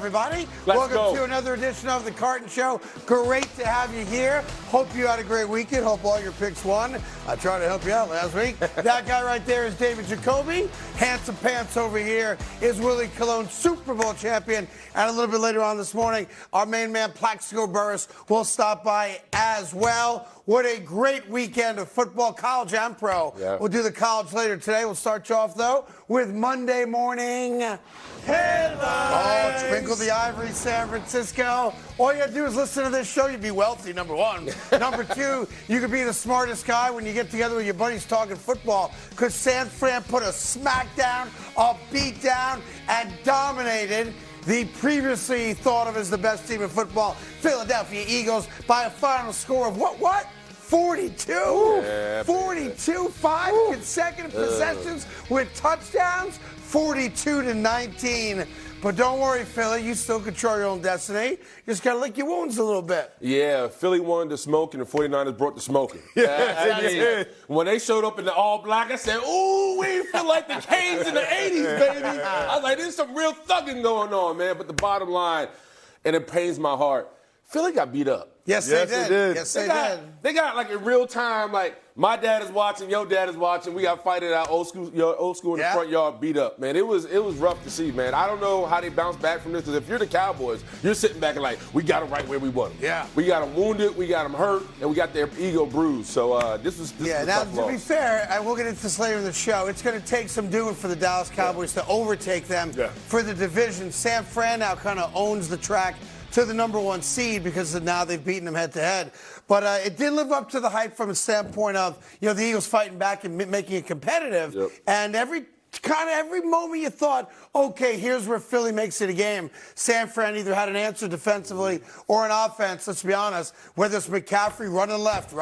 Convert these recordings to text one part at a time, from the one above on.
everybody. Welcome to another edition of the Carton Show. Great to have you here. Hope you had a great weekend. Hope all your picks won. I tried to help you out last week. That guy right there is David Jacoby. Handsome Pants over here is Willie Colon, Super Bowl champion. And a little bit later on this morning, our main man, Plaxico Burress, will stop by as well. What a great weekend of football, college and pro. Yeah. We'll do the college later today. We'll start you off, though, with Monday morning headlines. Oh, twinkle the ivory, San Francisco. All you got to do is listen to this show. You'd be wealthy, number one. Number two, you could be the smartest guy when you get together with your buddies talking football, because San Fran put a smackdown, a beatdown, and dominated the previously thought of as the best team in football, Philadelphia Eagles, by a final score of what? 42? Yeah, 42, 5 consecutive possessions with touchdowns, 42-19. But don't worry, Philly, you still control your own destiny. You just got to lick your wounds a little bit. Yeah, Philly wanted the smoke, and the 49ers brought the smoking. When they showed up in the all-black, I said, ooh, we feel like the Canes in the 80s, baby. I was like, there's some real thugging going on, man. But the bottom line, and it pains my heart, Philly got beat up. Yes, they did. Yes, they did. They got, like, in real time, like, my dad is watching, your dad is watching. We got fighting out old school in the front yard, beat up, man. It was rough to see, man. I don't know how they bounce back from this, because if you're the Cowboys, you're sitting back and like, we got them right where we want them. Yeah. We got them wounded, we got them hurt, and we got their ego bruised. So this was a now, tough to be loss. fair, and we'll get into this later in the show, it's going to take some doing for the Dallas Cowboys to overtake them for the division. San Fran now kind of owns the track to the number one seed, because now they've beaten them head-to-head. But it did live up to the hype from a standpoint of, the Eagles fighting back and making it competitive. Yep. And every moment you thought, okay, here's where Philly makes it a game, San Fran either had an answer defensively or an offense, let's be honest, whether it's McCaffrey running left,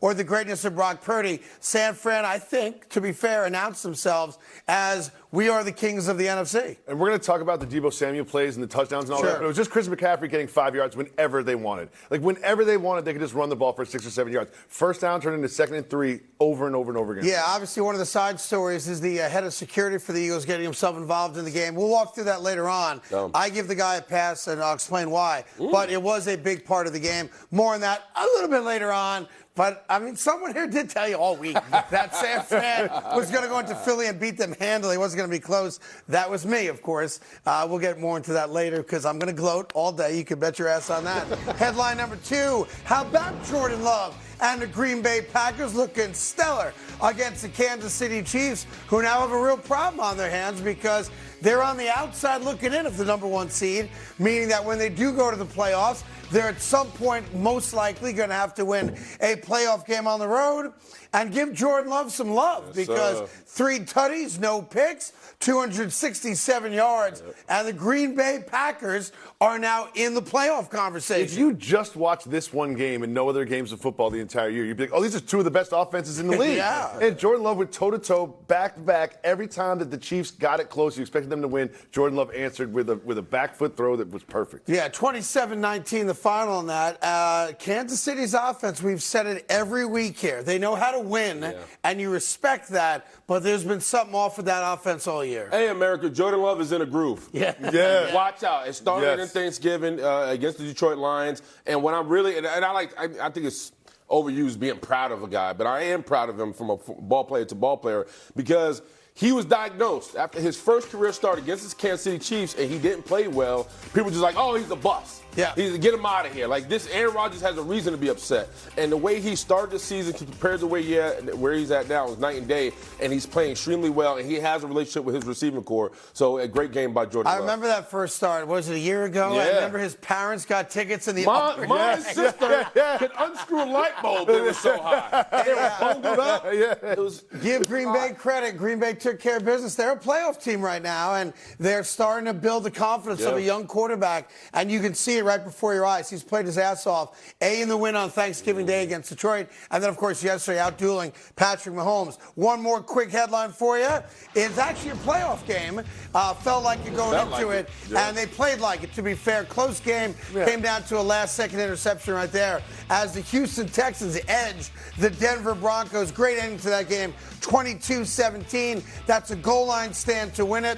or the greatness of Brock Purdy. San Fran, I think, to be fair, announced themselves as we are the kings of the NFC. And we're going to talk about the Deebo Samuel plays and the touchdowns and all that. But it was just Chris McCaffrey getting 5 yards whenever they wanted. Like, whenever they wanted, they could just run the ball for 6 or 7 yards. First down turned into 2nd and 3 over and over and over again. Yeah, obviously one of the side stories is the head of security for the Eagles getting himself involved in the game. We'll walk through that later on. I give the guy a pass, and I'll explain why. But it was a big part of the game. More on that a little bit later on. But, someone here did tell you all week that San Fran was going to go into Philly and beat them handily. It wasn't going to be close. That was me, of course. We'll get more into that later, because I'm going to gloat all day. You can bet your ass on that. Headline number 2, how about Jordan Love and the Green Bay Packers looking stellar against the Kansas City Chiefs, who now have a real problem on their hands, because they're on the outside looking in of the number one seed, meaning that when they do go to the playoffs, they're at some point most likely going to have to win a playoff game on the road and give Jordan Love some love, because 3 tutties, no picks, 267 yards, and the Green Bay Packers are now in the playoff conversation. If you just watch this one game and no other games of football the entire year, you'd be like, oh, these are 2 of the best offenses in the league. And Jordan Love went toe-to-toe, back-to-back. Every time that the Chiefs got it close, you expected them to win. Jordan Love answered with a back foot throw that was perfect. Yeah, 27-19 the final on that. Kansas City's offense, we've said it every week here. They know how to win, and you respect that, but there's been something off with that offense all year. Hey, America, Jordan Love is in a groove. Yeah. Watch out. It started in Thanksgiving against the Detroit Lions. And when I'm really, and I think it's overused being proud of a guy, but I am proud of him from a ball player to ball player, because he was diagnosed after his first career start against the Kansas City Chiefs, and he didn't play well. People were just like, oh, he's a bust. Yeah. Get him out of here. Like, this, Aaron Rodgers has a reason to be upset. And the way he started the season compared to where he's at now is night and day, and he's playing extremely well, and he has a relationship with his receiving core. So a great game by Jordan Love. I remember that first start. Was it a year ago? Yeah. I remember his parents got tickets in the My sister could unscrew a light bulb. It was so high. They were bundled up. It was, Give Green Bay credit. Green Bay took care of business. They're a playoff team right now, and they're starting to build the confidence of a young quarterback, and you can see it right before your eyes. He's played his ass off. In the win on Thanksgiving Day against Detroit, and then, of course, yesterday out-dueling Patrick Mahomes. One more quick headline for you. It's actually a playoff game. Felt like you're going into it, and they played like it, to be fair. Close game. Came down to a last-second interception right there as the Houston Texans edged the Denver Broncos. Great ending to that game, 22-17. That's a goal line stand to win it.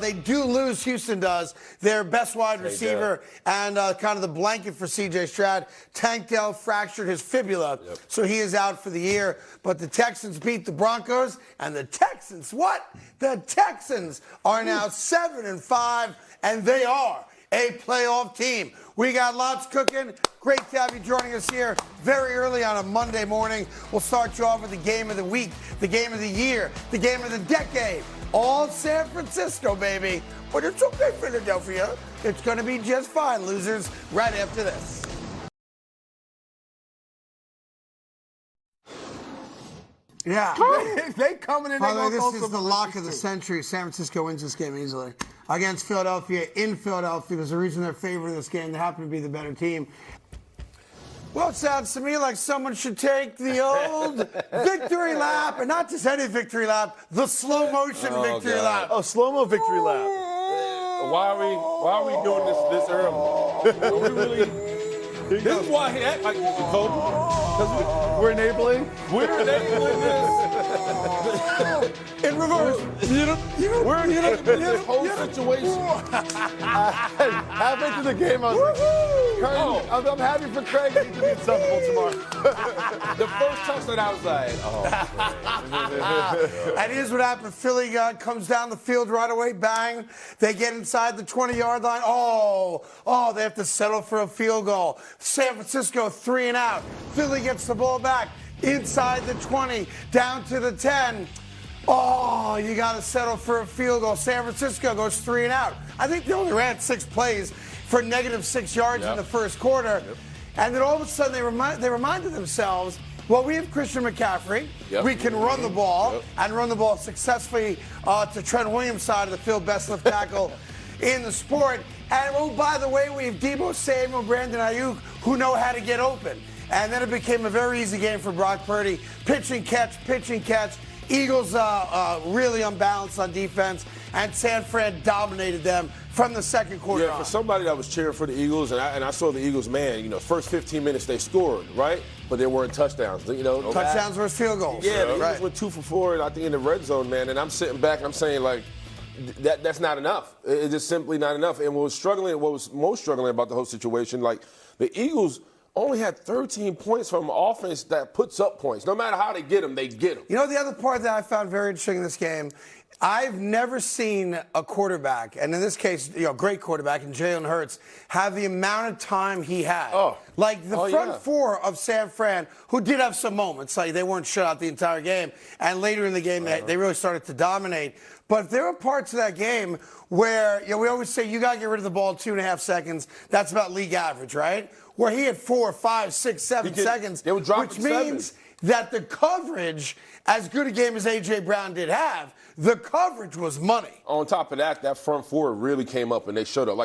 They do lose, Houston does, their best wide receiver and kind of the blanket for C.J. Stroud. Tank Dell fractured his fibula, so he is out for the year. But the Texans beat the Broncos, and the Texans, The Texans are now 7-5, and they are a playoff team. We got lots cooking. Great to have you joining us here very early on a Monday morning. We'll start you off with the game of the week, the game of the year, the game of the decade. All San Francisco, baby. But it's okay, Philadelphia. It's going to be just fine, losers, right after this. Yeah. They coming in. By the way, this is the lock of the century. San Francisco wins this game easily. Against Philadelphia, in Philadelphia. There's a reason they're favored in this game. They happen to be the better team. Well, it sounds to me like someone should take the old victory lap, and not just any victory lap, the slow motion victory lap. Oh, slow-mo victory lap. Why are we doing this early? Are we really? This is why he act like he's a coach. We're enabling. We're enabling this. In reverse. We're enabling this whole situation. Halfway through the game, I was like, Carton, I'm happy for Craig. He's going to be in Super Bowl tomorrow. The first touchdown, I was like, oh. And here's what happened. Philly comes down the field right away. Bang. They get inside the 20-yard line. Oh, they have to settle for a field goal. San Francisco 3 and out. Philly gets the ball back inside the 20, down to the 10. Oh, you got to settle for a field goal. San Francisco goes 3 and out. I think they only ran 6 plays for -6 yards in the first quarter. And then all of a sudden they reminded themselves, well, we have Christian McCaffrey. We can run the ball and run the ball successfully to Trent Williams' side of the field, best left tackle in the sport. And, oh, by the way, we have Deebo Samuel, Brandon Ayuk, who know how to get open. And then it became a very easy game for Brock Purdy. Pitch and catch. Eagles really unbalanced on defense, and San Fran dominated them from the second quarter on. For somebody that was cheering for the Eagles, and I saw the Eagles, first 15 minutes they scored, right? But there weren't touchdowns. Touchdowns versus field goals. Yeah, the Eagles went 2 for 4, I think, in the red zone, man. And I'm sitting back and I'm saying, like, that's not enough. It's just simply not enough. And what was most struggling about the whole situation, like, the Eagles only had 13 points from an offense that puts up points. No matter how they get them, they get them. You know, the other part that I found very interesting in this game, I've never seen a quarterback, and in this case, great quarterback, and Jalen Hurts, have the amount of time he had. Like the front four of San Fran, who did have some moments, like they weren't shut out the entire game, and later in the game, they really started to dominate. But there were parts of that game where, we always say you got to get rid of the ball in 2.5 seconds. That's about league average, right? Where he had 4, 5, 6, 7 seconds, which means that the coverage, as good a game as A.J. Brown did have, the coverage was money. On top of that, that front four really came up and they showed up.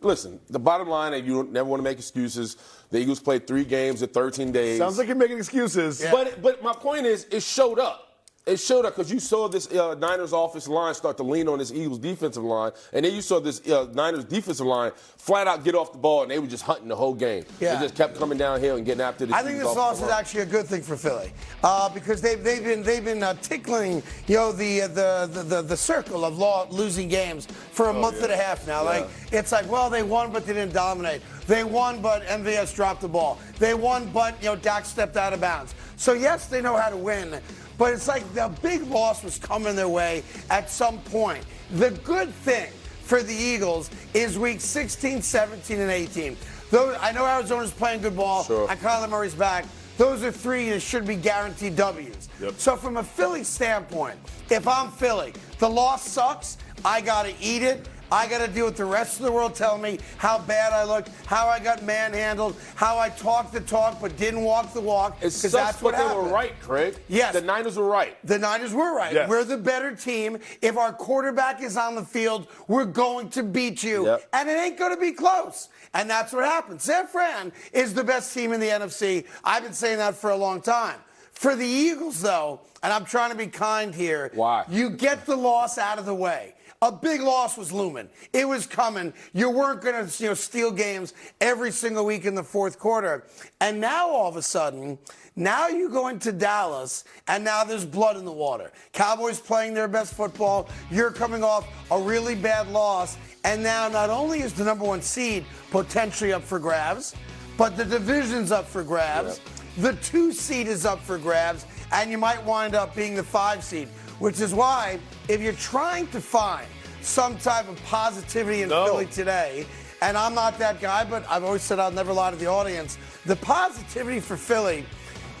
Listen, the bottom line, and you don't never want to make excuses. The Eagles played 3 games in 13 days. Sounds like you're making excuses. Yeah. But my point is, it showed up. It showed up because you saw this Niners offensive line start to lean on this Eagles defensive line, and then you saw this Niners defensive line flat out get off the ball, and they were just hunting the whole game. They just kept coming downhill and getting after the I think this loss is actually a good thing for Philly because they've been tickling the circle of losing games for a month and a half now. It's like, well, they won but they didn't dominate. They won but MVS dropped the ball. They won but Dak stepped out of bounds. So yes, they know how to win. But it's like the big loss was coming their way at some point. The good thing for the Eagles is week 16, 17, and 18. I know Arizona's playing good ball. And Kyler Murray's back. Those are 3 that should be guaranteed W's. So from a Philly standpoint, if I'm Philly, the loss sucks. I got to eat it. I got to deal with the rest of the world telling me how bad I looked, how I got manhandled, how I talked the talk but didn't walk the walk. Because that's what happened. They were right, Craig. Yes. The Niners were right. The Niners were right. Yes. We're the better team. If our quarterback is on the field, we're going to beat you. And it ain't going to be close. And that's what happened. San Fran is the best team in the NFC. I've been saying that for a long time. For the Eagles, though, and I'm trying to be kind here. Why? You get the loss out of the way. a big loss was looming. It was coming. You weren't going to steal games every single week in the fourth quarter. And now all of a sudden, now you go into Dallas, and now there's blood in the water. Cowboys playing their best football. You're coming off a really bad loss. And now not only is the number 1 seed potentially up for grabs, but the division's up for grabs. Yep. The 2 seed is up for grabs, and you might wind up being the 5 seed, which is why if you're trying to find some type of positivity in Philly today, and I'm not that guy, but I've always said I'll never lie to the audience, the positivity for Philly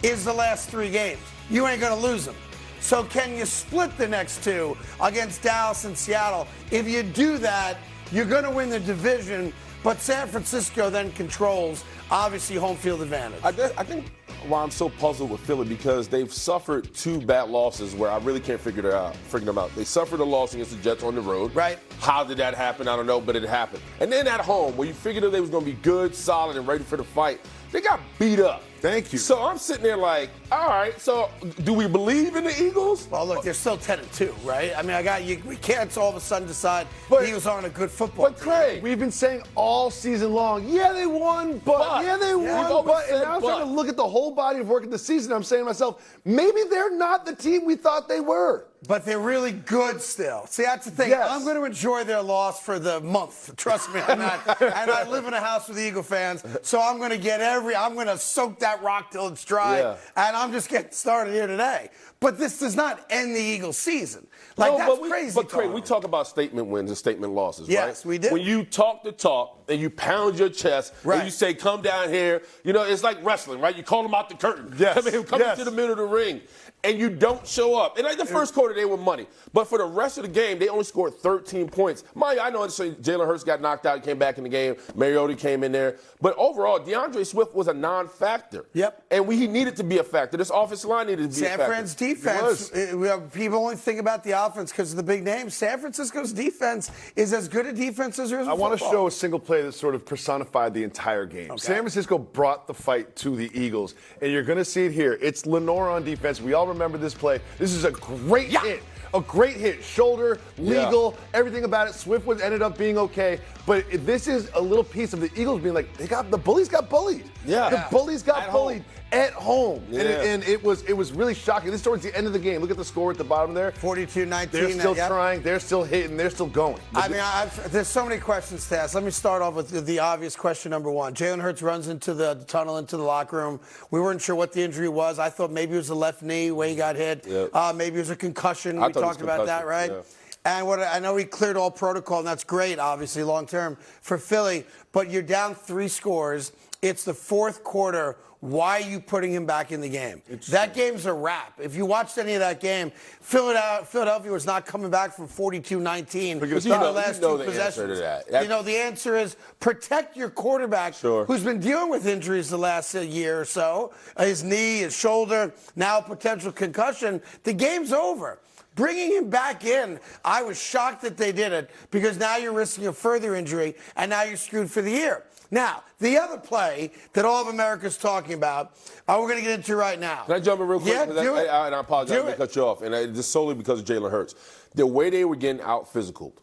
is the last 3 games. You ain't going to lose them. So can you split the next 2 against Dallas and Seattle? If you do that, you're going to win the division, but San Francisco then controls, obviously, home field advantage. I think why I'm so puzzled with Philly because they've suffered 2 bad losses where I really can't figure them out. They suffered a loss against the Jets on the road. Right. How did that happen? I don't know, but it happened. And then at home, where you figured that they was going to be good, solid, and ready for the fight, they got beat up. Thank you. So I'm sitting there like, all right, so do we believe in the Eagles? Well, look, they're still 10-2, right? I mean, we can't all of a sudden decide the Eagles aren't a good football team. But Craig, we've been saying all season long, yeah, they won, but and now I'm trying to look at the whole body of work of the season. I'm saying to myself, maybe they're not the team we thought they were. But they're really good still. See, that's the thing. Yes. I'm going to enjoy their loss for the month. Trust me, I'm not. And I live in a house with Eagle fans, so I'm going to I'm going to soak that rock till it's dry. Yeah. And I'm just getting started here today. But this does not end the Eagles season. That's crazy. But Craig, we talk about statement wins and statement losses, right? Yes, we do. When you talk the talk and you pound your chest and you say, come down here, it's like wrestling, right? You call them out the curtain. Yes. Come into the middle of the ring. And you don't show up. And like the first quarter, they were money. But for the rest of the game, they only scored 13 points. I know Jalen Hurts got knocked out, came back in the game. Mariota came in there. But overall, DeAndre Swift was a non-factor. Yep. And he needed to be a factor. This offensive line needed to be a factor. San Fran's defense, people only think about the offense because of the big names. San Francisco's defense is as good a defense as there is in football. I want to show a single play that sort of personified the entire game. Okay. San Francisco brought the fight to the Eagles. And you're going to see it here. It's Lenore on defense. We all remember this play. This is a great hit. A great hit. Shoulder, legal, everything about it. Swift ended up being okay. But this is a little piece of the Eagles being like, the bullies got bullied. Yeah. The bullies got bullied at home. Yeah. And it was really shocking. This is towards the end of the game. Look at the score at the bottom there. 42-19. They're still trying. They're still hitting. They're still going. There's so many questions to ask. Let me start off with the obvious question number 1. Jalen Hurts runs into the tunnel, into the locker room. We weren't sure what the injury was. I thought maybe it was the left knee where he got hit. Yep. Maybe it was a concussion. We talked about that, right? Yeah. And I know he cleared all protocol, and that's great, obviously, long-term for Philly. But you're down 3 scores. It's the fourth quarter. Why are you putting him back in the game? That game's a wrap. If you watched any of that game, Philadelphia was not coming back from 42-19 the last 2 possessions. The answer is protect your quarterback who's been dealing with injuries the last year or so. His knee, his shoulder, now a potential concussion. The game's over. Bringing him back in, I was shocked that they did it because now you're risking a further injury and now you're screwed for the year. Now, the other play that all of America's talking about, we're going to get into right now. Can I jump in real quick? Yeah, do it. And I apologize to cut you off. And just solely because of Jalen Hurts. The way they were getting out-physicaled,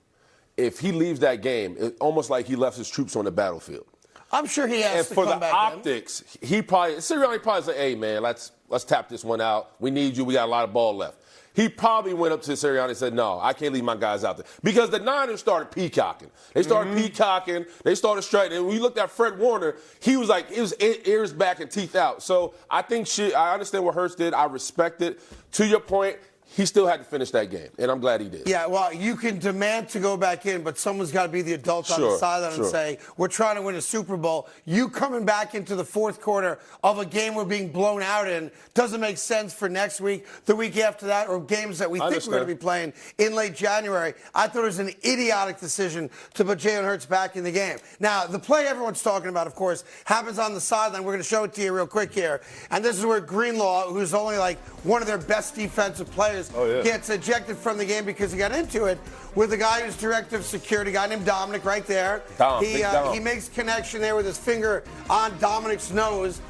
if he leaves that game, it's almost like he left his troops on the battlefield. I'm sure he has to come back in. And for the optics, Sirianni probably said, hey, man, let's tap this one out. We need you. We got a lot of ball left. He probably went up to Sirianni and said, no, I can't leave my guys out there. Because the Niners started peacocking. They started peacocking. They started striking. And when you looked at Fred Warner, he was like, it was ears back and teeth out. So I think I understand what Hurts did. I respect it. To your point, he still had to finish that game, and I'm glad he did. Yeah, well, you can demand to go back in, but someone's got to be the adult on the sideline and say, we're trying to win a Super Bowl. You coming back into the fourth quarter of a game we're being blown out in doesn't make sense for next week, the week after that, or games that we think we're going to be playing in late January. I thought it was an idiotic decision to put Jalen Hurts back in the game. Now, the play everyone's talking about, of course, happens on the sideline. We're going to show it to you real quick here. And this is where Greenlaw, who's only like one of their best defensive players, gets ejected from the game because he got into it with a guy who's director of security, a guy named Dominic right there. He makes connection there with his finger on Dominic's nose.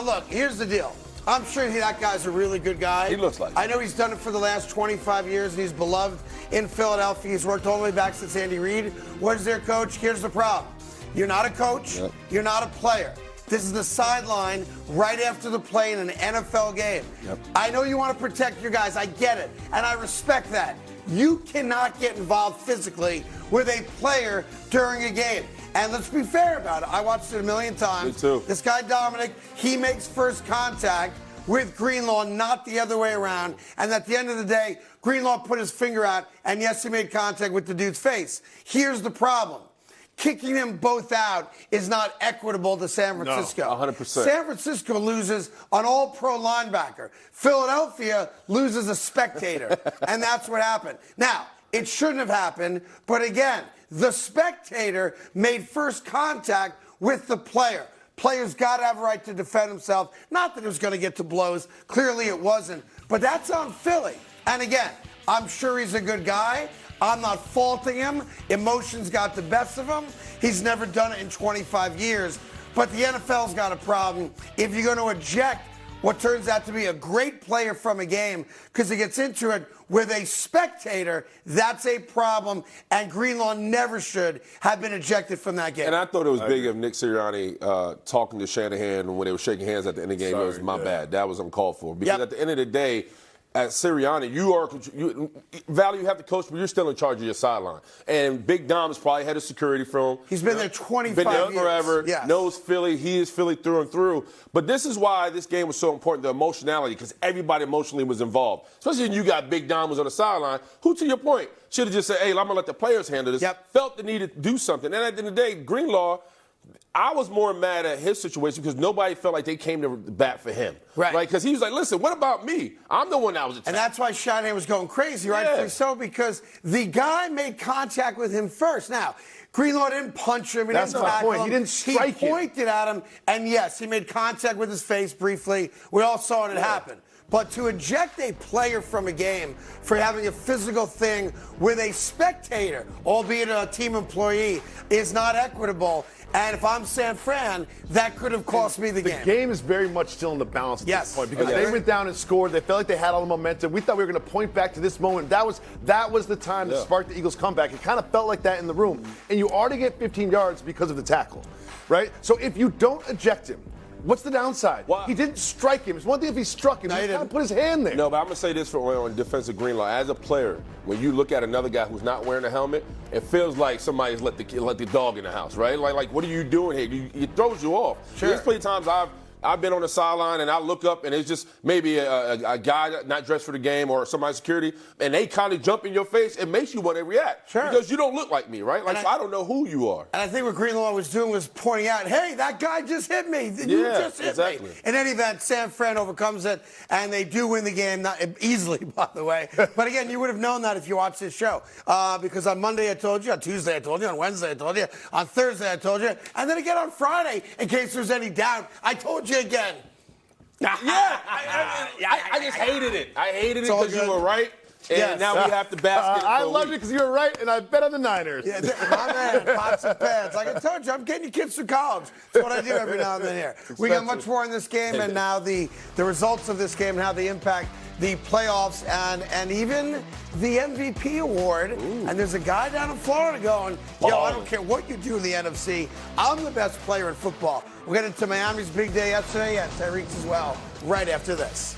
Look, here's the deal. I'm sure that guy's a really good guy. He looks like it. I know he's done it for the last 25 years, and he's beloved in Philadelphia. He's worked all the way back since Andy Reid was their coach. Here's the problem. You're not a coach. Yep. You're not a player. This is the sideline right after the play in an NFL game. Yep. I know you want to protect your guys. I get it, and I respect that. You cannot get involved physically with a player during a game. And let's be fair about it. I watched it a million times. Me too. This guy, Dominic, he makes first contact with Greenlaw, not the other way around. And at the end of the day, Greenlaw put his finger out, and yes, he made contact with the dude's face. Here's the problem. Kicking them both out is not equitable to San Francisco. No, 100%. San Francisco loses an all-pro linebacker. Philadelphia loses a spectator, and that's what happened. Now, it shouldn't have happened, but again, the spectator made first contact with the player. Player's got to have a right to defend himself. Not that it was going to get to blows. Clearly it wasn't. But that's on Philly. And again, I'm sure he's a good guy. I'm not faulting him. Emotions got the best of him. He's never done it in 25 years. But the NFL's got a problem. If you're going to eject what turns out to be a great player from a game because he gets into it with a spectator, that's a problem. And Greenlaw never should have been ejected from that game. And I thought it was big of Nick Sirianni talking to Shanahan when they were shaking hands at the end of the game. It was my bad. That was uncalled for. Because at the end of the day, at Sirianni, you have the coach, but you're still in charge of your sideline. And Big Dom is probably head of security for him. He's been there 25 years. Been there forever. Yes. Knows Philly. He is Philly through and through. But this is why this game was so important, the emotionality, because everybody emotionally was involved. Especially when you got Big Dom was on the sideline, who, to your point, should have just said, hey, I'm going to let the players handle this. Felt the need to do something. And at the end of the day, Greenlaw, I was more mad at his situation because nobody felt like they came to bat for him. Right. Because he was like, listen, what about me? I'm the one that was attacked. And that's why Shanahan was going crazy, rightfully so, because the guy made contact with him first. Now, Greenlaw didn't punch him. He didn't tackle him. He didn't strike him. He pointed at him, and yes, he made contact with his face briefly. We all saw it happen. But to eject a player from a game for having a physical thing with a spectator, albeit a team employee, is not equitable. And if I'm San Fran, that could have cost me the game. The game is very much still in the balance at this point because they went down and scored. They felt like they had all the momentum. We thought we were going to point back to this moment. That was the time to spark the Eagles' comeback. It kind of felt like that in the room. And you already get 15 yards because of the tackle, right? So if you don't eject him, what's the downside? He didn't strike him. It's one thing if he struck him. He kind of put his hand there. No, but I'm going to say this on defensive Greenlaw. As a player, when you look at another guy who's not wearing a helmet, it feels like somebody's let the dog in the house, right? Like what are you doing here? It throws you off. Sure. There's plenty of times I've been on the sideline and I look up and it's just maybe a guy not dressed for the game or somebody's security, and they kind of jump in your face. It makes you want to react because you don't look like me, right? Like I don't know who you are. And I think what Greenlaw was doing was pointing out, hey, that guy just hit me. You just hit me. In any event, San Fran overcomes it, and they do win the game, not easily, by the way. But again, you would have known that if you watched this show, because on Monday I told you, on Tuesday I told you, on Wednesday I told you, on Thursday I told you, and then again on Friday, in case there's any doubt, I told you again. I just hated it. I hated it because you were right, and now we have to basket it. I loved it because you were right, and I bet on the Niners. Yeah, my man, pots and pans. Like I told you, I'm getting your kids through college. That's what I do every now and then here. We got much more in this game, and now the results of this game and how they impact the playoffs and even the MVP award. Ooh. And there's a guy down in Florida going, yo, I don't care what you do in the NFC. I'm the best player in football. We'll get into Miami's big day yesterday and Tyreek's as well right after this.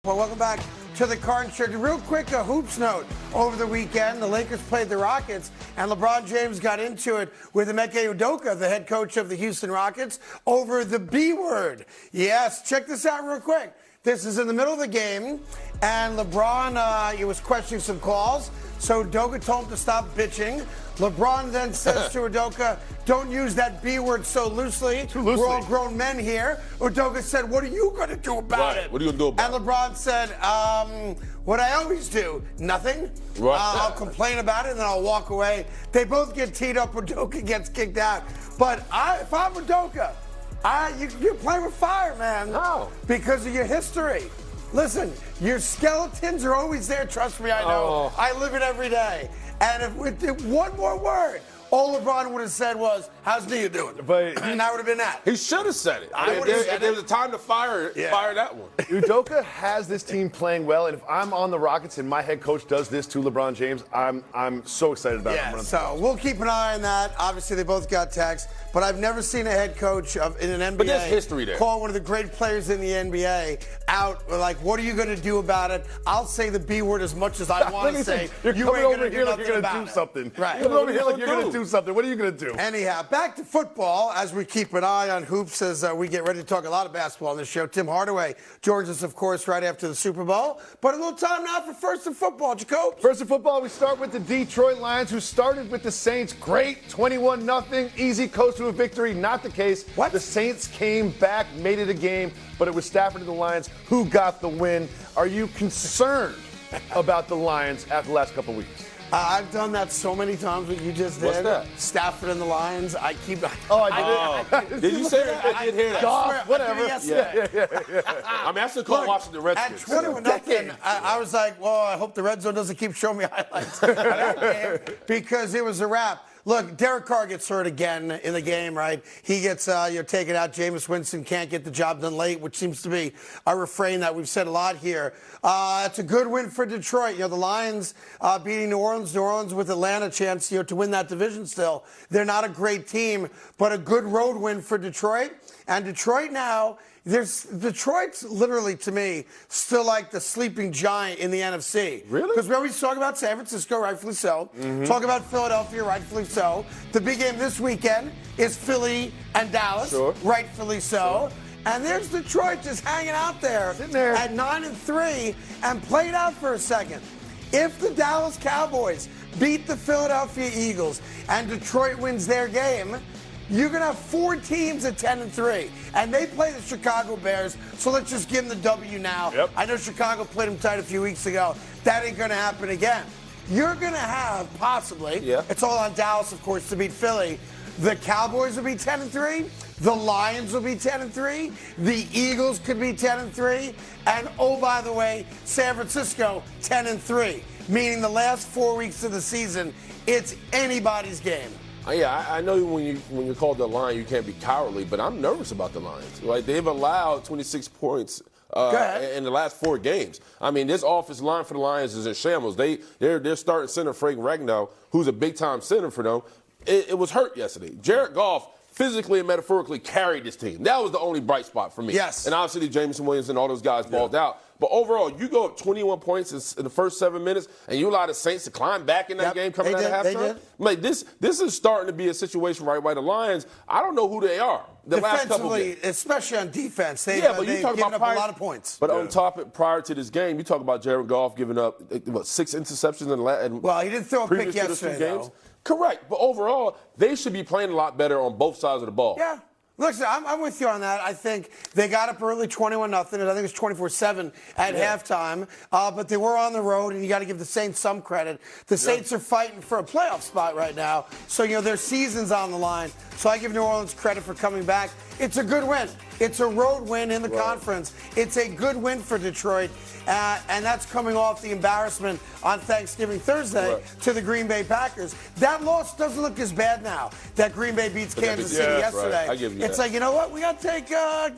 Well, welcome back to the Carton Show. Real quick, a hoops note. Over the weekend, the Lakers played the Rockets, and LeBron James got into it with Ime Udoka, the head coach of the Houston Rockets, over the B word. Yes, check this out real quick. This is in the middle of the game, and LeBron he was questioning some calls, so Udoka told him to stop bitching. LeBron then says to Udoka, don't use that B word so loosely. Too loosely. We're all grown men here. Udoka said, what are you going to do about it? What are you going to do about it? And LeBron said, what I always do, nothing. Right. I'll complain about it, and then I'll walk away. They both get teed up. Udoka gets kicked out. But if I'm Udoka, you're playing with fire, man. No. Because of your history. Listen, your skeletons are always there. Trust me, I know. I live it every day. And if one more word, all LeBron would have said was, "How's Nia doing?" But and that would have been that. He should have said it. If there was a time to fire that one. Udoka has this team playing well, and if I'm on the Rockets and my head coach does this to LeBron James, I'm so excited about it. So we'll keep an eye on that. Obviously, they both got taxed, but I've never seen a head coach in an NBA But there's history there. call one of the great players in the NBA out. Like, what are you going to do about it? I'll say the B word as much as I want to say. You're You coming ain't over gonna here do like you're nothing going to about do it. something. Right. You're coming over here like you're going to do something. What are you going to do? Anyhow, back to football as we keep an eye on hoops as we get ready to talk a lot of basketball on this show. Tim Hardaway joins us, of course, right after the Super Bowl. But a little time now for First in Football. Jacob? First in football, we start with the Detroit Lions, who started with the Saints. Great, 21-0, easy coast to a victory. Not the case. What? The Saints came back, made it a game, but it was Stafford and the Lions who got the win. Are you concerned about the Lions after the last couple weeks? I've done that so many times, what you just did. What's that? Stafford and the Lions. I keep. I did. Did you say that? I did hear that. Goff, whatever. I mean, I still call watching the Redskins. At 21-0, I was like, well, I hope the red zone doesn't keep showing me highlights of that game because it was a wrap. Look, Derek Carr gets hurt again in the game, right? He gets taken out. Jameis Winston can't get the job done late, which seems to be a refrain that we've said a lot here. It's a good win for Detroit. The Lions beating New Orleans. New Orleans with Atlanta chance, to win that division still. They're not a great team, but a good road win for Detroit. And Detroit now, Detroit's literally, to me, still like the sleeping giant in the NFC. Really? Because we always talk about San Francisco, rightfully so. Talk about Philadelphia, rightfully so. The big game this weekend is Philly and Dallas, rightfully so. And there's Detroit just hanging out there at 9-3 and play it out for a second. If the Dallas Cowboys beat the Philadelphia Eagles and Detroit wins their game, you're going to have 4 teams at 10-3, and they play the Chicago Bears, so let's just give them the W now. Yep. I know Chicago played them tight a few weeks ago. That ain't going to happen again. You're going to have, possibly, it's all on Dallas, of course, to beat Philly. The Cowboys will be 10-3. The Lions will be 10-3. The Eagles could be 10-3. And, oh, by the way, San Francisco 10-3, meaning the last 4 weeks of the season, it's anybody's game. Yeah, I know when you're called the Lion, you can't be cowardly, but I'm nervous about the Lions. Like, they've allowed 26 points in the last 4 games. I mean, this offensive line for the Lions is in shambles. They're starting center Frank Ragnow, who's a big-time center for them. It was hurt yesterday. Jared Goff physically and metaphorically carried this team. That was the only bright spot for me. Yes. And obviously Jameson Williams and all those guys balled out. But overall, you go up 21 points in the first 7 minutes, and you allow the Saints to climb back in that game coming out of halftime. They did. Like, this is starting to be a situation right by the Lions. I don't know who they are. The last couple games. Especially on defense, they've given up a lot of points. But on top of prior to this game, you talk about Jared Goff giving up 6 interceptions in well, he didn't throw a pick yesterday, games. Correct. But overall, they should be playing a lot better on both sides of the ball. Yeah. Listen, I'm with you on that. I think they got up early 21-0, and I think it was 24-7 at halftime. But they were on the road, and you got to give the Saints some credit. The Saints are fighting for a playoff spot right now. So, their season's on the line. So I give New Orleans credit for coming back. It's a good win. It's a road win in the conference. It's a good win for Detroit. And that's coming off the embarrassment on Thanksgiving Thursday to the Green Bay Packers. That loss doesn't look as bad now that Green Bay beats Kansas City yesterday. I give you it's that. like, you know what? We got to take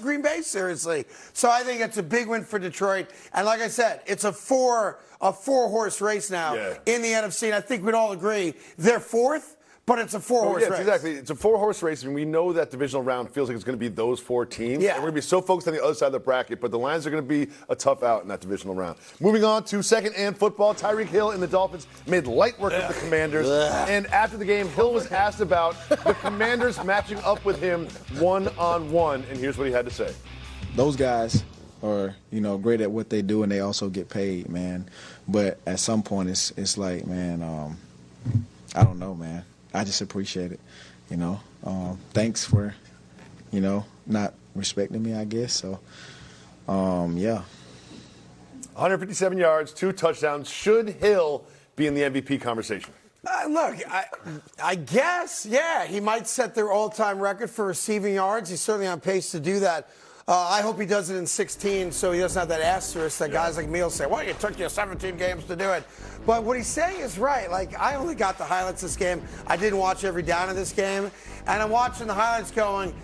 Green Bay seriously. So I think it's a big win for Detroit. And like I said, it's a four-horse race now in the NFC. And I think we'd all agree they're fourth. But it's a four-horse race. Exactly. It's a four-horse race, and we know that divisional round feels like it's going to be those 4 teams. Yeah. And we're going to be so focused on the other side of the bracket, but the Lions are going to be a tough out in that divisional round. Moving on to second and football, Tyreek Hill and the Dolphins made light work of the Commanders. And after the game, Hill was asked about the Commanders matching up with him one-on-one, and here's what he had to say. Those guys are, great at what they do, and they also get paid, man. But at some point, it's like, man, I don't know, man. I just appreciate it, Thanks for, not respecting me, I guess. So, 157 yards, 2 touchdowns. Should Hill be in the MVP conversation? Look, I guess, yeah, he might set their all-time record for receiving yards. He's certainly on pace to do that. I hope he does it in 16 so he doesn't have that asterisk that guys like me will say, well, it took you 17 games to do it. But what he's saying is right. Like, I only got the highlights of this game. I didn't watch every down of this game. And I'm watching the highlights going,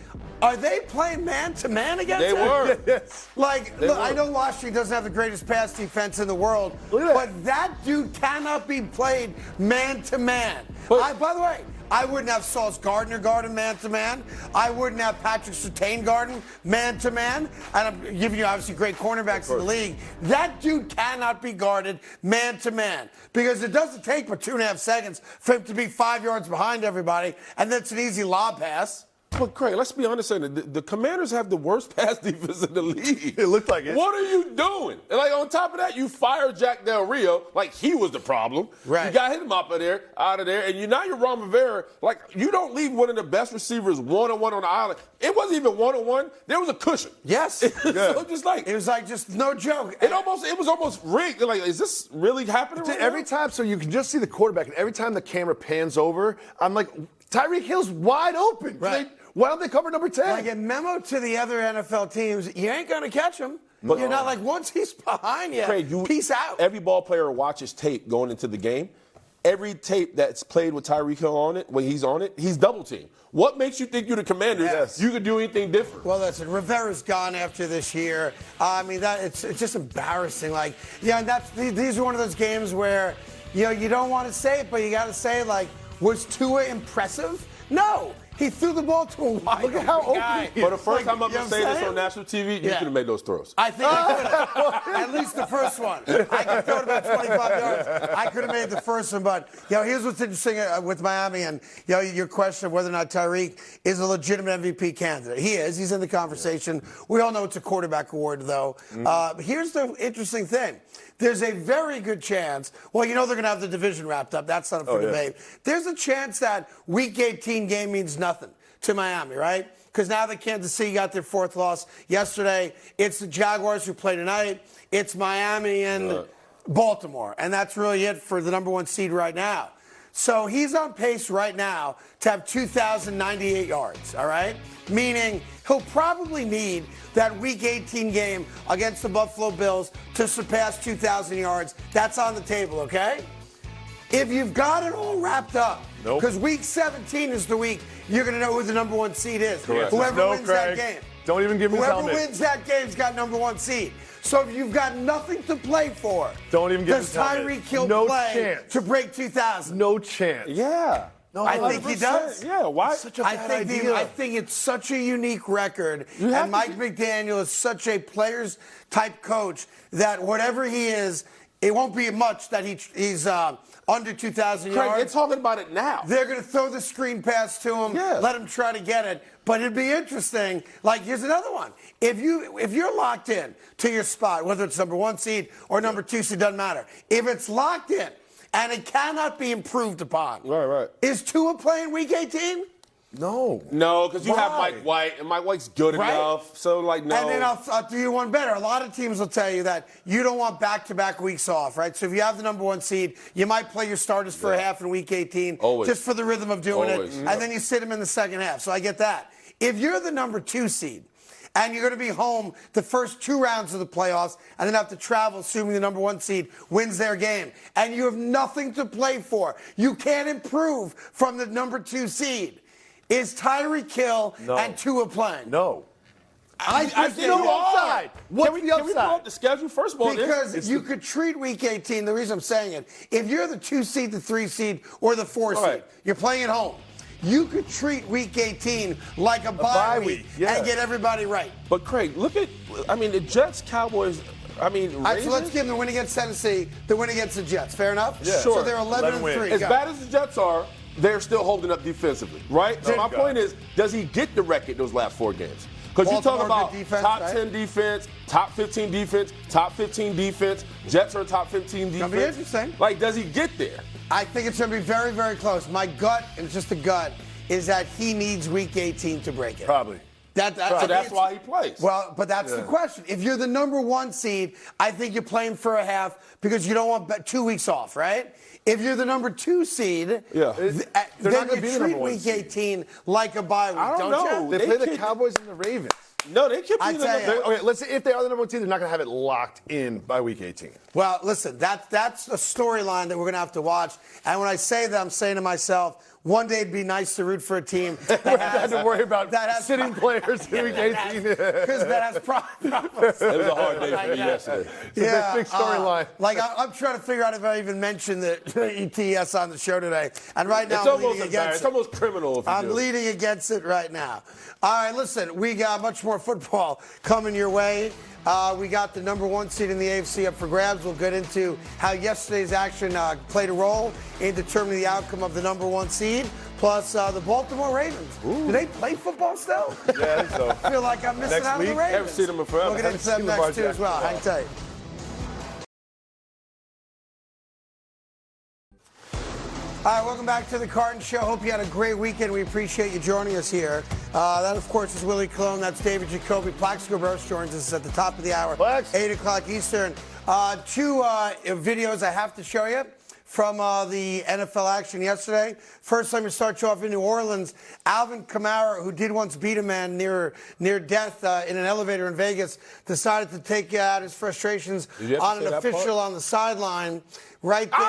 are they playing man-to-man against They him? were. Yes. Like, look, I know Washington doesn't have the greatest pass defense in the world, but that dude cannot be played man-to-man. By the way, I wouldn't have Sauce Gardner guarding man-to-man. I wouldn't have Patrick Surtain guarding man-to-man. And I'm giving you, obviously, great cornerbacks in the league. That dude cannot be guarded man-to-man because it doesn't take but 2.5 seconds for him to be 5 yards behind everybody, and that's an easy lob pass. But Craig, let's be honest, the Commanders have the worst pass defense in the league. It looked like it. What are you doing? And like on top of that, you fired Jack Del Rio like he was the problem. Right. You got him out of there, and now you're Ron Rivera. Like you don't leave one of the best receivers one-on-one on the island. It wasn't even one-on-one. There was a cushion. Yes. So just like it was like just no joke. It was almost rigged. Like, is this really happening? Right Every now? time, so you can just see the quarterback, and every time the camera pans over, I'm like, Tyreek Hill's wide open. Right. Why don't they cover number 10? Like a memo to the other NFL teams, you ain't going to catch him. But you're not like, once he's behind you, Craig, peace out. Every ball player watches tape going into the game. Every tape that's played with Tyreek Hill on it, when he's on it, he's double teamed. What makes you think you're the Commanders? Yes. You could do anything different? Well, listen, Rivera's gone after this year. I mean, it's just embarrassing. Like, yeah, these are one of those games where, you don't want to say it, but you got to say, like, was Tua impressive? No. He threw the ball to a wide Look at how open guy. he is. For the first time I'm going to say this on national TV, you could have made those throws. I think I could have. At least the first one. I could throw it about 25 yards. I could have made the first one. But, here's what's interesting with Miami and, your question of whether or not Tyreek is a legitimate MVP candidate. He is. He's in the conversation. We all know it's a quarterback award, though. Here's the interesting thing. There's a very good chance, they're going to have the division wrapped up. That's not up for debate. There's a chance that Week 18 game means nothing to Miami, right? Because now that Kansas City got their 4th loss yesterday, it's the Jaguars who play tonight. It's Miami and Baltimore. And that's really it for the number 1 seed right now. So he's on pace right now to have 2,098 yards, all right? Meaning he'll probably need that Week 18 game against the Buffalo Bills to surpass 2,000 yards. That's on the table, okay? If you've got it all wrapped up, because Week 17 is the week you're going to know who the number 1 seed is. Correct. Whoever wins that game. Don't even give me Whoever helmet. wins that game's got number 1 seed. So if you've got nothing to play for, don't even give does me helmet. Tyreek Hill play chance. to break 2,000? No chance. Yeah. No, I think he does. Yeah, why? Such a bad idea. I think it's such a unique record. And Mike McDaniel is such a players type coach that whatever he is, it won't be much that he's under 2,000 yards. They're talking about it now. They're going to throw the screen pass to him, let him try to get it. But it'd be interesting. Like, here's another one. If you're locked in to your spot, whether it's number 1 seed or number 2 seed, doesn't matter. If it's locked in and it cannot be improved upon, right. Is Tua playing Week 18? No, because you have Mike White, and Mike White's good enough. So, no. And then I'll do you one better. A lot of teams will tell you that you don't want back-to-back weeks off, right? So if you have the number 1 seed, you might play your starters for a half in Week 18, just for the rhythm of doing it, and then you sit them in the second half. So I get that. If you're the number 2 seed, and you're going to be home the first 2 rounds of the playoffs and then have to travel, assuming the number 1 seed wins their game, and you have nothing to play for, you can't improve from the number 2 seed. Is Tyreek Hill and Tua playing? No. I see no upside. What's the upside? Can we pull up the schedule first of all? Because you could treat Week 18, the reason I'm saying it, if you're the 2 seed, the 3 seed, or the 4 seed, you're playing at home. You could treat Week 18 like a bye week and get everybody right. But Craig, look at, the Jets, Cowboys, All right, so let's give them the win against Tennessee, the win against the Jets. Fair enough? Yeah. Sure. So they're 11-3. As bad as the Jets are, they're still holding up defensively, right? So my point is, does he get the record those last 4 games? Because you talk about defense, top right? 10 defense, top 15 defense, top 15 defense. Jets are top 15 defense. Gonna be interesting. Like, does he get there? I think it's going to be very, very close. My gut, and it's just a gut, is that he needs Week 18 to break it. Probably. So that's why he plays. Well, but that's the question. If you're the number 1 seed, I think you're playing for a half because you don't want 2 weeks off, right? If you're the number 2 seed, then not gonna you be the treat number 1 Week seed. 18 like a bye week, I don't know. you? They play the Cowboys and the Ravens. No, they could be I the tell you. number. Okay, let's say if they are the number 1 team, they're not going to have it locked in by Week 18. Well, listen, that's a storyline that we're going to have to watch. And when I say that, I'm saying to myself, one day it'd be nice to root for a team that Had to worry about sitting players in Week 18. Because that has problems. It was a hard day for me yesterday. It's a big storyline. I'm trying to figure out if I even mentioned the ETS on the show today. And right now, It's I'm almost leading embarrassing. against It's it. almost criminal if you I'm do. leading against it right now. All right, listen, we got much more football coming your way. We got the number 1 seed in the AFC up for grabs. We'll get into how yesterday's action played a role in determining the outcome of the number 1 seed. Plus, the Baltimore Ravens. Do they play football still? Yeah, I think so. I feel like I'm missing Next out on the week? Ravens. Haven't seen them in forever. We'll get Haven't into them seen Lamar next, too, as Jackson. well. Hang tight. All right, welcome back to the Carton Show. Hope you had a great weekend. We appreciate you joining us here. That, of course, is Willie Colon. That's David Jacoby. Plaxico Burst joins us at the top of the hour, Plax. 8 o'clock Eastern. 2 videos I have to show you from the NFL action yesterday. First, let me start you off in New Orleans. Alvin Kamara, who did once beat a man near death in an elevator in Vegas, decided to take out his frustrations on an official on the sideline right there.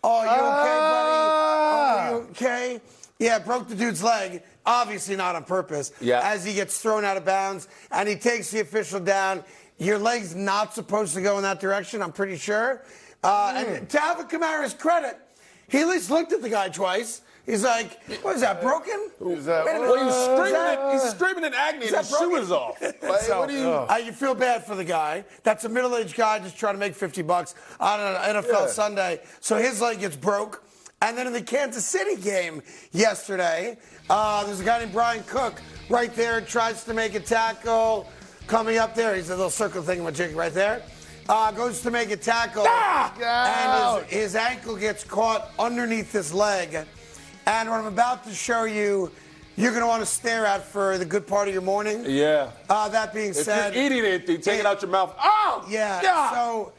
Oh, you okay, buddy? Oh, you okay? Yeah, broke the dude's leg. Obviously not on purpose. Yeah. As he gets thrown out of bounds, and he takes the official down. Your leg's not supposed to go in that direction, I'm pretty sure. And to Alvin Kamara's credit, he at least looked at the guy twice. He's like, what is that, broken? Is that- Wait a minute. Well, he's screaming in agony and that his shoe broken? is off. Like, So, what do you... you feel bad for the guy. That's a middle-aged guy just trying to make $50 on an NFL Sunday. So his leg gets broke. And then in the Kansas City game yesterday, there's a guy named Brian Cook right there, tries to make a tackle. Coming up there, he's a little circle thingamajig right there. Goes to make a tackle, and his ankle gets caught underneath his leg. And what I'm about to show you, you're going to want to stare at for the good part of your morning. Yeah. That being If said, you're eating anything, take it out your mouth. Oh! yeah. So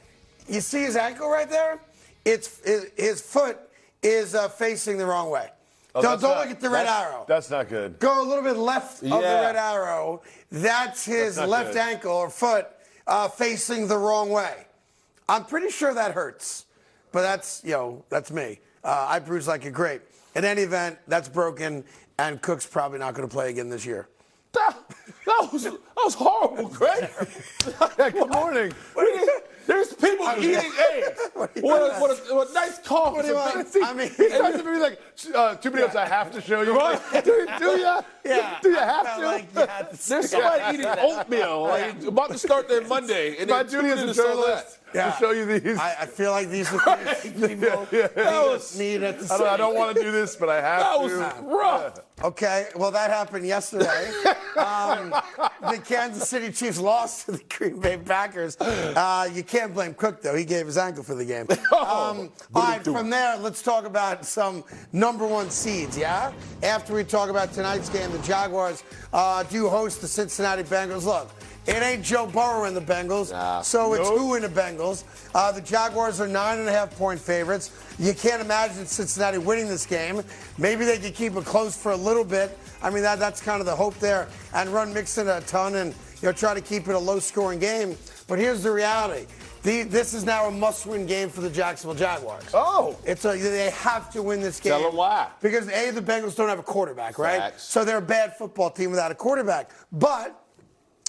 you see his ankle right there? His foot is facing the wrong way. Don't look at the red arrow. That's not good. Go a little bit left of the Yeah. red arrow. That's his That's not left good. ankle or foot facing the wrong way. I'm pretty sure that hurts, but that's me. I bruise like a grape. In any event, that's broken, and Cook's probably not going to play again this year. That was horrible, Greg. Good morning. There's people eating eggs. What a nice coffee. What do you want? I mean, He starts to be like, 2 minutes I have to show you. Do you? yeah. Do you I have felt to? like you had to There's say somebody eating oatmeal, like about to start their Monday, and My they're duty tuning as a into some of journalist Yeah. to show you these. I feel like these are things people need at the I don't want to do this, but I have That to. was rough. Okay, well, that happened yesterday. The Kansas City Chiefs lost to the Green Bay Packers. You can't blame Cook, though. He gave his ankle for the game. All right, from there, let's talk about some number 1 seeds, yeah? After we talk about tonight's game, the Jaguars do host the Cincinnati Bengals. Look, it ain't Joe Burrow in the Bengals, so it's who in the Bengals. The Jaguars are 9.5-point favorites. You can't imagine Cincinnati winning this game. Maybe they could keep it close for a little bit. I mean, that's kind of the hope there. And run Mixon a ton and try to keep it a low-scoring game. But here's the reality. This is now a must-win game for the Jacksonville Jaguars. Oh. They have to win this game. Tell them why. Because, A, the Bengals don't have a quarterback, right? Facts. So they're a bad football team without a quarterback. But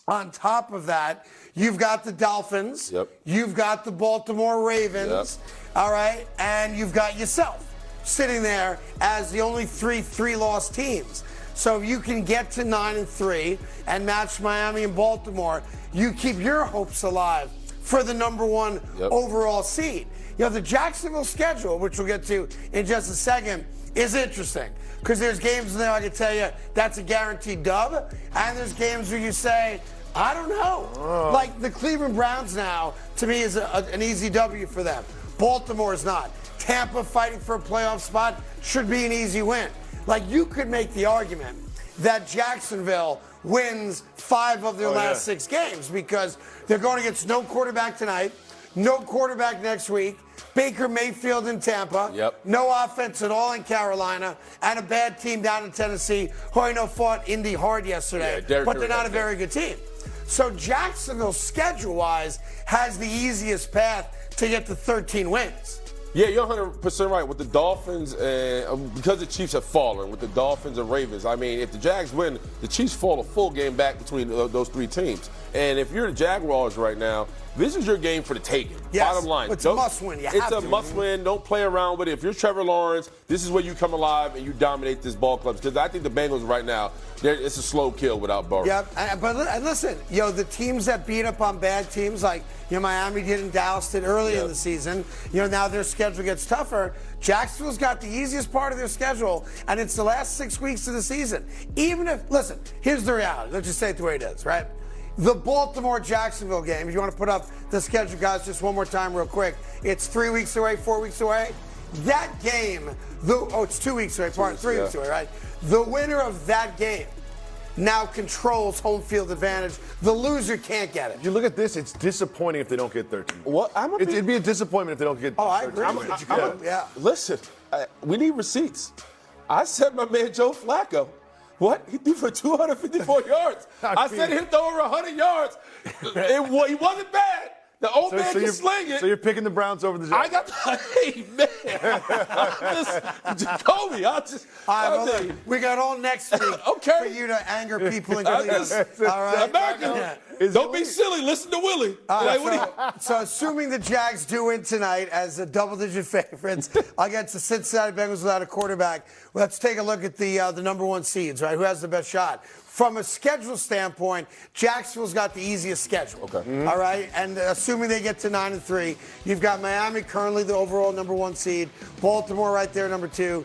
on top of that, you've got the Dolphins. Yep. You've got the Baltimore Ravens. Yep. All right? And you've got yourself sitting there as the only three-loss teams. So if you can get to 9-3 and match Miami and Baltimore, you keep your hopes alive for the number 1 overall seed. The Jacksonville schedule, which we'll get to in just a second, is interesting because there's games in there I can tell you that's a guaranteed dub, and there's games where you say, I don't know. Like the Cleveland Browns now, to me, is an easy W for them. Baltimore is not. Tampa fighting for a playoff spot should be an easy win. Like, you could make the argument that Jacksonville wins 5 of their last 6 games because they're going against no quarterback tonight, no quarterback next week, Baker Mayfield in Tampa, no offense at all in Carolina, and a bad team down in Tennessee who I know fought Indy hard yesterday, but they're not a very good team. So Jacksonville, schedule-wise, has the easiest path to get to 13 wins. Yeah, you're 100% right. With the Dolphins, because the Chiefs have fallen, with the Dolphins and Ravens, I mean, if the Jags win, the Chiefs fall a full game back between those 3 teams. And if you're the Jaguars right now, this is your game for the taking. Yes, Bottom line. It's a must-win. It's a must-win. Don't play around with it. If you're Trevor Lawrence, this is where you come alive and you dominate this ball club. Because I think the Bengals right now, it's a slow kill without Burrow. Yeah, but listen, the teams that beat up on bad teams like Miami did and Dallas did early in the season, now their schedule gets tougher. Jacksonville's got the easiest part of their schedule, and it's the last 6 weeks of the season. Listen, here's the reality. Let's just say it the way it is, right? The Baltimore-Jacksonville game, if you want to put up the schedule, guys, just one more time real quick. It's 3 weeks away, 4 weeks away. That game, it's 2 weeks away, 3 weeks away, right? The winner of that game now controls home field advantage. The loser can't get it. If you look at this, it's disappointing if they don't get 13. What? It'd be a disappointment if they don't get 13. Oh, I agree. Listen, we need receipts. I said my man Joe Flacco. What? He threw for 254 yards. I said he'd throw over 100 yards. He wasn't bad. The old man can sling it. So you're picking the Browns over the Jags? I got hey, man. Jacoby, we got all next week for you to anger people in Cleveland. All right? American, don't be silly. Listen to Willie. So assuming the Jags do win tonight as a double-digit favorites against the Cincinnati Bengals without a quarterback, let's take a look at the number 1 seeds, right? Who has the best shot? From a schedule standpoint, Jacksonville's got the easiest schedule. All right, and assuming they get to 9-3, you've got Miami currently the overall number 1 seed, Baltimore right there number 2.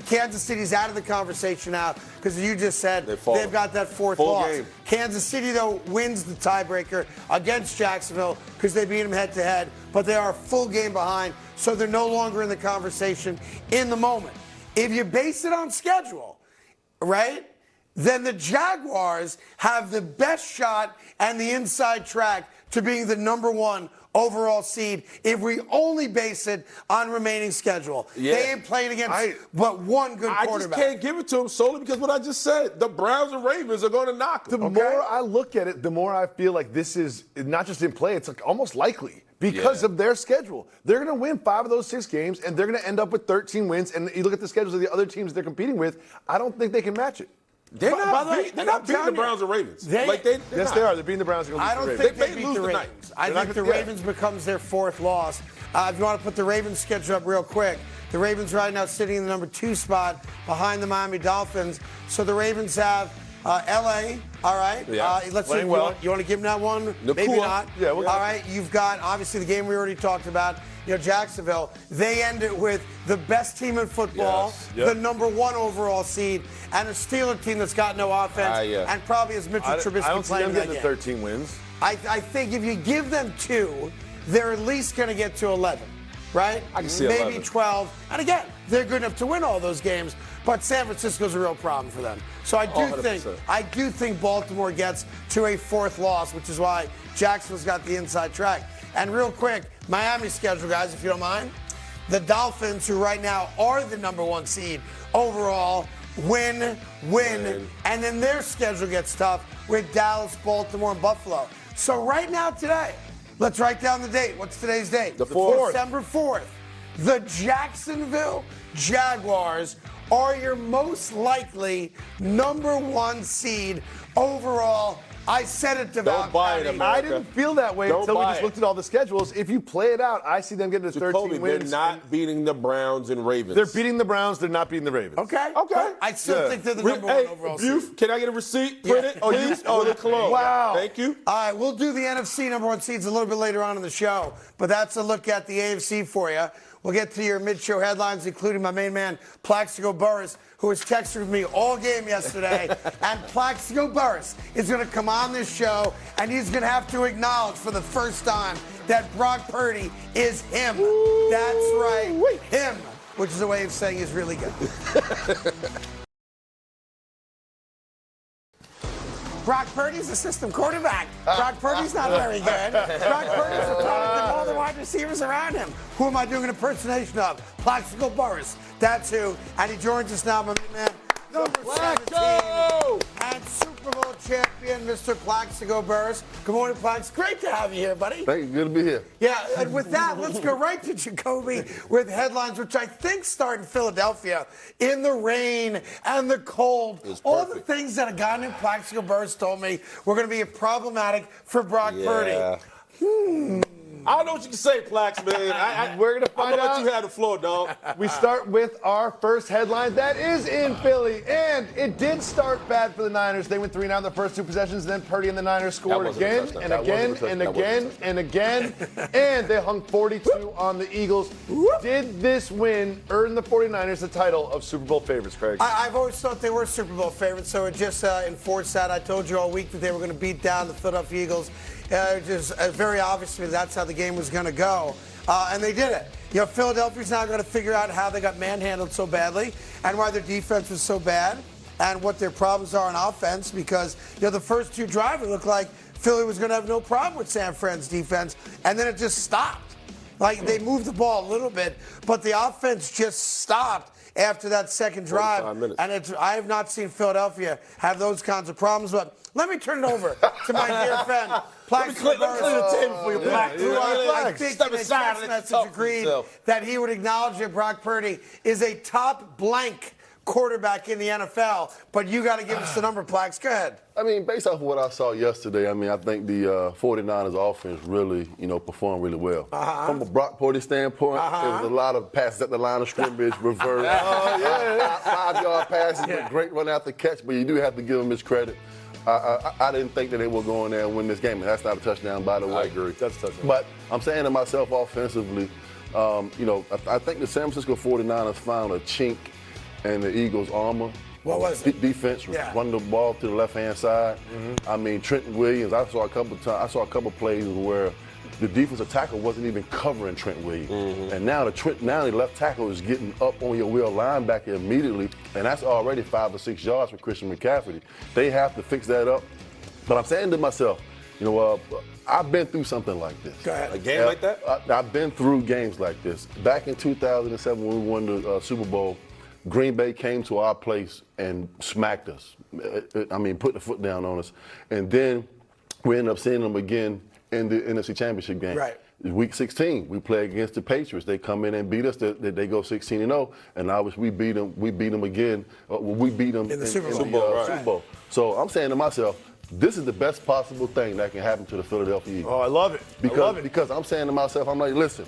Kansas City's out of the conversation now because you just said they've got that 4th loss. Game. Kansas City though wins the tiebreaker against Jacksonville because they beat them head-to-head, but they are a full game behind, so they're no longer in the conversation in the moment. If you base it on schedule, right? Then the Jaguars have the best shot and the inside track to being the number 1 overall seed if we only base it on remaining schedule. They ain't playing against but one good quarterback. I just can't give it to them solely because what I just said. The Browns and Ravens are going to knock them. The more I look at it, the more I feel like this is not just in play, it's like almost likely. Because of their schedule. They're going to win 5 of those 6 games, and they're going to end up with 13 wins. And you look at the schedules of the other teams they're competing with, I don't think they can match it. They're not beating the Browns and Ravens. Yes, they are. They're beating the Browns and I don't think they beat the Ravens. I think the Ravens becomes their 4th loss. If you want to put the Ravens schedule up real quick, the Ravens right now sitting in the number 2 spot behind the Miami Dolphins. So the Ravens have L.A., all right? Let's see. You want to give them that one? Maybe not. Yeah, all right. You've got, obviously, the game we already talked about. Jacksonville, they end it with the best team in football, the number 1 overall seed, and a Steeler team that's got no offense, and probably as Mitchell Trubisky I don't see them getting to 13 game. Wins. I think if you give them 2, they're at least going to get to 11, right? I can see maybe 11. 12. And again, they're good enough to win all those games, but San Francisco's a real problem for them. So I do think Baltimore gets to a 4th loss, which is why Jacksonville's got the inside track. And real quick, Miami's schedule, guys, if you don't mind. The Dolphins, who right now are the number 1 seed overall, win, and then their schedule gets tough with Dallas, Baltimore, and Buffalo. So right now today, let's write down the date. What's today's date? The 4th. December 4th. The Jacksonville Jaguars are your most likely number 1 seed overall. I said it to Don't buy it, America. I didn't feel that way until we just looked at all the schedules. If you play it out, I see them getting to 13 wins. They're not beating the Browns and Ravens. They're beating the Browns. They're not beating the Ravens. Okay. I still think they're the number 1 overall seed. Can I get a receipt? Print it, please? The cologne. Wow. Thank you. All right, we'll do the NFC number 1 seeds a little bit later on in the show, but that's a look at the AFC for you. We'll get to your mid-show headlines, including my main man, Plaxico Burress, who was texting with me all game yesterday. And Plaxico Burress is going to come on this show, and he's going to have to acknowledge for the first time that Brock Purdy is him. That's right, him. which is a way of saying he's really good. Brock Purdy's a system quarterback. Brock Purdy's not very good. Brock Purdy's a product of all the wide receivers around him. Who am I doing an impersonation of? Plaxico Burress. That's who. And he joins us now, my man. Number 17 and Super Bowl champion, Mr. Plaxico Burress. Good morning, Plax. Great to have you here, buddy. Thank you. Good to be here. Yeah, and with that, let's go right to Jacoby with headlines, which I think start in Philadelphia. In the rain and the cold, all the things that a guy named Plaxico Burress told me were going to be problematic for Brock Purdy. I don't know what you can say, Plax, man. We're going to find I'm gonna out. let you have the floor, dog. We start with our first headline. That is in Philly. And it did start bad for the Niners. They went 3-9 the first two possessions. Then Purdy and the Niners scored again and again and again and again. And they hung 42 on the Eagles. Did this win earn the 49ers the title of Super Bowl favorites, Craig? I've always thought they were Super Bowl favorites, so it just enforced that. I told you all week that they were going to beat down the Philadelphia Eagles. Just very obvious to me that's how the game was going to go. And they did it. You know, Philadelphia's now going to figure out how they got manhandled so badly and why their defense was so bad and what their problems are on offense because, you know, the first two drives looked like Philly was going to have no problem with San Fran's defense, and then it just stopped. Like, they moved the ball a little bit, but the offense just stopped after that second drive. And I have not seen Philadelphia have those kinds of problems, but let me turn it over to my dear friend, Plaxico Let me clear the table for you, Plax. I think in a text message agreed that he would acknowledge that Brock Purdy is a top blank quarterback in the NFL, but you got to give us the number, Plax. Go ahead. I mean, based off of what I saw yesterday, I mean, I think the 49ers offense really, performed really well. From a Brock Purdy standpoint, there was a lot of passes at the line of scrimmage, reverse. 5-yard passes, but great run after catch, but you do have to give him his credit. I didn't think that they were going there and win this game, and that's not a touchdown, by the way. I agree. That's a touchdown. But I'm saying to myself offensively, I think the San Francisco 49ers found a chink in the Eagles' armor. What was it? Defense, running the ball to the left-hand side. I mean, Trenton Williams, I saw a couple plays where the defensive tackle wasn't even covering Trent Williams. And now the left tackle is getting up on your wheel linebacker immediately, and that's already 5 or 6 yards for Christian McCaffrey. They have to fix that up. But I'm saying to myself, I've been through something like this. Go ahead. A game like that? I've been through games like this. Back in 2007 when we won the Super Bowl, Green Bay came to our place and smacked us. I mean, put the foot down on us. And then we ended up seeing them again in the NFC Championship game. Right. Week 16, we play against the Patriots. They come in and beat us. They go 16-0, and obviously we beat them. We beat them again. We beat them in the Super Bowl. Super Bowl. So I'm saying to myself, this is the best possible thing that can happen to the Philadelphia Eagles. Oh, I love it. Because I'm saying to myself, I'm like, listen,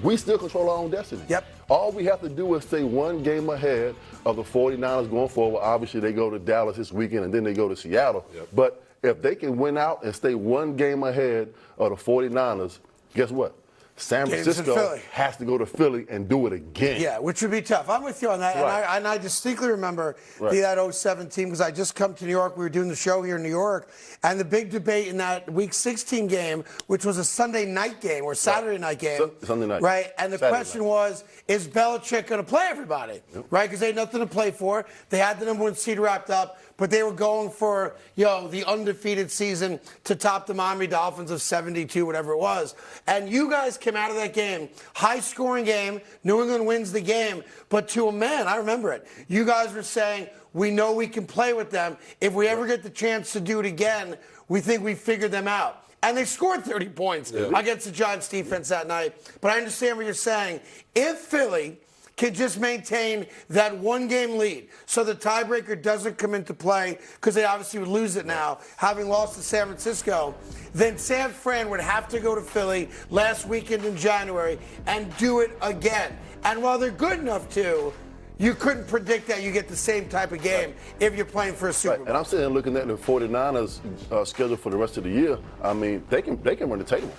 we still control our own destiny. Yep. All we have to do is stay one game ahead of the 49ers going forward. Obviously, they go to Dallas this weekend, and then they go to Seattle. Yep. But if they can win out and stay one game ahead of the 49ers, guess what? San Francisco has to go to Philly and do it again. Yeah, which would be tough. I'm with you on that. Right. And I distinctly remember that 07 team because I just come to New York. We were doing the show here in New York. And the big debate in that Week 16 game, which was a Sunday night game or Saturday night game. Sunday night. Right? And the question was, is Belichick going to play everybody? Yep. Right? Because they had nothing to play for. They had the number one seed wrapped up. But they were going for, the undefeated season to top the Miami Dolphins of 72, whatever it was. And you guys came out of that game, high-scoring game. New England wins the game. But to a man, I remember it. You guys were saying, we know we can play with them. If we ever get the chance to do it again, we think we figured them out. And they scored 30 points against the Giants defense that night. But I understand what you're saying. If Philly can just maintain that one-game lead so the tiebreaker doesn't come into play because they obviously would lose it now, having lost to San Francisco, then San Fran would have to go to Philly last weekend in January and do it again. And while they're good enough to, you couldn't predict that you get the same type of game if you're playing for a Super Bowl. And I'm sitting looking at the 49ers schedule for the rest of the year. I mean, they can run the table.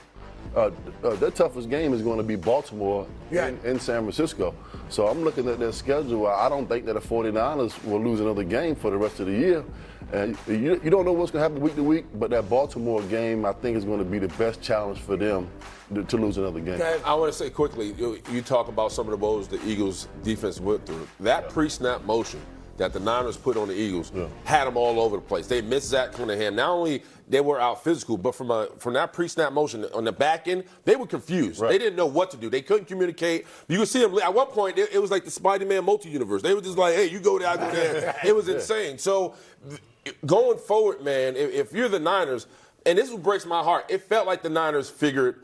their toughest game is going to be Baltimore in San Francisco. So I'm looking at their schedule. I don't think that the 49ers will lose another game for the rest of the year. And you don't know what's going to happen week to week, but that Baltimore game, I think, is going to be the best challenge for them to lose another game. I want to say quickly, you talk about some of the woes the Eagles defense went through. That pre-snap motion that the Niners put on the Eagles had them all over the place. They missed Zach Cunningham. Not only they were out physical, but from that pre-snap motion on the back end, they were confused. Right. They didn't know what to do. They couldn't communicate. You could see them at one point. It was like the Spider-Man multi-universe. They were just like, "Hey, you go there, I go there." It was insane. So going forward, man, if you're the Niners, and this is what breaks my heart, it felt like the Niners figured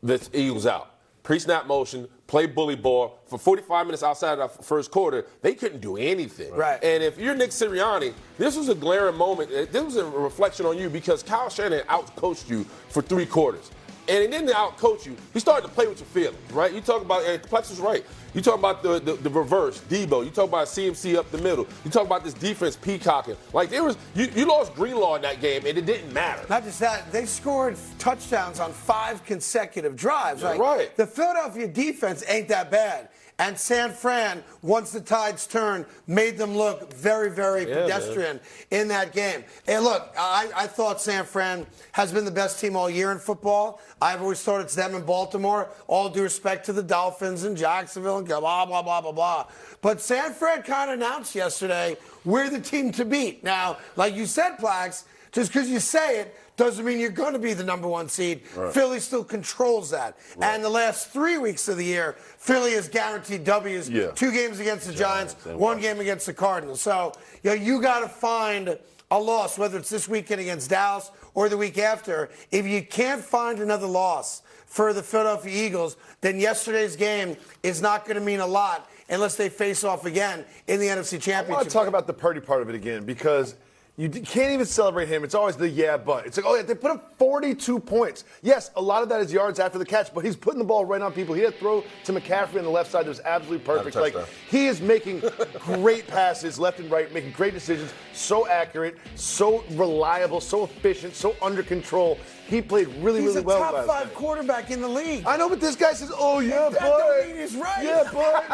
the Eagles out. Pre-snap motion, play bully ball. For 45 minutes outside of the first quarter, they couldn't do anything. Right. And if you're Nick Sirianni, this was a glaring moment. This was a reflection on you because Kyle Shanahan outcoached you for 3 quarters. And he didn't outcoach you. He started to play with your feelings, right? You talk about, and Plex was right. You talk about the reverse, Debo. You talk about CMC up the middle. You talk about this defense peacocking. Like there was, you lost Greenlaw in that game, and it didn't matter. Not just that, they scored touchdowns on 5 consecutive drives. Yeah, right. The Philadelphia defense ain't that bad. And San Fran, once the tides turned, made them look very, very pedestrian in that game. And look, I thought San Fran has been the best team all year in football. I've always thought it's them in Baltimore, all due respect to the Dolphins and Jacksonville and blah, blah, blah, blah, blah. But San Fran kind of announced yesterday, we're the team to beat. Now, like you said, Plax, just because you say it, doesn't mean you're going to be the number 1 seed. Right. Philly still controls that. Right. And the last 3 weeks of the year, Philly has guaranteed W's. 2 games against the Giants, 1 game against the Cardinals. So you got to find a loss, whether it's this weekend against Dallas or the week after. If you can't find another loss for the Philadelphia Eagles, then yesterday's game is not going to mean a lot unless they face off again in the NFC Championship. I want to talk about the Purdy part of it again because you can't even celebrate him. It's always the but. It's like, oh, yeah, they put up 42 points. Yes, a lot of that is yards after the catch, but he's putting the ball right on people. He had a throw to McCaffrey on the left side that was absolutely perfect. Like, he is making great passes left and right, making great decisions, so accurate, so reliable, so efficient, so under control. He played really, really well last night. He's a top 5 quarterback in the league. I know, but this guy says, "Oh yeah, that but don't mean he's right." Yeah, but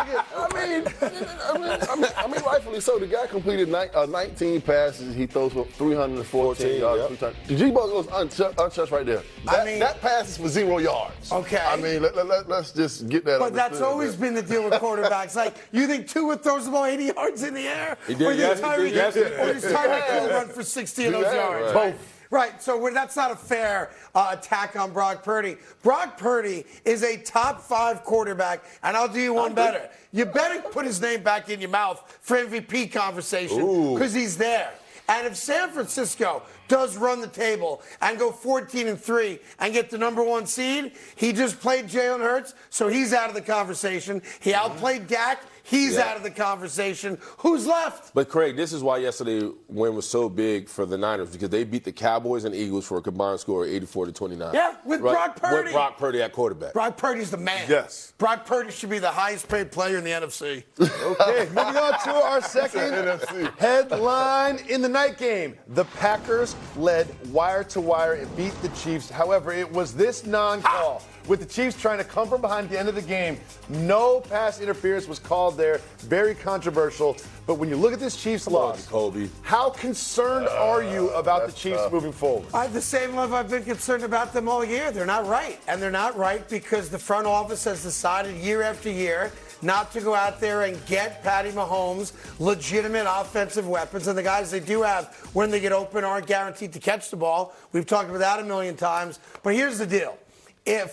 I mean, rightfully so. The guy completed 19 passes. He throws for 314 yards. Yep. The G-ball goes untouched right there. That pass is for 0 yards. Okay. I mean, let's just get that. But that's always been the deal with quarterbacks. Like, you think Tua throws the ball 80 yards in the air? He did, or does Tyreek Hill run for 60 of those yards? Both. Right, so that's not a fair attack on Brock Purdy. Brock Purdy is a top 5 quarterback, and I'll do you one better. You better put his name back in your mouth for MVP conversation because he's there. And if San Francisco does run the table and go 14-3 and get the number 1 seed, he just played Jalen Hurts, so he's out of the conversation. He outplayed Dak. He's out of the conversation. Who's left? But, Craig, this is why yesterday win was so big for the Niners, because they beat the Cowboys and Eagles for a combined score of 84-29. Yeah, with Brock Purdy. With Brock Purdy at quarterback. Brock Purdy's the man. Yes. Brock Purdy should be the highest paid player in the NFC. Okay, moving on to our second headline in the night game. The Packers led wire to wire and beat the Chiefs. However, it was this non-call. With the Chiefs trying to come from behind at the end of the game, no pass interference was called there. Very controversial. But when you look at this Chiefs loss, how concerned are you about the Chiefs moving forward? I have the same level I've been concerned about them all year. They're not right. And they're not right because the front office has decided year after year not to go out there and get Patty Mahomes legitimate offensive weapons. And the guys they do have, when they get open, aren't guaranteed to catch the ball. We've talked about that a million times. But here's the deal.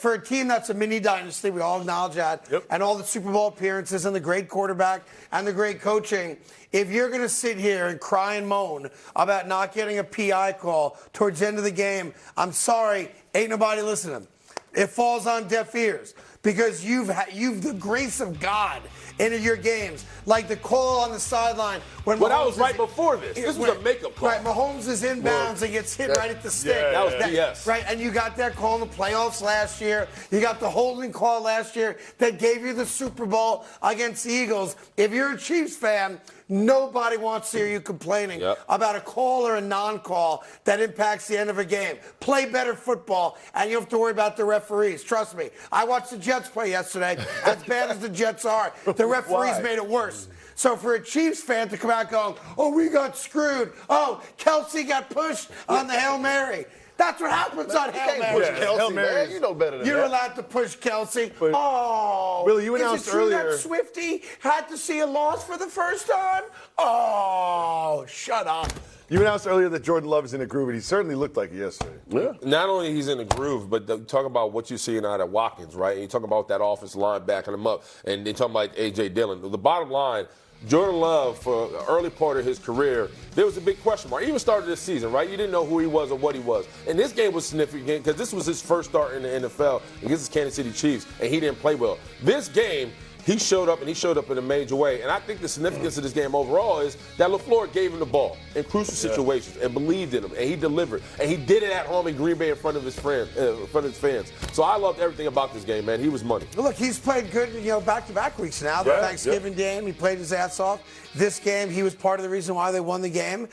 For a team that's a mini dynasty, we all acknowledge that, and all the Super Bowl appearances and the great quarterback and the great coaching, if you're going to sit here and cry and moan about not getting a PI call towards the end of the game, I'm sorry, ain't nobody listening. It falls on deaf ears. because you've the grace of God into your games, like the call on the sideline when. Well, that was right before this. This was a makeup call. Right, Mahomes is inbounds and gets hit right at the stick. That was BS. Right, and you got that call in the playoffs last year. You got the holding call last year that gave you the Super Bowl against the Eagles. If you're a Chiefs fan, nobody wants to hear you complaining about a call or a non-call that impacts the end of a game. Play better football, and you don't have to worry about the referees. Trust me. I watched the Jets play yesterday. As bad as the Jets are, the referees made it worse. So for a Chiefs fan to come out going, oh, we got screwed. Oh, Kelsey got pushed on the Hail Mary. That's what happens on Hail Mary. Hail Mary, you know better than that. You're allowed to push Kelsey. Oh, Billy, you announced is it true earlier that Swifty had to see a loss for the first time? Oh, shut up. You announced earlier that Jordan Love is in a groove, and he certainly looked like it yesterday. Yeah. Not only he's in the groove, but talk about what you're seeing out of Watkins, right? And you talk about that offensive line backing him up, and they talking about A.J. Dillon. The bottom line, Jordan Love, for the early part of his career, there was a big question mark. He even started this season, right? You didn't know who he was or what he was. And this game was significant because this was his first start in the NFL against the Kansas City Chiefs, and he didn't play well. This game, he showed up, and he showed up in a major way. And I think the significance of this game overall is that LaFleur gave him the ball in crucial situations and believed in him, and he delivered. And he did it at home in Green Bay in front of his friends, in front of his fans. So I loved everything about this game, man. He was money. Look, he's played good, back-to-back weeks now. The Thanksgiving game, he played his ass off. This game, he was part of the reason why they won the game.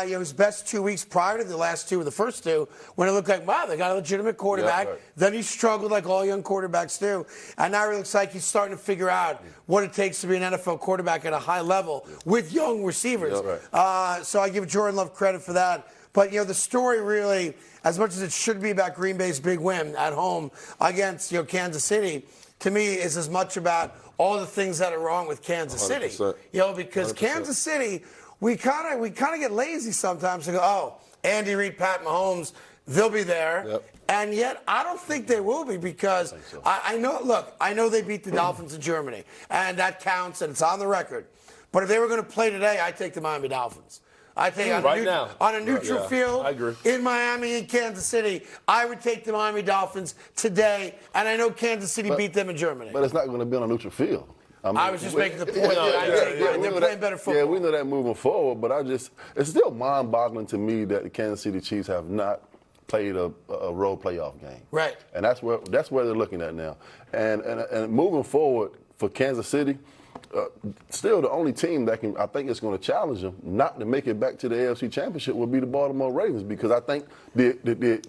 His best 2 weeks prior to the last two, or the first two, when it looked like, wow, they got a legitimate quarterback. Then he struggled like all young quarterbacks do. And now it looks like he's starting to figure out what it takes to be an NFL quarterback at a high level with young receivers. So I give Jordan Love credit for that. But, the story really, as much as it should be about Green Bay's big win at home against, Kansas City, to me is as much about all the things that are wrong with Kansas City. Because 100%. Kansas City, we kind of get lazy sometimes and go, oh, Andy Reid, Pat Mahomes, they'll be there. And yet I don't think they will be because I know they beat the Dolphins in Germany, and that counts, and it's on the record. But if they were going to play today, I'd take the Miami Dolphins. I think on a neutral field in Miami and Kansas City, I would take the Miami Dolphins today, and I know Kansas City beat them in Germany. But it's not going to be on a neutral field. I was just making the point that they're playing better football. Yeah, we know that moving forward, but it's still mind-boggling to me that the Kansas City Chiefs have not played a road playoff game. Right. And that's where they're looking at now. And moving forward for Kansas City, still the only team that I think is going to challenge them not to make it back to the AFC Championship will be the Baltimore Ravens, because I think the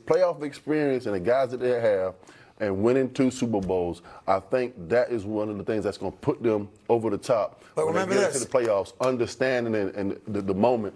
playoff experience and the guys that they have and winning 2 Super Bowls, I think that is one of the things that's going to put them over the top. But when remember they get this. into the playoffs, understanding and the moment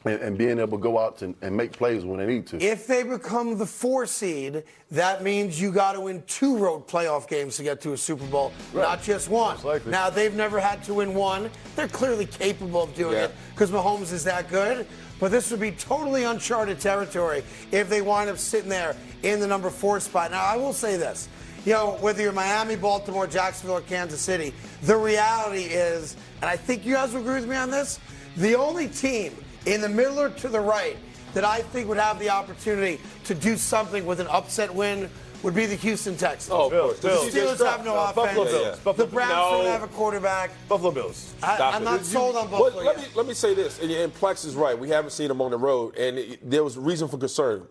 and being able to go out and make plays when they need to. If they become the 4 seed, that means you got to win 2 road playoff games to get to a Super Bowl, not just 1. Now, they've never had to win 1. They're clearly capable of doing it because Mahomes is that good. But this would be totally uncharted territory if they wind up sitting there in the number 4 spot. Now, I will say this. Whether you're Miami, Baltimore, Jacksonville, or Kansas City, the reality is, and I think you guys will agree with me on this, the only team in the middle or to the right that I think would have the opportunity to do something with an upset win would be the Houston Texans. Oh, Bills. The Steelers have no offense. Buffalo Bills. The Browns don't have a quarterback. Buffalo Bills. I'm not sold on Buffalo yet. Let me say this, and Plex is right. We haven't seen him on the road, and there was reason for concern.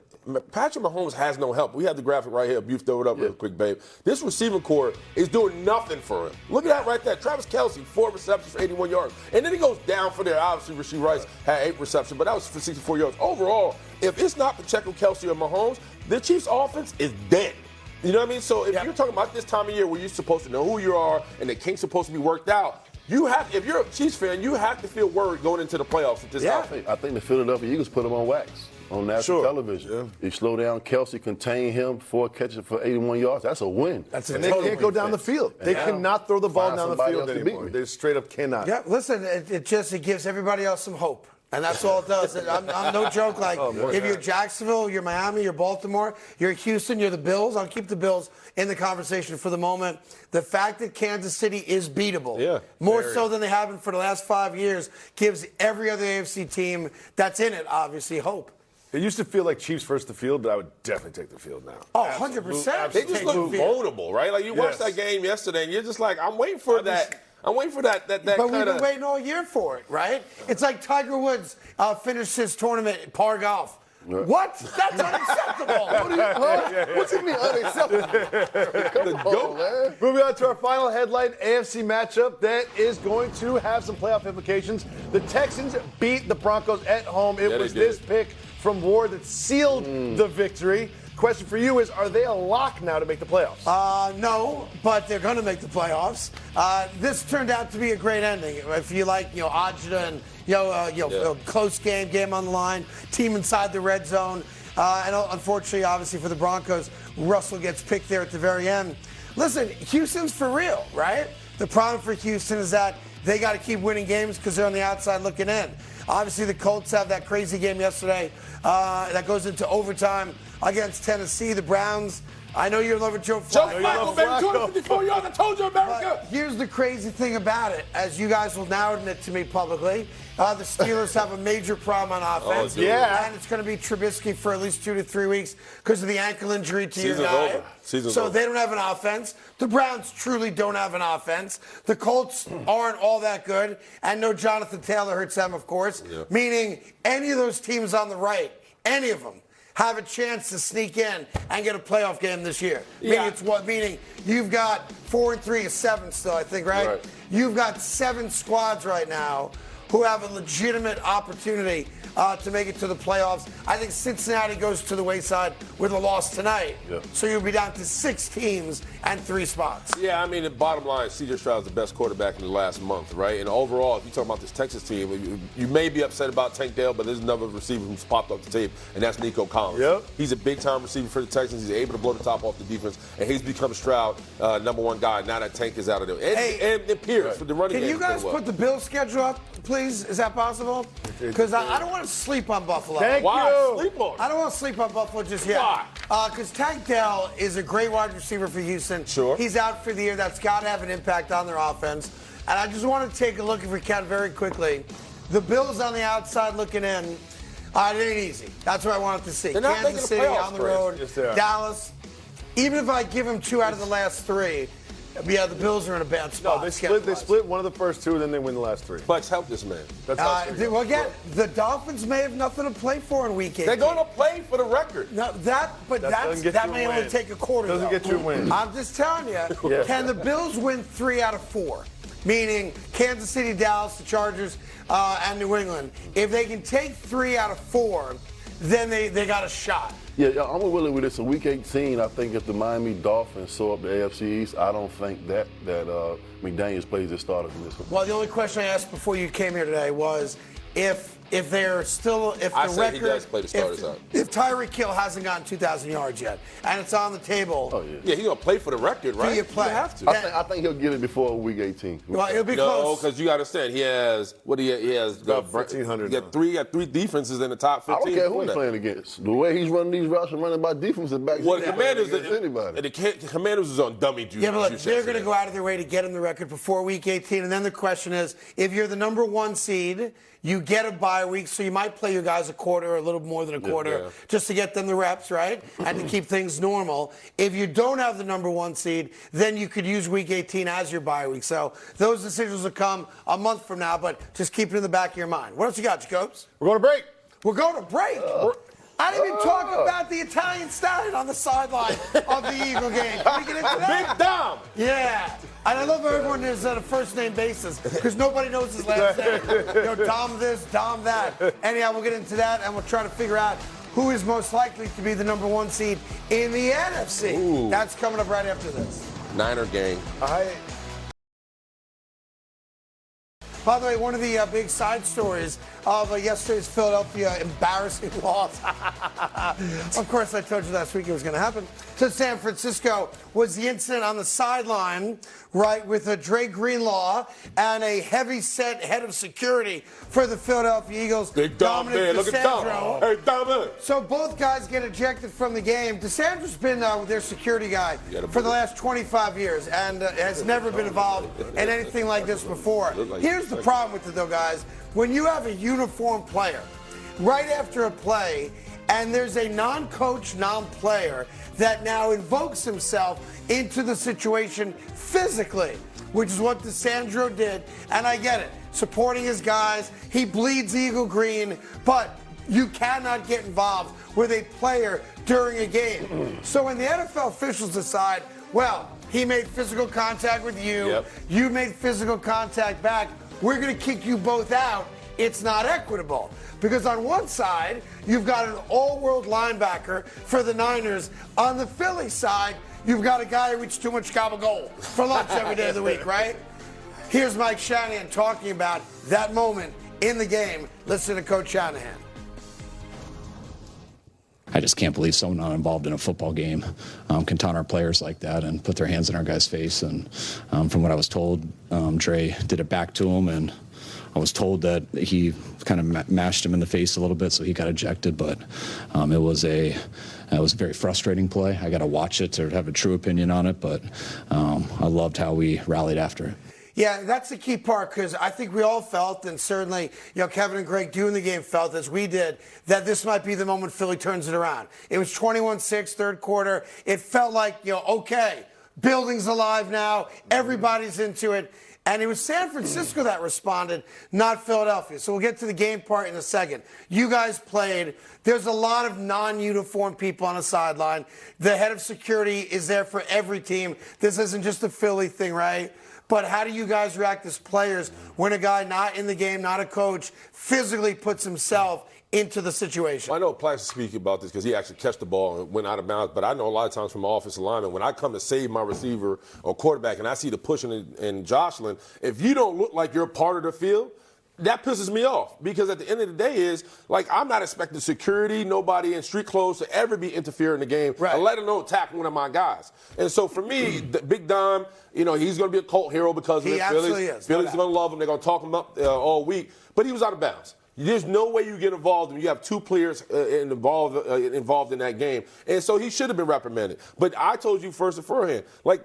Patrick Mahomes has no help. We have the graphic right here. You throw it up real quick, babe. This receiving core is doing nothing for him. Look at that right there. Travis Kelce, 4 receptions for 81 yards. And then he goes down for there. Obviously, Rasheed Rice had 8 receptions, but that was for 64 yards. Overall, if it's not Pacheco, Kelce, or Mahomes, the Chiefs' offense is dead. You know what I mean? So if you're talking about this time of year where you're supposed to know who you are and the kinks supposed to be worked out, if you're a Chiefs fan, you have to feel worried going into the playoffs with this outfit. I think the Philadelphia Eagles put them on wax on national television. You slow down Kelce, contain him, 4 catches for 81 yards. That's a win. And they can't go down the field. They cannot throw the ball down the field anymore. They straight up cannot. Yeah, listen, it gives everybody else some hope. And that's all it does. I'm no joke. Like, if you're Jacksonville, you're Miami, you're Baltimore, you're Houston, you're the Bills. I'll keep the Bills in the conversation for the moment. The fact that Kansas City is beatable, more so than they have been for the last 5 years, gives every other AFC team that's in it, obviously, hope. It used to feel like Chiefs first the field, but I would definitely take the field now. Oh, 100%. They just look vulnerable, right? Like you watched that game yesterday, and you're just like, I'm waiting for that. I'm waiting for that But kind we've been of. waiting all year for it, right? It's like Tiger Woods finished his tournament at par golf. What? That's unacceptable. What do you mean unacceptable? Come on, man. Moving on to our final headline, AFC matchup that is going to have some playoff implications. The Texans beat the Broncos at home. It was this pick from Ward that sealed the victory. Question for you is, are they a lock now to make the playoffs? No, but they're going to make the playoffs. This turned out to be a great ending. If you like, agita and, close game on the line, team inside the red zone. And unfortunately, obviously, for the Broncos, Russell gets picked there at the very end. Listen, Houston's for real, right? The problem for Houston is that they got to keep winning games because they're on the outside looking in. Obviously, the Colts have that crazy game yesterday that goes into overtime against Tennessee. The Browns, I know you're in love with Joe Flacco. Joe Flacco, baby, 254 yards. I told you, America. But here's the crazy thing about it, as you guys will now admit to me publicly. The Steelers have a major problem on offense. And it's going to be Trubisky for at least 2 to 3 weeks because of the ankle injury to your guy. Season's so over. they don't have an offense. The Browns truly don't have an offense. The Colts aren't all that good. And no Jonathan Taylor hurts them, of course. Yep. Meaning any of those teams on the right, any of them, have a chance to sneak in and get a playoff game this year. Yeah. Meaning you've got 4 and 3 is 7 still, I think, right? You've got 7 squads right now who have a legitimate opportunity to make it to the playoffs. I think Cincinnati goes to the wayside with a loss tonight. Yep. So you'll be down to 6 teams and 3 spots. Yeah, I mean, the bottom line, C.J. Stroud's the best quarterback in the last month, right? And overall, if you talk about this Texas team, you may be upset about Tank Dell, but there's another receiver who's popped off the tape, and that's Nico Collins. Yep. He's a big-time receiver for the Texans. He's able to blow the top off the defense, and he's become Stroud #1 guy now that Tank is out of there. And Pierce for the running game. Can you guys put the Bills schedule up, please? Is that possible? Because I don't want to sleep on Buffalo. Why? Sleep on. I don't want to sleep on Buffalo just yet. Why? Because Tank Dell is a great wide receiver for Houston. Sure. He's out for the year. That's got to have an impact on their offense. And I just want to take a look, if we can, very quickly. The Bills on the outside looking in. It ain't easy. That's what I wanted to see. They're not Kansas making a City playoff on the road. Yes, they are. Dallas. Even if I give them 2 out of the last 3, yeah, the Bills are in a bad spot. No, they split one of the first 2, and then they win the last 3. Flex, help this man. That's how well, again, the Dolphins may have nothing to play for in Week 18. They're going to play for the record. No, that may only take a quarter. Doesn't get you a win. I'm just telling you. Can the Bills win 3 out of 4? Meaning Kansas City, Dallas, the Chargers, and New England. If they can take 3 out of 4, then they got a shot. Yeah, I'm willing with this. In Week 18, I think if the Miami Dolphins sew up the AFC East, I don't think that McDaniels plays his starters in this one. Well, the only question I asked before you came here today was if they're still, if the I record, he does play the starters out. If Tyreek Hill hasn't gotten 2,000 yards yet, and it's on the table. Oh, yeah. Yeah, he's going to play for the record, right? Do you play? You have to. I think he'll get it before Week 18. Well, it'll be No, close. because you got to understand, he has about 1,500 He got three defenses in the top 15. I don't care who he's playing against. The way he's running these routes and running by defensive backs, Well, the Commanders, anybody. the Commanders is on dummy juice. Yeah, but look, they're going to go out of their way to get him the record before Week 18. And then the question is, if you're the #1 seed, you get a bye week, so you might play your guys a quarter or a little more than a quarter just to get them the reps, right? And to keep things normal. If you don't have the #1 seed, then you could use Week 18 as your bye week. So those decisions will come a month from now, but just keep it in the back of your mind. What else you got, Jacobs? We're going to break. We're going to break. I didn't even talk about the Italian stallion on the sideline of the Eagle game. Can we get into that? Big Dom. Yeah. And I love how everyone is on a first-name basis because nobody knows his last name. Dom this, Dom that. Anyhow, we'll get into that, and we'll try to figure out who is most likely to be the #1 seed in the NFC. Ooh. That's coming up right after this. Niner gang. By the way, one of the big side stories of yesterday's Philadelphia embarrassing loss. Of course, I told you last week it was going to happen. To San Francisco was the incident on the sideline, right, with a Dre Greenlaw and a heavy-set head of security for the Philadelphia Eagles. Big Dom man, look at Dom. Hey, Dom. So both guys get ejected from the game. DeSandro's been their security guy for the last 25 years and has never been involved in anything like this before. Here's the problem with it, though, guys. When you have a uniformed player, right after a play, and there's a non-coach, non-player that now invokes himself into the situation physically, which is what DeSandro did, and I get it. Supporting his guys, he bleeds eagle green, but you cannot get involved with a player during a game. So when the NFL officials decide, well, he made physical contact with you, you made physical contact back, we're going to kick you both out, it's not equitable. Because on one side, you've got an all-world linebacker for the Niners. On the Philly side, you've got a guy who eats too much gabagool for lunch every day of the week, right? Here's Mike Shanahan talking about that moment in the game. Listen to Coach Shanahan. I just can't believe someone not involved in a football game can taunt our players like that and put their hands in our guy's face. And from what I was told, Dre did it back to him, and I was told that he kind of mashed him in the face a little bit, so he got ejected. But it was a very frustrating play. I got to watch it to have a true opinion on it, but I loved how we rallied after it. Yeah, that's the key part, because I think we all felt, and certainly, Kevin and Greg doing the game felt, as we did, that this might be the moment Philly turns it around. It was 21-6, third quarter. It felt like, okay, building's alive now. Everybody's into it. And it was San Francisco that responded, not Philadelphia. So we'll get to the game part in a second. You guys played. There's a lot of non-uniform people on the sideline. The head of security is there for every team. This isn't just a Philly thing, right? But how do you guys react as players when a guy not in the game, not a coach, physically puts himself into the situation? Well, I know Plax speaking about this because he actually catch the ball and went out of bounds. But I know a lot of times from my offensive lineman, when I come to save my receiver or quarterback and I see the pushing and jostling, if you don't look like you're part of the field, that pisses me off, because at the end of the day is, like, I'm not expecting security, nobody in street clothes to ever be interfering in the game, right, let alone attack one of my guys. And so for me, Big Dom, he's going to be a cult hero because of it. Philly's going to love him. They're going to talk him up all week. But he was out of bounds. There's no way you get involved when you have two players involved in that game. And so he should have been reprimanded. But I told you first and forehand, like,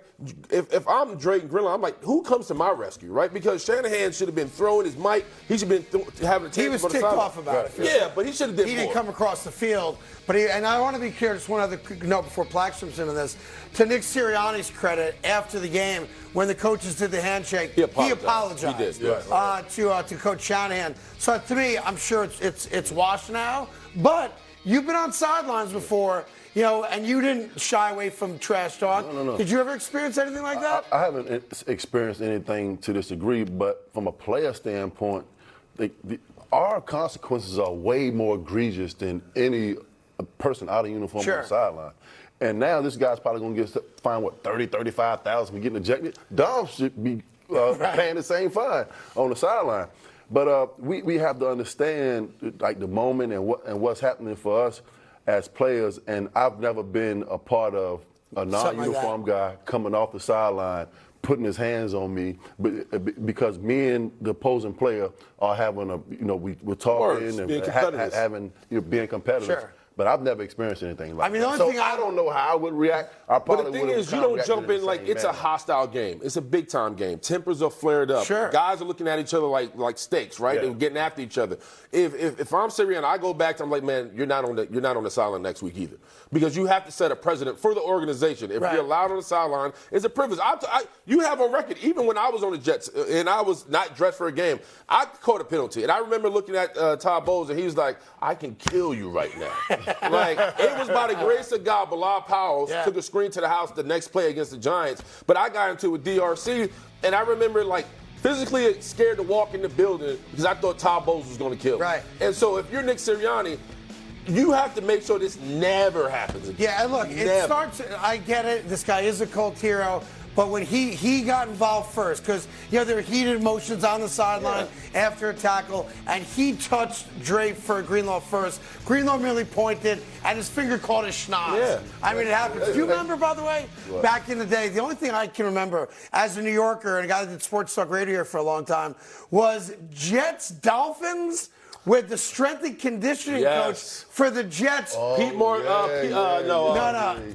if I'm Drake Greenlaw, I'm like, who comes to my rescue, right? Because Shanahan should have been throwing his mic. He should have been having a tantrum. He was ticked off about it. Yeah, but he should have did more. He didn't come across the field. But and I want to be clear, just one other note before Plax jumps into this. To Nick Sirianni's credit, after the game, when the coaches did the handshake, he apologized he did, to Coach Shanahan. So to me, I'm sure it's washed now. But you've been on sidelines before, and you didn't shy away from trash talk. No. Did you ever experience anything like that? I haven't experienced anything to this degree, but from a player standpoint, our consequences are way more egregious than any person out of uniform on the sideline. And now this guy's probably going to get fined, $30,000-$35,000 for getting ejected. Dom should be paying the same fine on the sideline. But we have to understand, like, the moment and what's happening for us as players. And I've never been a part of a non-uniform guy coming off the sideline, putting his hands on me, because me and the opposing player are having we're talking and being competitive. Sure. But I've never experienced anything like that. The only thing I don't know how I would react. But the thing is, you don't jump in like it's a hostile game. It's a big-time game. Tempers are flared up. Sure. Guys are looking at each other like steaks, right? They're getting after each other. If I'm Sirianni, I go back to I'm like, man, you're not on the sideline next week either, because you have to set a precedent for the organization. If you're allowed on the sideline, it's a privilege. You have on record, even when I was on the Jets and I was not dressed for a game, I caught a penalty, and I remember looking at Todd Bowles, and he was like, I can kill you right now. Like, it was by the grace of God, Bilal Powell took a screen to the house the next play against the Giants. But I got into it with DRC, and I remember, like, physically scared to walk in the building because I thought Todd Bowles was going to kill me. Right. And so if you're Nick Sirianni, you have to make sure this never happens again. Yeah, and look, it starts, I get it, this guy is a cult hero. But when he got involved first, because there were heated emotions on the sideline after a tackle, and he touched Dre for Greenlaw first. Greenlaw merely pointed, and his finger caught his schnoz. Yeah. I mean, it happens. Do you remember, by the way, back in the day, the only thing I can remember as a New Yorker and a guy that did sports talk radio here for a long time was Jets-Dolphins, with the strength and conditioning coach for the Jets. Pete Moore. No.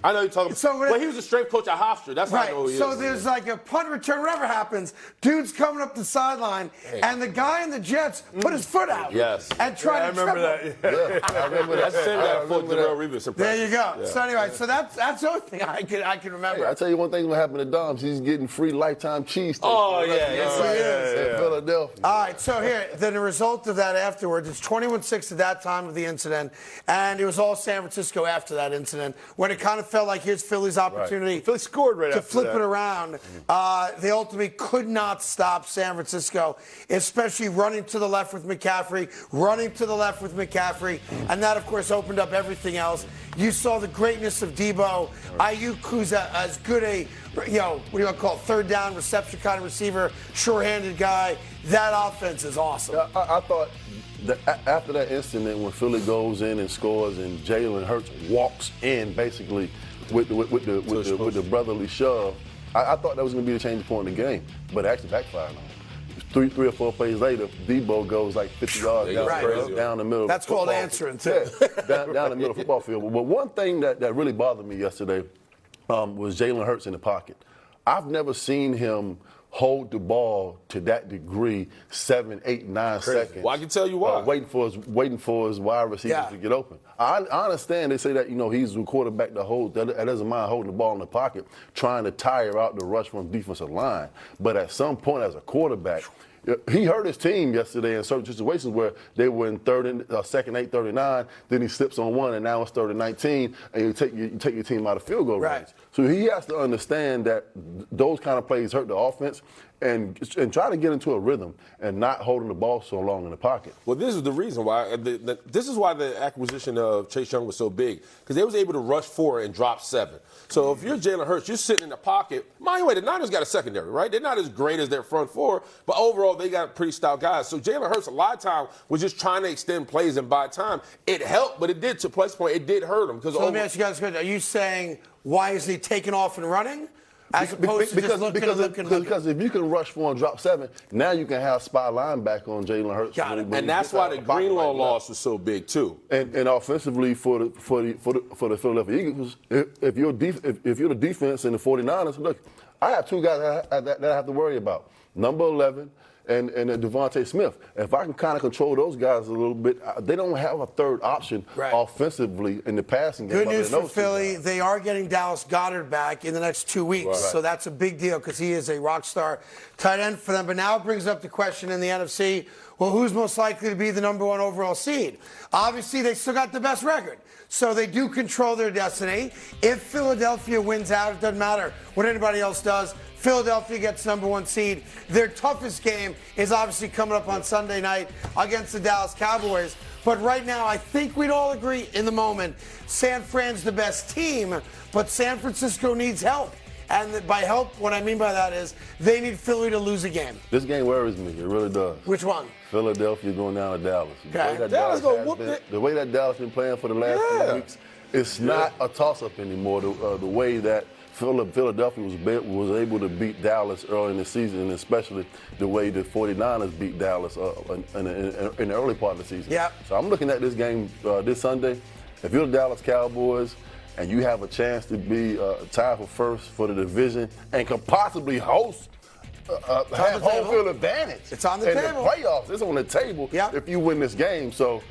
I know you're talking about. So well, he was a strength coach at Hofstra. That's right. how I know he so is. There's like a punt return, whatever happens, dude's coming up the sideline, and the guy in the Jets put his foot out. Yes. And tried to remember trip that. him. I remember that. Send that for Darrell Revis. There you go. Yeah. So anyway, so that's the only thing I can remember. Hey, I tell you one thing what happened to Dom's. He's getting free lifetime cheese. Yes, he is. In Philadelphia. All right, so here, then the result of that afterwards, it's 21-6 at that time of the incident, and it was all San Francisco after that incident, when it kind of felt like here's Philly's opportunity Philly scored right to after flip that. it around. They ultimately could not stop San Francisco, especially running to the left with McCaffrey, and that, of course, opened up everything else. You saw the greatness of Debo. Ayuk, who's as good a, what do you want to call it, third down reception kind of receiver, sure-handed guy. That offense is awesome. I thought that after that incident when Philly goes in and scores and Jalen Hurts walks in basically with the brotherly shove, I thought that was going to be the changing point in the game, but it actually backfired on him. Three or four plays later, Debo goes like 50 yards down the middle. That's called answering, too. Down the middle of the football field. But one thing that really bothered me yesterday was Jalen Hurts in the pocket. I've never seen him hold the ball to that degree, 7, 8, 9 seconds. Well, I can tell you why. Waiting for his wide receivers to get open. I understand they say that he's a quarterback that doesn't mind holding the ball in the pocket, trying to tire out the rush from defensive line. But at some point, as a quarterback, he hurt his team yesterday in certain situations where they were in second 8, 39. Then he slips on one, and now it's 3rd and 19, and you take your team out of field goal range. So he has to understand that those kind of plays hurt the offense, and try to get into a rhythm and not holding the ball so long in the pocket. Well, this is the reason why. This is why the acquisition of Chase Young was so big, because they was able to rush 4 and drop 7. So if you're Jalen Hurts, you're sitting in the pocket. Mind you, the Niners got a secondary, right? They're not as great as their front four, but overall they got pretty stout guys. So Jalen Hurts a lot of time was just trying to extend plays and buy time. It helped, but it did, to Play's point, it did hurt him. So let me ask you guys a question. Are you saying why is he taking off and running? As opposed to just looking. Because if you can rush 4 and drop 7, now you can have spy linebacker on Jalen Hurts. And that's why the Greenlaw loss was so big too. And offensively for the Philadelphia Eagles, if you're the defense in the 49ers, look, I have 2 guys that I have to worry about. Number 11 and Devontae Smith. If I can kind of control those guys a little bit, they don't have a third option offensively in the passing game. Good news for Philly. They are getting Dallas Goedert back in the next 2 weeks. So that's a big deal because he is a rock star tight end for them. But now it brings up the question in the NFC, well, who's most likely to be the number 1 overall seed? Obviously, they still got the best record. So they do control their destiny. If Philadelphia wins out, it doesn't matter what anybody else does. Philadelphia gets number 1 seed. Their toughest game is obviously coming up on Sunday night against the Dallas Cowboys. But right now, I think we'd all agree in the moment, San Fran's the best team, but San Francisco needs help. And by help, what I mean by that is they need Philly to lose a game. This game worries me. It really does. Which one? Philadelphia going down to Dallas. Okay. The way that Dallas been playing for the last 2 weeks, it's not a toss-up anymore. The way that Philadelphia was able to beat Dallas early in the season, and especially the way the 49ers beat Dallas in the early part of the season. Yeah. So I'm looking at this game this Sunday. If you're the Dallas Cowboys and you have a chance to be tied for first for the division and could possibly host have home field advantage. It's on the table. In the playoffs, it's on the table if you win this game. So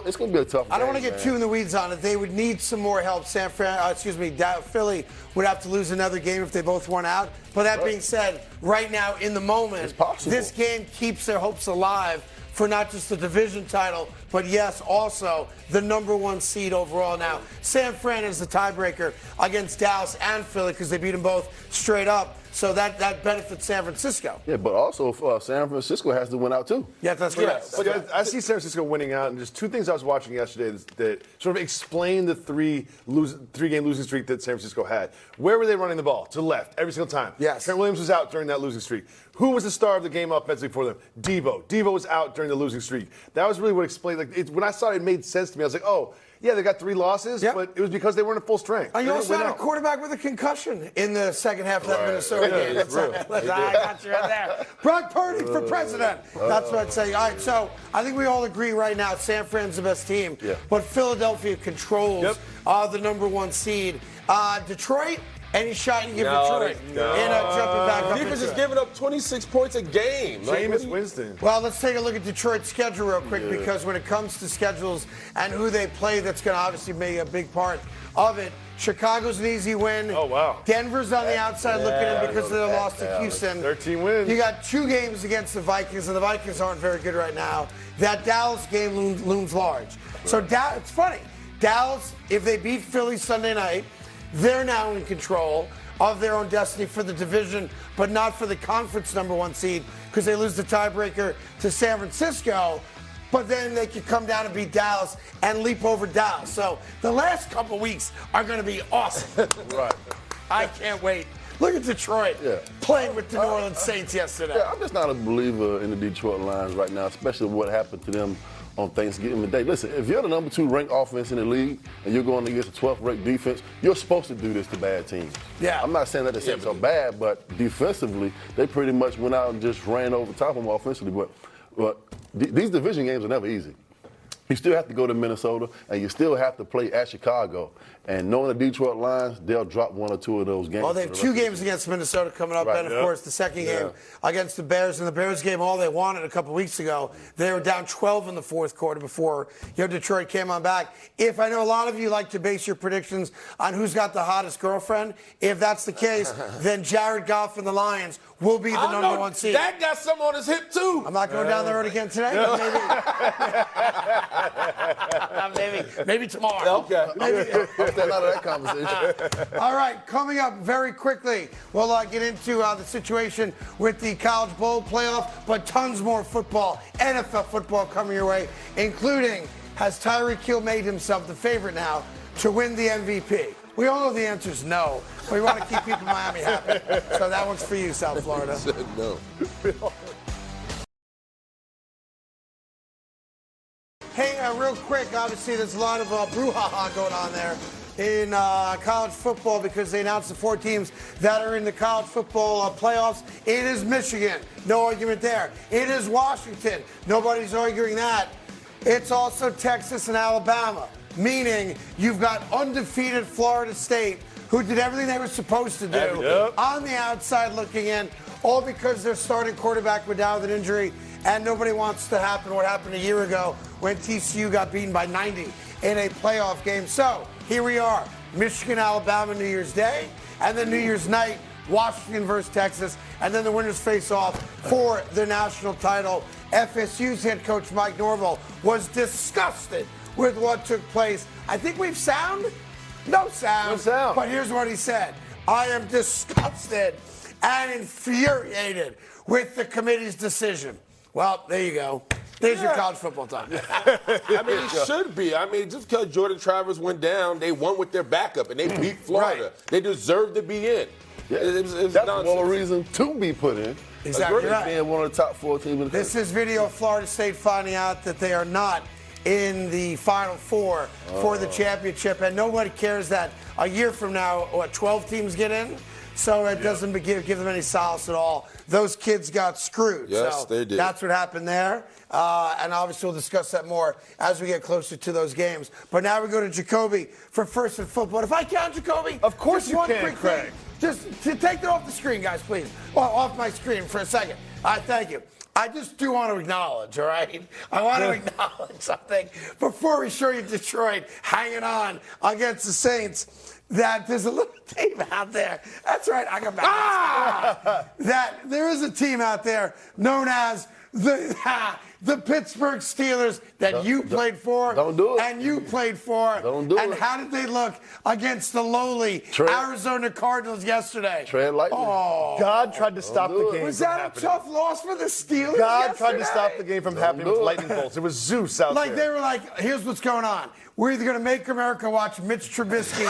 it's going to be a tough game. I don't want to get too in the weeds on it. They would need some more help. Philly would have to lose another game if they both won out. But that being said, right now in the moment, this game keeps their hopes alive for not just the division title, but yes, also the number 1 seed overall. Now, San Fran is the tiebreaker against Dallas and Philly because they beat them both straight up. So that benefits San Francisco. Yeah, but also San Francisco has to win out too. Yeah, that's correct. But I see San Francisco winning out, and just 2 things I was watching yesterday that sort of explain the 3-game losing streak that San Francisco had. Where were they running the ball? To the left every single time. Yes. Trent Williams was out during that losing streak. Who was the star of the game offensively for them? Debo. Debo was out during the losing streak. That was really what explained. When I saw it, it made sense to me. I was like, oh. Yeah, they got 3 losses, but it was because they weren't at full strength. And you also had a quarterback with a concussion in the second half of that Minnesota I got you right there. Brock Purdy for president. That's what I'd say. All right, so I think we all agree right now San Fran's the best team, but Philadelphia controls the number 1 seed. Detroit, any shot you give Detroit in jumping back up? Defense is giving up 26 points a game. Jameis Winston. Well, let's take a look at Detroit's schedule real quick because when it comes to schedules and who they play, that's going to obviously be a big part of it. Chicago's an easy win. Oh, wow. Denver's on the outside looking in because of their loss to Houston. 13 wins. You got 2 games against the Vikings, and the Vikings aren't very good right now. That Dallas game looms large. So it's funny. Dallas, if they beat Philly Sunday night, they're now in control of their own destiny for the division, but not for the conference number 1 seed because they lose the tiebreaker to San Francisco. But then they could come down and beat Dallas and leap over Dallas. So the last couple weeks are going to be awesome. Right. I can't wait. Look at Detroit playing with the New Orleans Saints yesterday. Yeah, I'm just not a believer in the Detroit Lions right now, especially what happened to them on Thanksgiving Day. Listen, if you're the number 2 ranked offense in the league and you're going against the 12th ranked defense, you're supposed to do this to bad teams. Yeah. I'm not saying that the Saints are bad, but defensively, they pretty much went out and just ran over top of them offensively. But these division games are never easy. You still have to go to Minnesota, and you still have to play at Chicago. And knowing the Detroit Lions, they'll drop 1 or 2 of those games. Well, they have 2 games against Minnesota coming up, and of course the second game against the Bears. And the Bears game, all they wanted a couple weeks ago, they were down 12 in the 4th quarter before Detroit came on back. If I know a lot of you like to base your predictions on who's got the hottest girlfriend, if that's the case, then Jared Goff and the Lions will be the number 1 seed. That got some on his hip too. I'm not going down the road again today, but maybe tomorrow. Okay. I'm staying out of that conversation. All right, coming up very quickly, we'll get into the situation with the College Bowl playoff, but tons more football, NFL football coming your way, including has Tyreek Hill made himself the favorite now to win the MVP? We all know the answer is no, but we want to keep people in Miami happy. So that one's for you, South Florida. No. Hey, real quick, obviously there's a lot of brouhaha going on there in college football because they announced the 4 teams that are in the college football playoffs. It is Michigan, no argument there. It is Washington, nobody's arguing that. It's also Texas and Alabama, meaning you've got undefeated Florida State who did everything they were supposed to do on the outside looking in, all because their starting quarterback went down with an injury, and nobody wants to happen what happened a year ago when TCU got beaten by 90 in a playoff game. So here we are, Michigan, Alabama, New Year's Day, and then New Year's night, Washington versus Texas, and then the winners face off for the national title. FSU's head coach Mike Norvell was disgusted with what took place. I think we've sound? No sound. No sound. But here's what he said. I am disgusted and infuriated with the committee's decision. Well, there you go. There's your college football time. I mean, it should be. I mean, just because Jordan Travers went down, they won with their backup, and they beat Florida. Right. They deserve to be in. Yeah. It was That's nonsense. more reason to be put in. Exactly Agreed. right. Being one of the top 4 teams in the This country. is video of Florida State finding out that they are not in the Final Four for the championship, and nobody cares that a year from now, 12 teams get in? So it doesn't give them any solace at all. Those kids got screwed. Yes, so they did. That's what happened there. And obviously we'll discuss that more as we get closer to those games. But now we go to Jacoby for First and Football. If I count, Jacoby. Of course just you one can, quick Craig. thing. Just to take that off the screen, guys, please. Well, off my screen for a second. All right, thank you. I just do want to acknowledge, all right? I want to acknowledge something before we show you Detroit hanging on against the Saints, that there's a little team out there. That's right, I got back. That there is a team out there known as the Pittsburgh Steelers that you played for. Don't do it. And you played for. Don't do and it. how did they look against the lowly Arizona Cardinals yesterday? Tread lightly. Oh. God tried to stop the game Was from that a happening. tough loss for the Steelers? God tried to yesterday? stop the game from happening with do it. lightning bolts. It was Zeus out Like there. they were like, here's what's going on. We're either going to make America watch Mitch Trubisky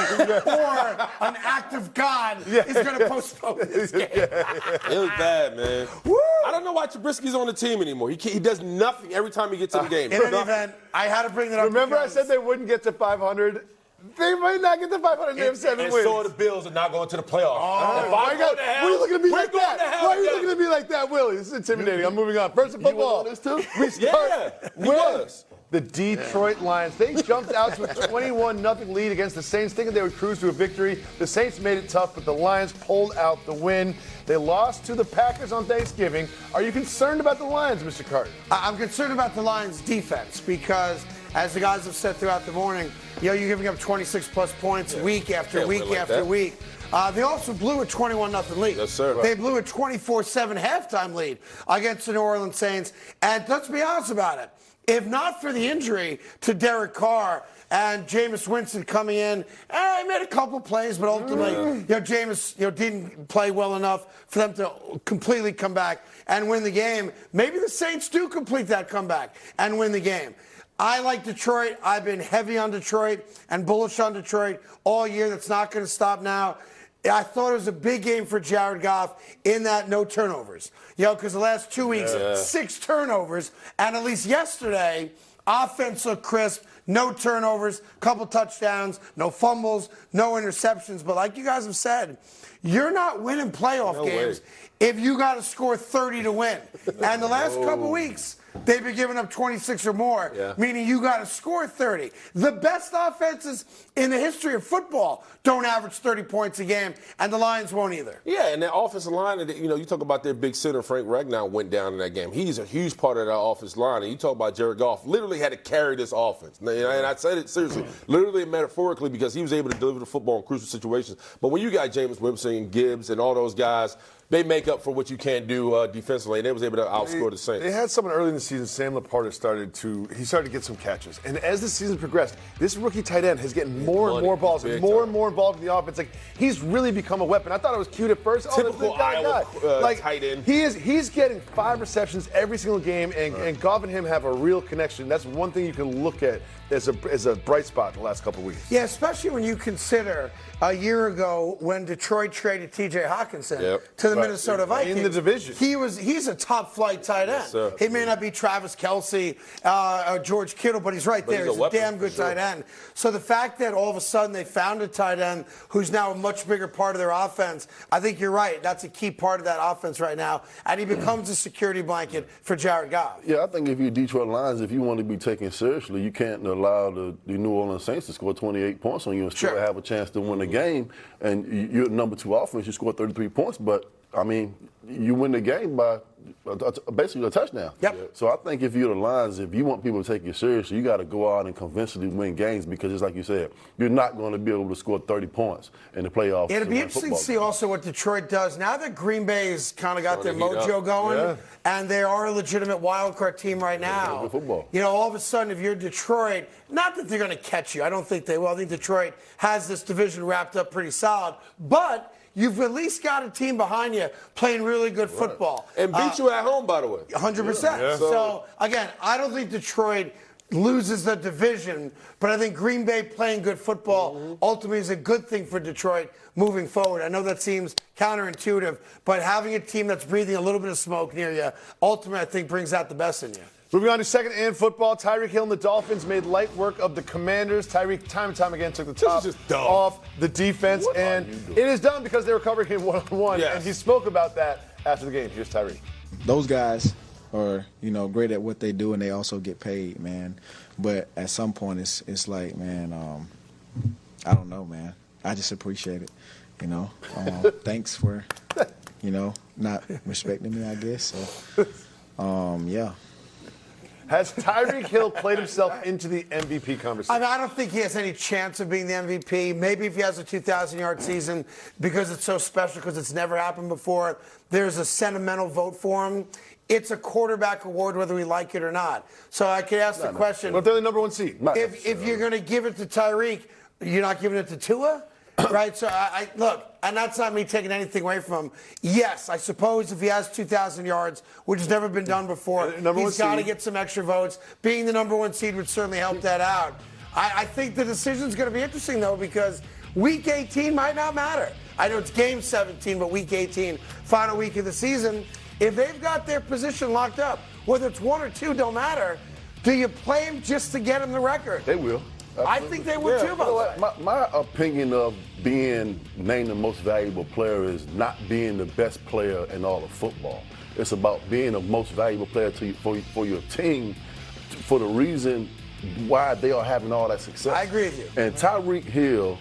or an act of God is going to postpone this game. It was bad, man. Woo! I don't know why Trubisky's on the team anymore. He does nothing every time he gets in the game. In any event, I had to bring that up. Remember I because said they wouldn't get to 500? They might not get the 507 and wins. so are the Bills are not going to the playoffs. Oh, if I go to hell, why are you looking at me we're like going that? to hell Why are you together. looking at me like that, Willie? This is intimidating. I'm moving on. First in football. this too? We start Yeah, he was. the Detroit Lions. They jumped out to a 21-0 lead against the Saints, thinking they would cruise to a victory. The Saints made it tough, but the Lions pulled out the win. They lost to the Packers on Thanksgiving. Are you concerned about the Lions, Mr. Carton? I'm concerned about the Lions' defense because, as the guys have said throughout the morning, you're giving up 26-plus points week after week after week. They also blew a 21-0 lead. Yes, sir. They blew a 24-7 halftime lead against the New Orleans Saints. And let's be honest about it. If not for the injury to Derek Carr and Jameis Winston coming in, he made a couple plays, but ultimately, Jameis, didn't play well enough for them to completely come back and win the game. Maybe the Saints do complete that comeback and win the game. I like Detroit. I've been heavy on Detroit and bullish on Detroit all year. That's not going to stop now. I thought it was a big game for Jared Goff in that no turnovers. Because the last 2 weeks, 6 turnovers. And at least yesterday, offense looked crisp, no turnovers, couple touchdowns, no fumbles, no interceptions. But like you guys have said, you're not winning playoff games if you got to score 30 to win. And the last couple weeks, they've been giving up 26 or more, meaning you got to score 30. The best offenses in the history of football don't average 30 points a game, and the Lions won't either. Yeah, and that offensive line, you talk about their big center, Frank Ragnow, went down in that game. He's a huge part of that offensive line. And you talk about Jared Goff, literally had to carry this offense. And I said it seriously, literally and metaphorically, because he was able to deliver the football in crucial situations. But when you got Jameis Winston and Gibbs and all those guys, they make up for what you can't do defensively, and they was able to outscore the Saints. They had someone early in the season, Sam Laporta, started to get some catches. And as the season progressed, this rookie tight end is getting more and more balls and more involved in the offense. Like, he's really become a weapon. I thought it was cute at first. Typical Iowa tight end. He's getting 5 receptions every single game, and Goff and him have a real connection. That's one thing you can look at as a bright spot in the last couple of weeks. Yeah, especially when you consider a year ago when Detroit traded T.J. Hawkinson to the Minnesota Vikings. In the division. He's a top-flight tight end. Sir. He may not be Travis Kelce or George Kittle, but he's right there. He's a damn good tight end. So the fact that all of a sudden they found a tight end who's now a much bigger part of their offense, I think you're right. That's a key part of that offense right now. And he becomes a security blanket for Jared Goff. Yeah, I think if you're Detroit Lions, if you want to be taken seriously, you can't allow the New Orleans Saints to score 28 points on you and still have a chance to win the game. And you're number 2 offense, you score 33 points, but, I mean, you win the game by basically a touchdown. Yep. So I think if you're the Lions, if you want people to take you seriously, you got to go out and convincingly win games because, just like you said, you're not going to be able to score 30 points in the playoffs. It'll be interesting to see also what Detroit does. Now that Green Bay's kind of got their mojo going, and they are a legitimate wild card team right now. Good football. All of a sudden, if you're Detroit, not that they're going to catch you. I don't think they will. I think Detroit has this division wrapped up pretty solid. But you've at least got a team behind you playing really good football. And beat you at home, by the way. 100%. Yeah. So, again, I don't think Detroit loses the division, but I think Green Bay playing good football ultimately is a good thing for Detroit moving forward. I know that seems counterintuitive, but having a team that's breathing a little bit of smoke near you ultimately, I think, brings out the best in you. Moving on to second and football, Tyreek Hill and the Dolphins made light work of the Commanders. Tyreek, time and time again, took the top off the defense, and it is done because they were covering him one-on-one, and he spoke about that after the game. Here's Tyreek. Those guys are, great at what they do, and they also get paid, man. But at some point, it's like, man, I don't know, man. I just appreciate it, Thanks for, not respecting me, I guess. So, yeah. Has Tyreek Hill played himself into the MVP conversation? I don't think he has any chance of being the MVP. Maybe if he has a 2,000-yard season because it's so special, because it's never happened before, there's a sentimental vote for him. It's a quarterback award whether we like it or not. So I could ask the question. But they're the number 1 seed. If you're going to give it to Tyreek, you're not giving it to Tua? Right? So, I look, and that's not me taking anything away from him. Yes, I suppose if he has 2,000 yards, which has never been done before, he's got to get some extra votes. Being the number 1 seed would certainly help that out. I think the decision's going to be interesting, though, because Week 18 might not matter. I know it's Game 17, but Week 18, final week of the season, if they've got their position locked up, whether it's 1 or 2, don't matter. Do you play him just to get him the record? They will. I think they would too, by the way. My opinion of being named the most valuable player is not being the best player in all of football. It's about being the most valuable player for your team for the reason why they are having all that success. I agree with you. And Tyreek Hill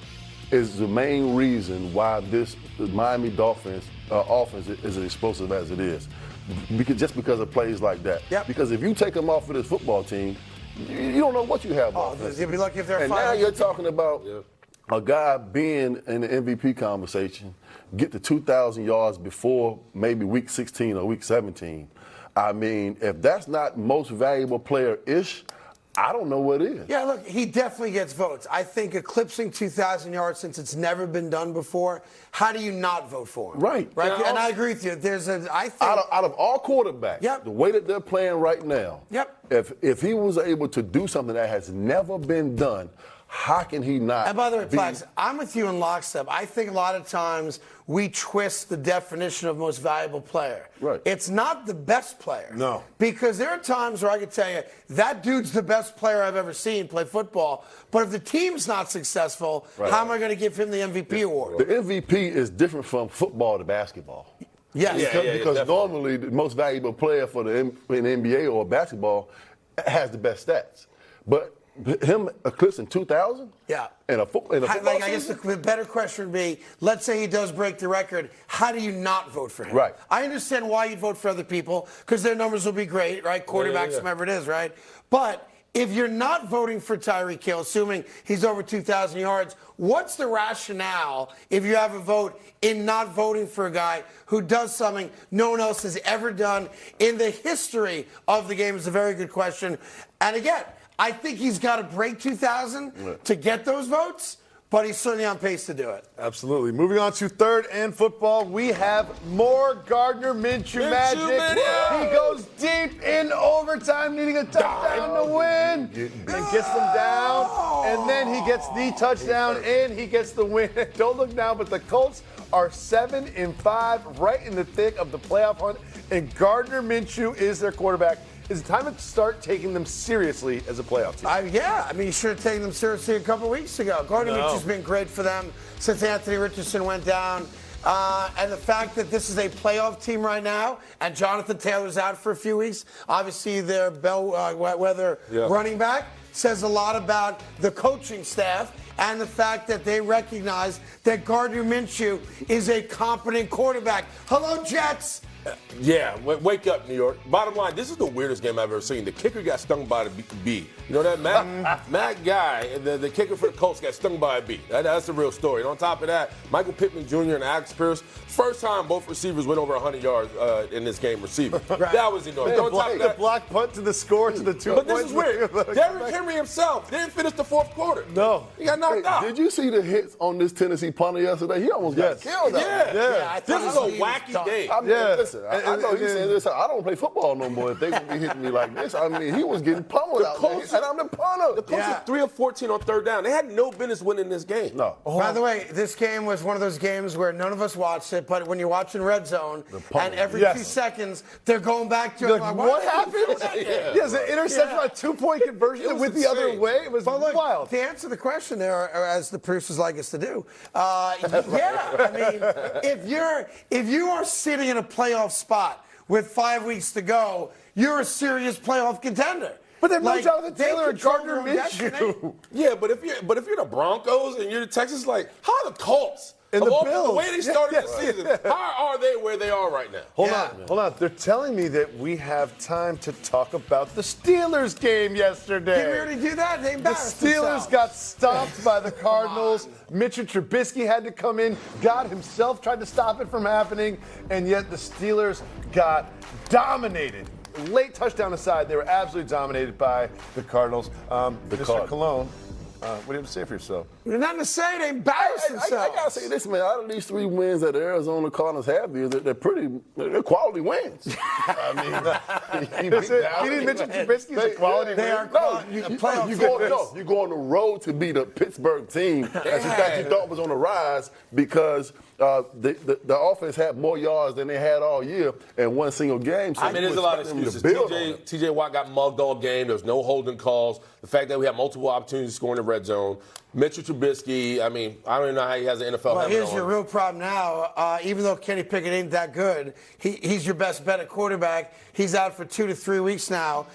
is the main reason why this Miami Dolphins offense is as explosive as it is. Just because of plays like that. Yep. Because if you take them off of this football team, you don't know what you have. You'd be lucky if they're and now you're talking about a guy being in the MVP conversation, get to 2,000 yards before maybe week 16 or week 17. I mean, if that's not most valuable player-ish, I don't know what is. Yeah, look, he definitely gets votes. I think eclipsing 2,000 yards since it's never been done before, how do you not vote for him? Right. And I agree with you. I think out of all quarterbacks, the way that they're playing right now, if he was able to do something that has never been done, how can he not? And by the way, Plax, I'm with you in lockstep. I think a lot of times we twist the definition of most valuable player. Right. It's not the best player. No. Because there are times where I could tell you, that dude's the best player I've ever seen play football. But if the team's not successful, how am I going to give him the MVP award? The MVP is different from football to basketball. Yes. Because normally the most valuable player for in the NBA or basketball has the best stats. But him eclipsing 2,000? Yeah. In a football I guess the better question would be, let's say he does break the record, how do you not vote for him? Right. I understand why you'd vote for other people, because their numbers will be great, right? Quarterbacks, whomever it is, right? But if you're not voting for Tyreek Hill, assuming he's over 2,000 yards, what's the rationale if you have a vote in not voting for a guy who does something no one else has ever done in the history of the game? Is a very good question. And again, I think he's got to break 2,000 to get those votes, but he's certainly on pace to do it. Absolutely. Moving on to third and football, we have more Gardner Minshew magic. He goes deep in overtime, needing a touchdown to win, and gets them down, and then he gets the touchdown, and he gets the win. Don't look now, but the Colts are 7-5, right in the thick of the playoff hunt, and Gardner Minshew is their quarterback. Is it time to start taking them seriously as a playoff team? You should have taken them seriously a couple weeks ago. Gardner Minshew's been great for them since Anthony Richardson went down. And the fact that this is a playoff team right now, and Jonathan Taylor's out for a few weeks, obviously their bellwether running back, says a lot about the coaching staff and the fact that they recognize that Gardner Minshew is a competent quarterback. Hello, Jets. Yeah, wake up, New York. Bottom line, this is the weirdest game I've ever seen. The kicker got stung by the bee. You know that? Matt Guy, the kicker for the Colts, got stung by a bee. That's the real story. And on top of that, Michael Pittman Jr. and Alex Pierce, first time both receivers went over 100 yards in this game receiving. That was enormous. On top of that, the block punt to the score to the 2 but points. this is weird. Derrick Henry himself didn't finish the fourth quarter. No. He got knocked out. Did you see the hits on this Tennessee punter yesterday? He almost got killed. This is a wacky game. I mean, listen, I know he said this. I don't play football no more if they would be hitting me like this. I mean, he was getting pummeled out there, and I'm the punter. The Colts are 3 of 14 on third down. They had no business winning this game. No. By the way, this game was one of those games where none of us watched it, but when you're watching Red Zone, and every 2 seconds, they're going back to like, what happened? It's an interception on a 2-point conversion that went the other way. It was wild. To answer the question there, or as the producers like us to do, I mean, if you are sitting in a playoff spot with 5 weeks to go, you're a serious playoff contender. But they're no Jonathan Taylor and Gardner Minshew. Yeah, but if you're the Broncos and you're the Texans, like, how are the Colts? And the Bills. The way they started the season, how are they where they are right now? Hold on. They're telling me that we have time to talk about the Steelers game yesterday. Did we already do that? They embarrassed The Steelers themselves. got stopped by the Cardinals. Mitchell Trubisky had to come in. God himself tried to stop it from happening, and yet the Steelers got dominated. Late touchdown aside, they were absolutely dominated by the Cardinals. Mr. Cologne, what do you have to say for yourself? Nothing to say. They embarrassed themselves. I gotta say this, man. Out of these 3 wins that the Arizona Cardinals have here, they're quality wins. I mean, You didn't mention Trubisky's a quality win. You go on the road to beat a Pittsburgh team that you thought was on the rise because the offense had more yards than they had all year in one single game. So I mean, there's a lot of excuses. TJ Watt got mugged all game. There's no holding calls. The fact that we have multiple opportunities to score in the red zone. Mitchell Trubisky, I mean, I don't even know how he has an NFL helmet here's on. your real problem now. Even though Kenny Pickett ain't that good, he's your best bet at quarterback. He's out for 2 to 3 weeks now.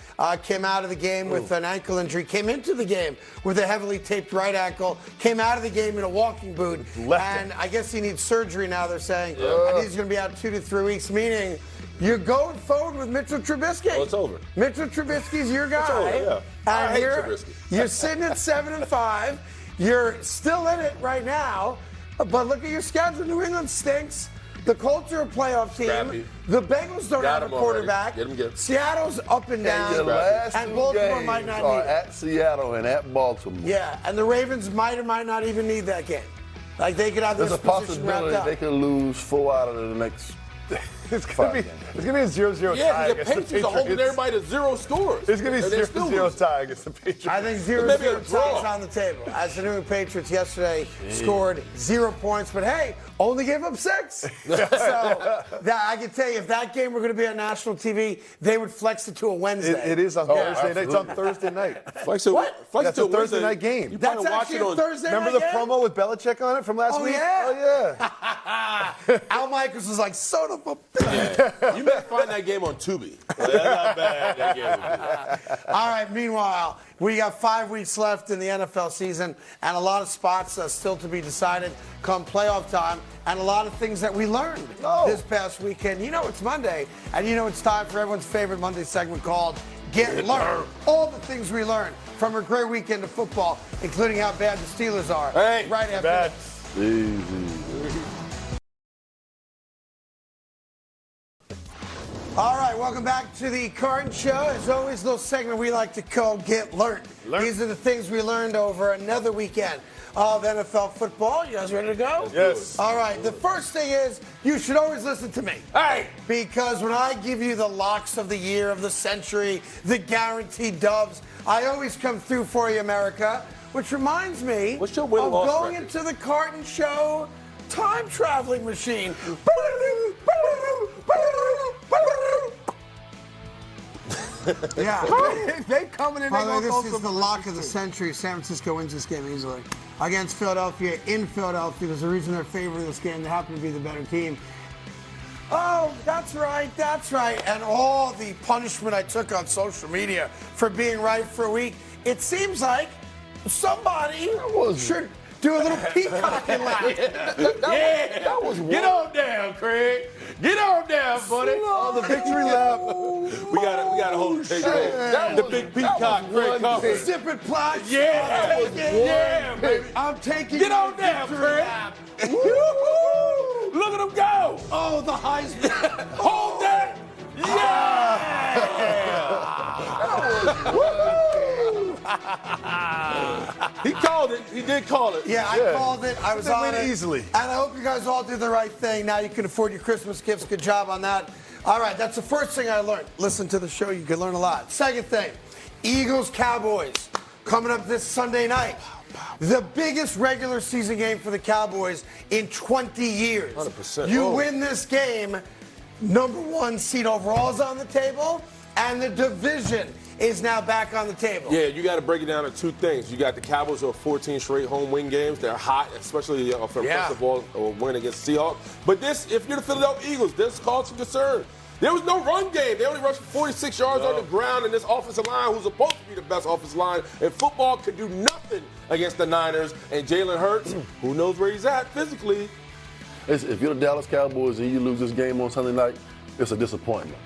Came out of the game with an ankle injury. Came into the game with a heavily taped right ankle. Came out of the game in a walking boot. And I guess he needs surgery now, they're saying. And he's going to be out 2 to 3 weeks, meaning you're going forward with Mitchell Trubisky. Well, it's over. Mitchell Trubisky's your guy. It's over, yeah. I hate Trubisky. You're sitting at 7-5. You're still in it right now, but look at your schedule. New England stinks. The Colts are a playoff team. Scrappy. The Bengals don't have a quarterback. Get him good. Seattle's up and down. And your last and two Baltimore games might not are need it. at Seattle and at Baltimore. Yeah, and the Ravens might or might not even need that game. Like they could have There's this a position wrapped possibility up. they could lose 4 out of the next. It's gonna be a 0-0 Yeah, tie the against the Patriots are holding Patriots. everybody to 0 scores. It's gonna be And they're still 0-0 losing. tie against the Patriots. I think Maybe a 0-0 draw. ties on the table. As the New England Patriots yesterday scored 0 points, but hey, only gave up 6. So that, I can tell you, if that game were going to be on national TV, they would flex it to a Wednesday. It is on Thursday night. It's on Thursday night. Flex it, What? Flex That's it a to Thursday Wednesday. night game. You That's probably watch actually it a on Thursday Remember night the game? promo with Belichick on it from last week? yeah. Oh, yeah. Al Michaels was like, son of a bitch. You may find that game on Tubi. That's not bad. That game would be. All right, meanwhile, we got 5 weeks left in the NFL season and a lot of spots still to be decided come playoff time and a lot of things that we learned this past weekend. You know it's Monday, and you know it's time for everyone's favorite Monday segment called Get Learned. All the things we learned from a great weekend of football, including how bad the Steelers are. Hey, right after bad. this. Easy. All right, welcome back to the Carton Show. As always, little segment we like to call Get Learned. These are the things we learned over another weekend of NFL football. You guys ready to go? Yes. All right, the first thing is you should always listen to me. Hey! Because when I give you the locks of the year, of the century, the guaranteed dubs, I always come through for you, America. Which reminds me What's your of win-loss going record? into the Carton Show time traveling machine. Yeah. They coming in. By the way, this is the lock of the century. San Francisco wins this game easily. Against Philadelphia, in Philadelphia. There's a reason they're favoring this game. They happen to be the better team. Oh, that's right. And all the punishment I took on social media for being right for a week, it seems like somebody should do a little peacocking lap. That was Get on down, Craig. Get on down, buddy. Oh, the victory lap. We got to hold the tape. The big peacock, Craig Carton. Zip it, Plotch. Yeah, baby. I'm taking Get on down, victory Craig. lap. Look at him go. Oh, the Heisman. Hold that. He called it. He did call it. Yeah, I called it. I was They on win it. easily. And I hope you guys all did the right thing. Now you can afford your Christmas gifts. Good job on that. All right, that's the first thing I learned. Listen to the show. You can learn a lot. Second thing, Eagles-Cowboys coming up this Sunday night. The biggest regular season game for the Cowboys in 20 years. 100%. You Oh. win this game, number 1 seed overall is on the table, and the division is now back on the table. Yeah, you got to break it down to 2 things. You got the Cowboys who have 14 straight home win games. They're hot, especially for first of all a win against Seahawks. But this, if you're the Philadelphia Eagles, this calls for concern. There was no run game. They only rushed for 46 yards on the ground, and this offensive line, who's supposed to be the best offensive line in football, could do nothing against the Niners. And Jalen Hurts, who knows where he's at physically. Listen, if you're the Dallas Cowboys and you lose this game on Sunday night, it's a disappointment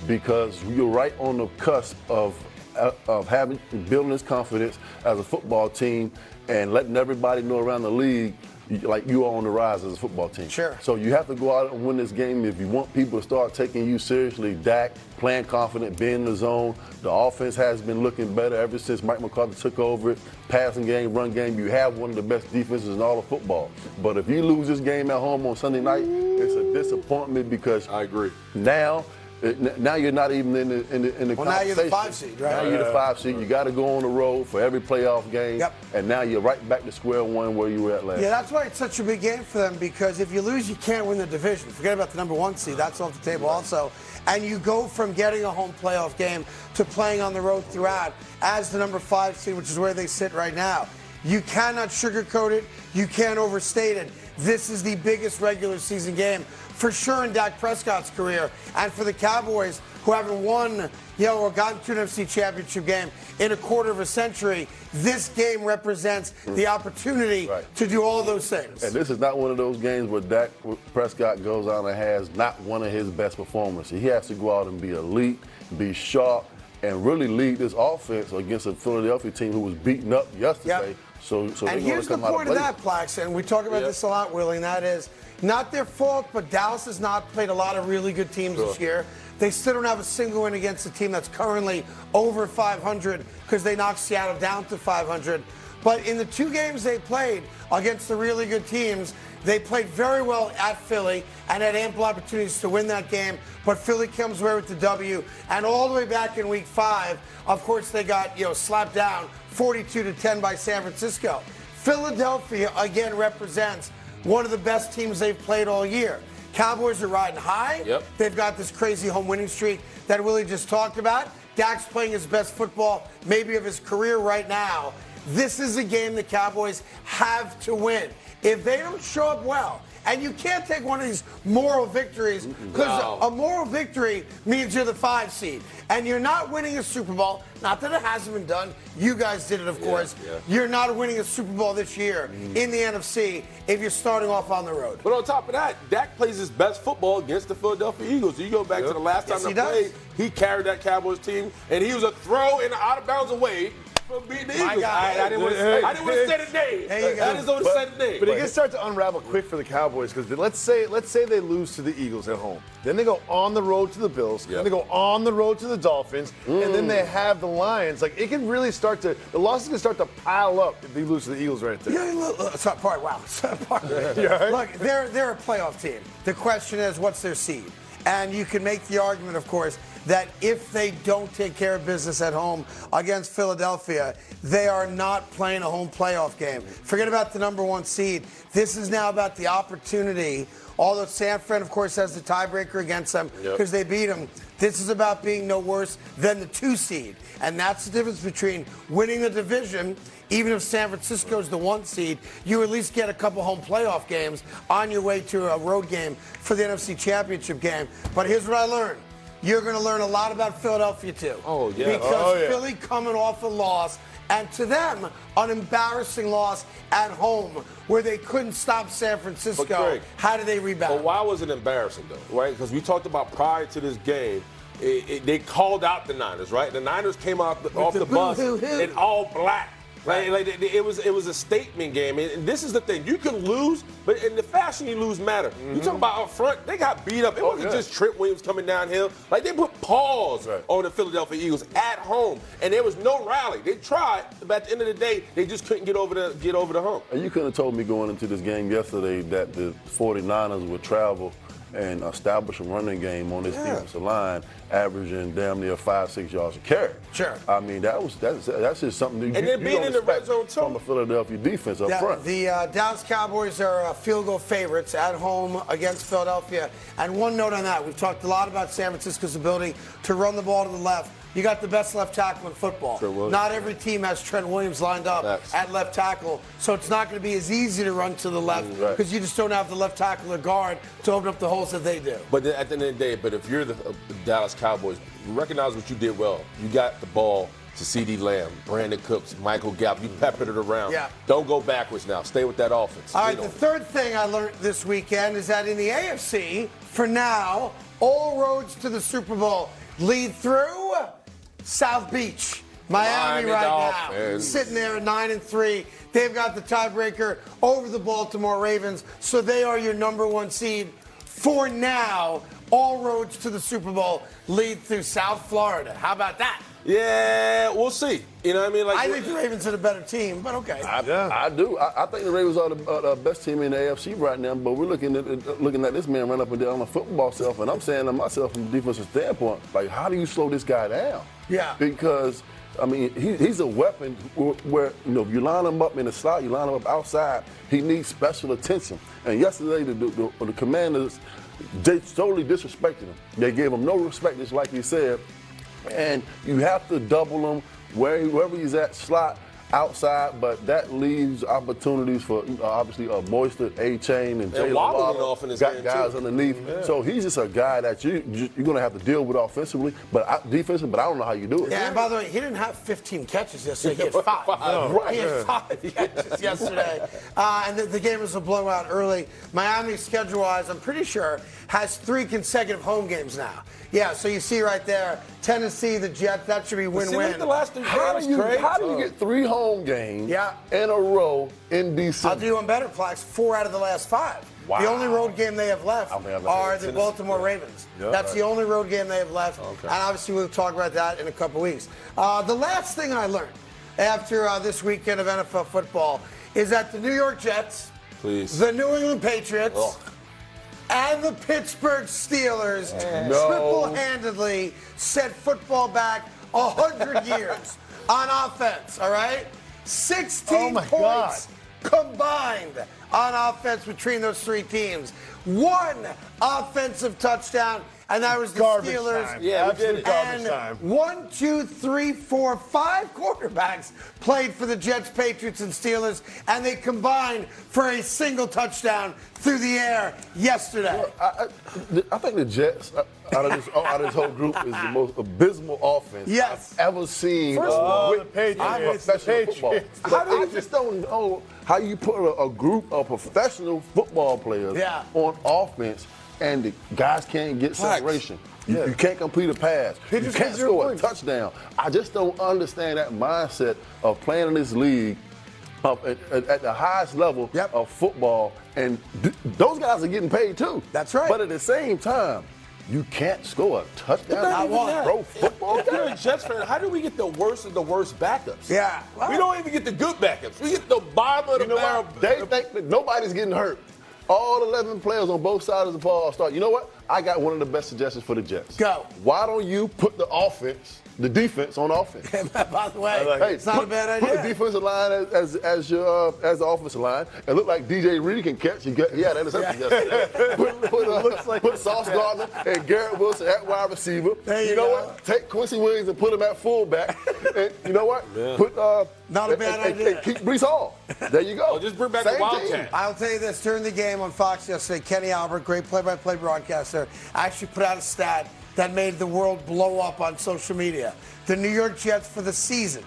because you're right on the cusp of building this confidence as a football team and letting everybody know around the league like you are on the rise as a football team. Sure. So you have to go out and win this game if you want people to start taking you seriously. Dak playing confident, being in the zone. The offense has been looking better ever since Mike McCarthy took over it. Passing game, run game. You have one of the best defenses in all of football. But if you lose this game at home on Sunday night, it's a disappointment because I agree. now Now you're not even in the Well, now you're the conversation. 5 seed, right? Now you're the 5 seed. You got to go on the road for every playoff game. Yep. And now you're right back to square one where you were at last. Yeah, that's why it's such a big game for them, because if you lose, you can't win the division. Forget about the number 1 seed. That's off the table also. And you go from getting a home playoff game to playing on the road throughout as the number 5 seed, which is where they sit right now. You cannot sugarcoat it. You can't overstate it. This is the biggest regular season game for sure in Dak Prescott's career. And for the Cowboys, who haven't won, or gotten to an NFC championship game in a quarter of a century, this game represents the opportunity to do all those things. And this is not one of those games where Dak Prescott goes out and has not one of his best performances. He has to go out and be elite, be sharp, and really lead this offense against a Philadelphia team who was beaten up yesterday. Yep. So and here's the point of that, Plax, and we talk about this a lot, Willie, and that is not their fault, but Dallas has not played a lot of really good teams this year. They still don't have a single win against a team that's currently over 500 because they knocked Seattle down to 500. But in the 2 games they played against the really good teams, they played very well at Philly and had ample opportunities to win that game. But Philly comes away with the W. And all the way back in week 5, of course, they got slapped down 42-10 by San Francisco. Philadelphia, again, represents one of the best teams they've played all year. Cowboys are riding high. Yep. They've got this crazy home winning streak that Willie just talked about. Dak's playing his best football, maybe of his career right now. This is a game the Cowboys have to win. If they don't show up well, and you can't take one of these moral victories, because a moral victory means you're the 5 seed. And you're not winning a Super Bowl. Not that it hasn't been done. You guys did it, of course. Yeah. You're not winning a Super Bowl this year in the NFC if you're starting off on the road. But on top of that, Dak plays his best football against the Philadelphia Eagles. You go back to the last time they played, he carried that Cowboys team, and he was a throw in the out-of-bounds away from beating the Eagles. I didn't want to say the name. I just want to say the name. But it can start to unravel quick for the Cowboys, because let's say they lose to the Eagles at home. Then they go on the road to the Bills. Then they go on the road to the Dolphins. And then they have the Lions. Like, it can really start to, the losses can start to pile up if they lose to the Eagles right there. It's not part. Wow. It's not part. Look, they're a playoff team. The question is, what's their seed? And you can make the argument, of course, that if they don't take care of business at home against Philadelphia, they are not playing a home playoff game. Forget about the number 1 seed. This is now about the opportunity. Although San Fran, of course, has the tiebreaker against them because they beat them. This is about being no worse than the 2 seed. And that's the difference between winning the division. Even if San Francisco's the 1 seed, you at least get a couple home playoff games on your way to a road game for the NFC Championship game. But here's what I learned. You're going to learn a lot about Philadelphia, too. Oh, yeah. Because Philly coming off a loss, and to them, an embarrassing loss at home where they couldn't stop San Francisco. Craig, how did they rebound? But why was it embarrassing, though, right? Because we talked about prior to this game, they called out the Niners, right? The Niners came off the bus in all black. Right. Like it was a statement game, and this is the thing: you can lose, but in the fashion you lose matter. You talk about up front, they got beat up. It wasn't just Trent Williams coming downhill. Like, they put paws on the Philadelphia Eagles at home, and there was no rally. They tried, but at the end of the day, they just couldn't get over the hump. And you couldn't have told me going into this game yesterday that the 49ers would travel and establish a running game on this defensive line, averaging damn near 5-6 yards a carry. Sure. I mean, that's just something that and you being don't in the red expect zone too from a Philadelphia defense up front. The Dallas Cowboys are field goal favorites at home against Philadelphia. And one note on that: we've talked a lot about San Francisco's ability to run the ball to the left. You got the best left tackle in football. Not every team has Trent Williams lined up at left tackle, so it's not going to be as easy to run to the left because you just don't have the left tackle or guard to open up the holes that they do. But at the end of the day, if you're the Dallas Cowboys, recognize what you did well. You got the ball to CeeDee Lamb, Brandon Cooks, Michael Gallup. You peppered it around. Yeah. Don't go backwards now. Stay with that offense. All right, the third thing I learned this weekend is that in the AFC, for now, all roads to the Super Bowl lead through South Beach. Miami right now, sitting there at 9-3. They've got the tiebreaker over the Baltimore Ravens, so they are your number 1 seed for now, all roads to the Super Bowl lead through South Florida. How about that? Yeah, we'll see. You know what I mean? I think the Ravens are the better team, but okay. I do. I think the Ravens are the best team in the AFC right now, but we're looking at this man run up and down on the football self, and I'm saying to myself from a defensive standpoint, like, how do you slow this guy down? Yeah. Because, I mean, he's a weapon where, if you line him up in the slot, you line him up outside, he needs special attention. And yesterday, the Commanders, they totally disrespected him. They gave him no respect, just like you said. And you have to double him wherever he's at, slot, outside, but that leaves opportunities for obviously Moister, A-Chain, and Jalen Waddle, got guys underneath. Yeah. So he's just a guy that you're going to have to deal with offensively, defensively, but I don't know how you do it. Yeah, and by the way, he didn't have 15 catches yesterday. He had 5. He had 5 catches yesterday. And the game was a blowout early. Miami, schedule-wise, I'm pretty sure, has 3 consecutive home games now. Yeah, so you see right there, Tennessee, the Jets, that should be win-win. How do you get 3 home games in a row in December? I'll do one better, Plax. 4 out of the last 5. Wow. The only road game they have left are the Baltimore Ravens. Yeah, that's the only road game they have left. Okay. And obviously we'll talk about that in a couple weeks. The last thing I learned after this weekend of NFL football is that the New York Jets, the New England Patriots, and the Pittsburgh Steelers triple-handedly set football back 100 years on offense, all right? 16 points combined on offense between those 3 teams. 1 offensive touchdown, and that was the Steelers. Time. Yeah, absolute garbage time. 1, 2, 3, 4, 5 quarterbacks played for the Jets, Patriots, and Steelers, and they combined for a single touchdown through the air yesterday. I think the Jets, out of this whole group, is the most abysmal offense I've ever seen. First of all, the Patriots. Football. I just don't know how you put a group of professional football players on offense and the guys can't get separation. You can't complete a pass. You can't score a touchdown. I just don't understand that mindset of playing in this league at the highest level of football. And those guys are getting paid too. That's right. But at the same time, you can't score a touchdown. Pro football. If you're a Jets fan, how do we get the worst of the worst backups? Yeah. Well, we don't even get the good backups. We get the bottom of the barrel. They think that nobody's getting hurt. All 11 players on both sides of the ball start. You know what? I got one of the best suggestions for the Jets. Go. Why don't you put the defense on offense? By the way, it's not a bad idea. Put the defensive line as the offensive line, and look like DJ Reed can catch. That interception yesterday. Put Sauce Gardner and Garrett Wilson at wide receiver. You know what? Take Quincy Williams and put him at fullback. And you know what? Put not a bad idea. And keep Brees Hall. There you go. Just bring back the Wildcat. I'll tell you this: during the game on Fox yesterday, Kenny Albert, great play-by-play broadcaster, actually put out a stat that made the world blow up on social media. The New York Jets for the season,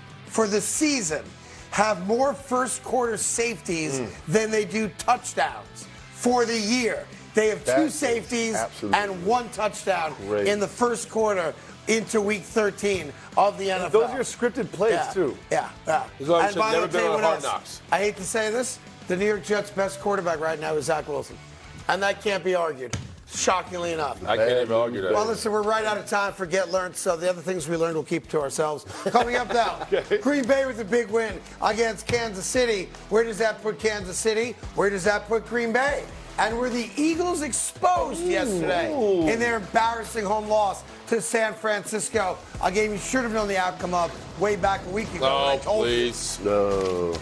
have more first quarter safeties than they do touchdowns for the year. They have 2 safeties and 1 touchdown in the first quarter into week 13 of the NFL. Those are your scripted plays, too. Yeah. And by the way, tell you what else. I hate to say this, the New York Jets' best quarterback right now is Zach Wilson. And that can't be argued. Shockingly enough. I can't even argue that. Well, listen, we're right out of time for Get Learned, so the other things we learned we'll keep to ourselves. Coming up now, Green Bay with a big win against Kansas City. Where does that put Kansas City? Where does that put Green Bay? And were the Eagles exposed yesterday in their embarrassing home loss to San Francisco? A game you should have known the outcome of way back a week ago. Oh, please. No.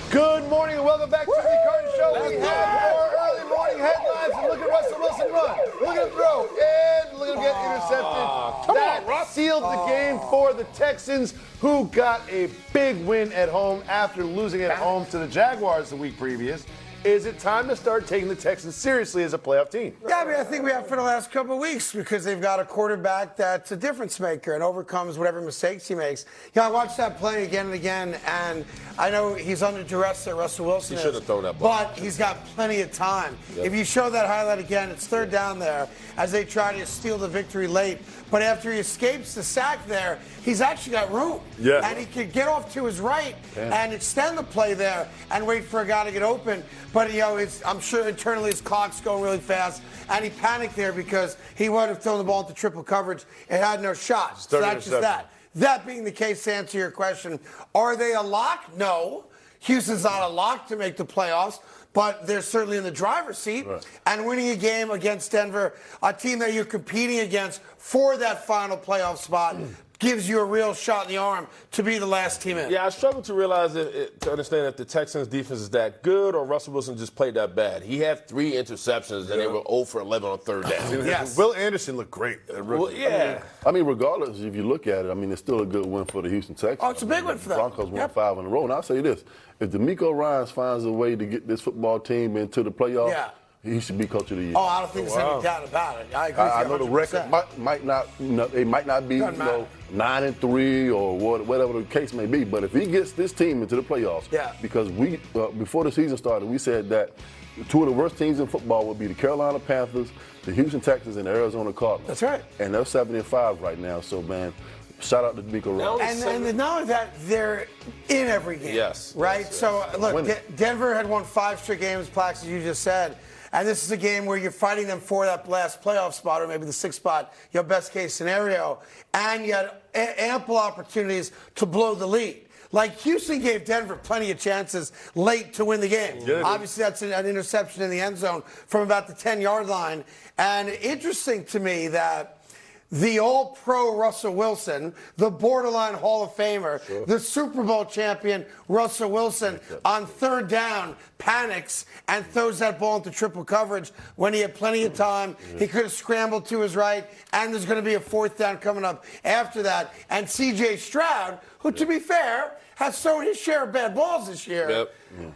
Good morning and welcome back to the Carton Show. We have more early morning headlines. And look at Russell Wilson run. Look at him throw. And look at him get intercepted. That sealed the game for the Texans, who got a big win at home after losing at home to the Jaguars the week previous. Is it time to start taking the Texans seriously as a playoff team? Yeah, I mean, I think we have for the last couple of weeks because they've got a quarterback that's a difference maker and overcomes whatever mistakes he makes. I watched that play again and again, and I know he's under duress that Russell Wilson He should have thrown that ball. But he's got plenty of time. Yep. If you show that highlight again, it's 3rd down there as they try to steal the victory late. but after he escapes the sack there, he's actually got room. Yeah. And he could get off to his right and extend the play there and wait for a guy to get open. But, I'm sure internally his clock's going really fast, and he panicked there because he would have thrown the ball into triple coverage and had no shot. So that's just that. That being the case, to answer your question, are they a lock? No. Houston's not a lock to make the playoffs, but they're certainly in the driver's seat. Right. And winning a game against Denver, a team that you're competing against for that final playoff spot, gives you a real shot in the arm to be the last team in. Yeah, I struggle to realize to understand if the Texans' defense is that good or Russell Wilson just played that bad. He had 3 interceptions and they were 0 for 11 on third down. Yes. Will Anderson looked great. Well, yeah. I mean, regardless, if you look at it, I mean, it's still a good win for the Houston Texans. Oh, it's a big win for them. Broncos won 5 in a row. And I'll say this. If D'Amico Ryans finds a way to get this football team into the playoffs, he should be coach of the year. Oh, I don't think there's any doubt about it. I agree. I know the record might not, it might not be 9-3 or whatever the case may be. But if he gets this team into the playoffs, because we before the season started, we said that 2 of the worst teams in football would be the Carolina Panthers, the Houston Texans, and the Arizona Cardinals. That's right. And they're 7-5 right now. So man, shout out to D'Amico Ryans. And not only that, they're in every game. Yes. Right? Yes, so, look, Denver had won 5 straight games, Plax, as you just said. And this is a game where you're fighting them for that last playoff spot or maybe the 6th spot, your best case scenario. And you had ample opportunities to blow the lead. Like Houston gave Denver plenty of chances late to win the game. Yeah, obviously, that's an interception in the end zone from about the 10-yard line. And interesting to me that the all-pro Russell Wilson, the borderline Hall of Famer, the Super Bowl champion Russell Wilson, on third down panics and throws that ball into triple coverage when he had plenty of time. He could have scrambled to his right, and there's going to be a 4th down coming up after that. And C.J. Stroud, who, to be fair, has thrown his share of bad balls this year,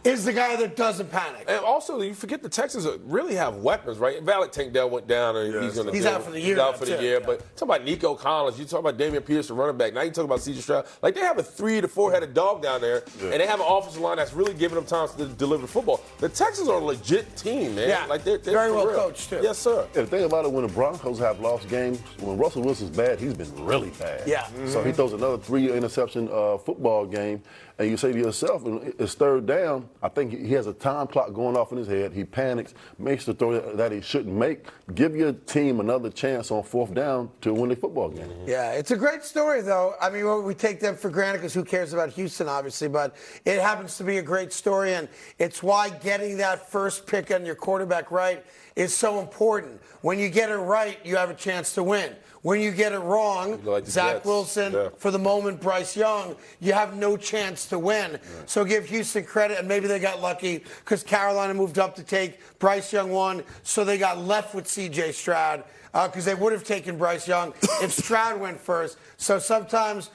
is the guy that doesn't panic. And also, you forget the Texans really have weapons, right? Valid Tank Dell went down, and he's out for the year. He's out for the year. But talk about Nico Collins. You talk about Damian Pierce, the running back. Now you talk about C.J. Stroud. Like, they have a 3 to 4-headed dog down there, and they have an offensive line that's really giving them time to deliver the football. The Texans are a legit team, man. Yeah, like they're very well real. coached, too. Yes, sir. Yeah, the thing about it, when the Broncos have lost games, when Russell Wilson's bad, he's been really bad. Yeah. So he throws another 3-interception football game, and you say to yourself, it's third down, I think he has a time clock going off in his head. He panics, makes the throw that he shouldn't make. Give your team another chance on 4th down to win the football game. Yeah, it's a great story, though. I mean, we take them for granted because who cares about Houston, obviously, but it happens to be a great story, and it's why getting that first pick on your quarterback right is so important. When you get it right, you have a chance to win. When you get it wrong, like Zach Jets. Wilson, for the moment, Bryce Young, you have no chance to win. So give Houston credit, and maybe they got lucky because Carolina moved up to take Bryce Young 1, so they got left with C.J. Stroud because they would have taken Bryce Young if Stroud went first. So sometimes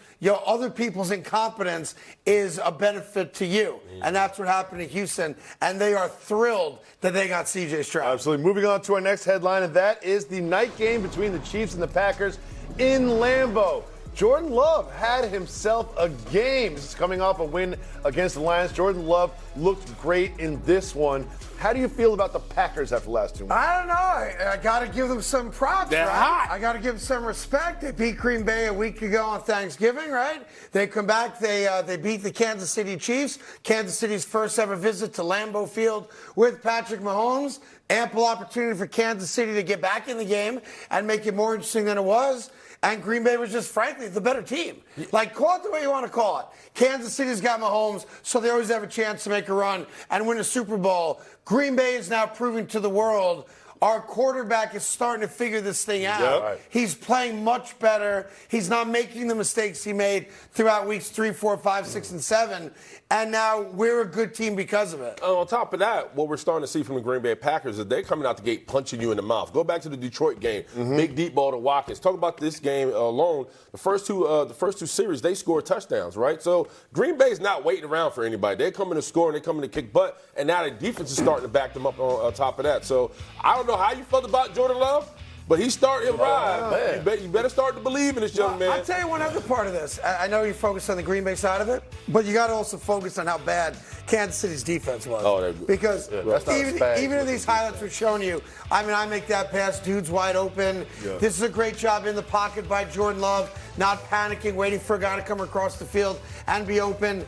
other people's incompetence is a benefit to you. And that's what happened to Houston. And they are thrilled that they got C.J. Stroud. Absolutely. Moving on to our next headline, and that is the night game between the Chiefs and the Packers in Lambeau. Jordan Love had himself a game. This is coming off a win against the Lions. Jordan Love looked great in this one. How do you feel about the Packers after the last 2 months? I don't know. I got to give them some props, They're right? hot. I got to give them some respect. They beat Green Bay a week ago on Thanksgiving, right? They come back. They beat the Kansas City Chiefs. Kansas City's first ever visit to Lambeau Field with Patrick Mahomes. Ample opportunity for Kansas City to get back in the game and make it more interesting than it was. And Green Bay was just, frankly, the better team. Like, call it the way you want to call it. Kansas City's got Mahomes, so they always have a chance to make a run and win a Super Bowl. Green Bay is now proving to the world our quarterback is starting to figure this thing out. Yeah, right. He's playing much better. He's not making the mistakes he made throughout weeks 3, 4, 5, 6, and 7. And now we're a good team because of it. On top of that, what we're starting to see from the Green Bay Packers is they're coming out the gate punching you in the mouth. Go back to the Detroit game. Big deep ball to Watkins. Talk about this game alone. The first two series, they scored touchdowns, right? So Green Bay's not waiting around for anybody. They're coming to score and they're coming to kick butt. And now the defense is starting to back them up on top of that. So I don't know how you felt about Jordan Love, but he's starting to ride. You better start to believe in this young man. I'll tell you one other part of this. I know you focus on the Green Bay side of it, but you got to also focus on how bad Kansas City's defense was. Oh, because that's not a spag. even in these highlights we're showing you, I mean, I make that pass, dude's wide open. Yeah. This is a great job in the pocket by Jordan Love, not panicking, waiting for a guy to come across the field and be open.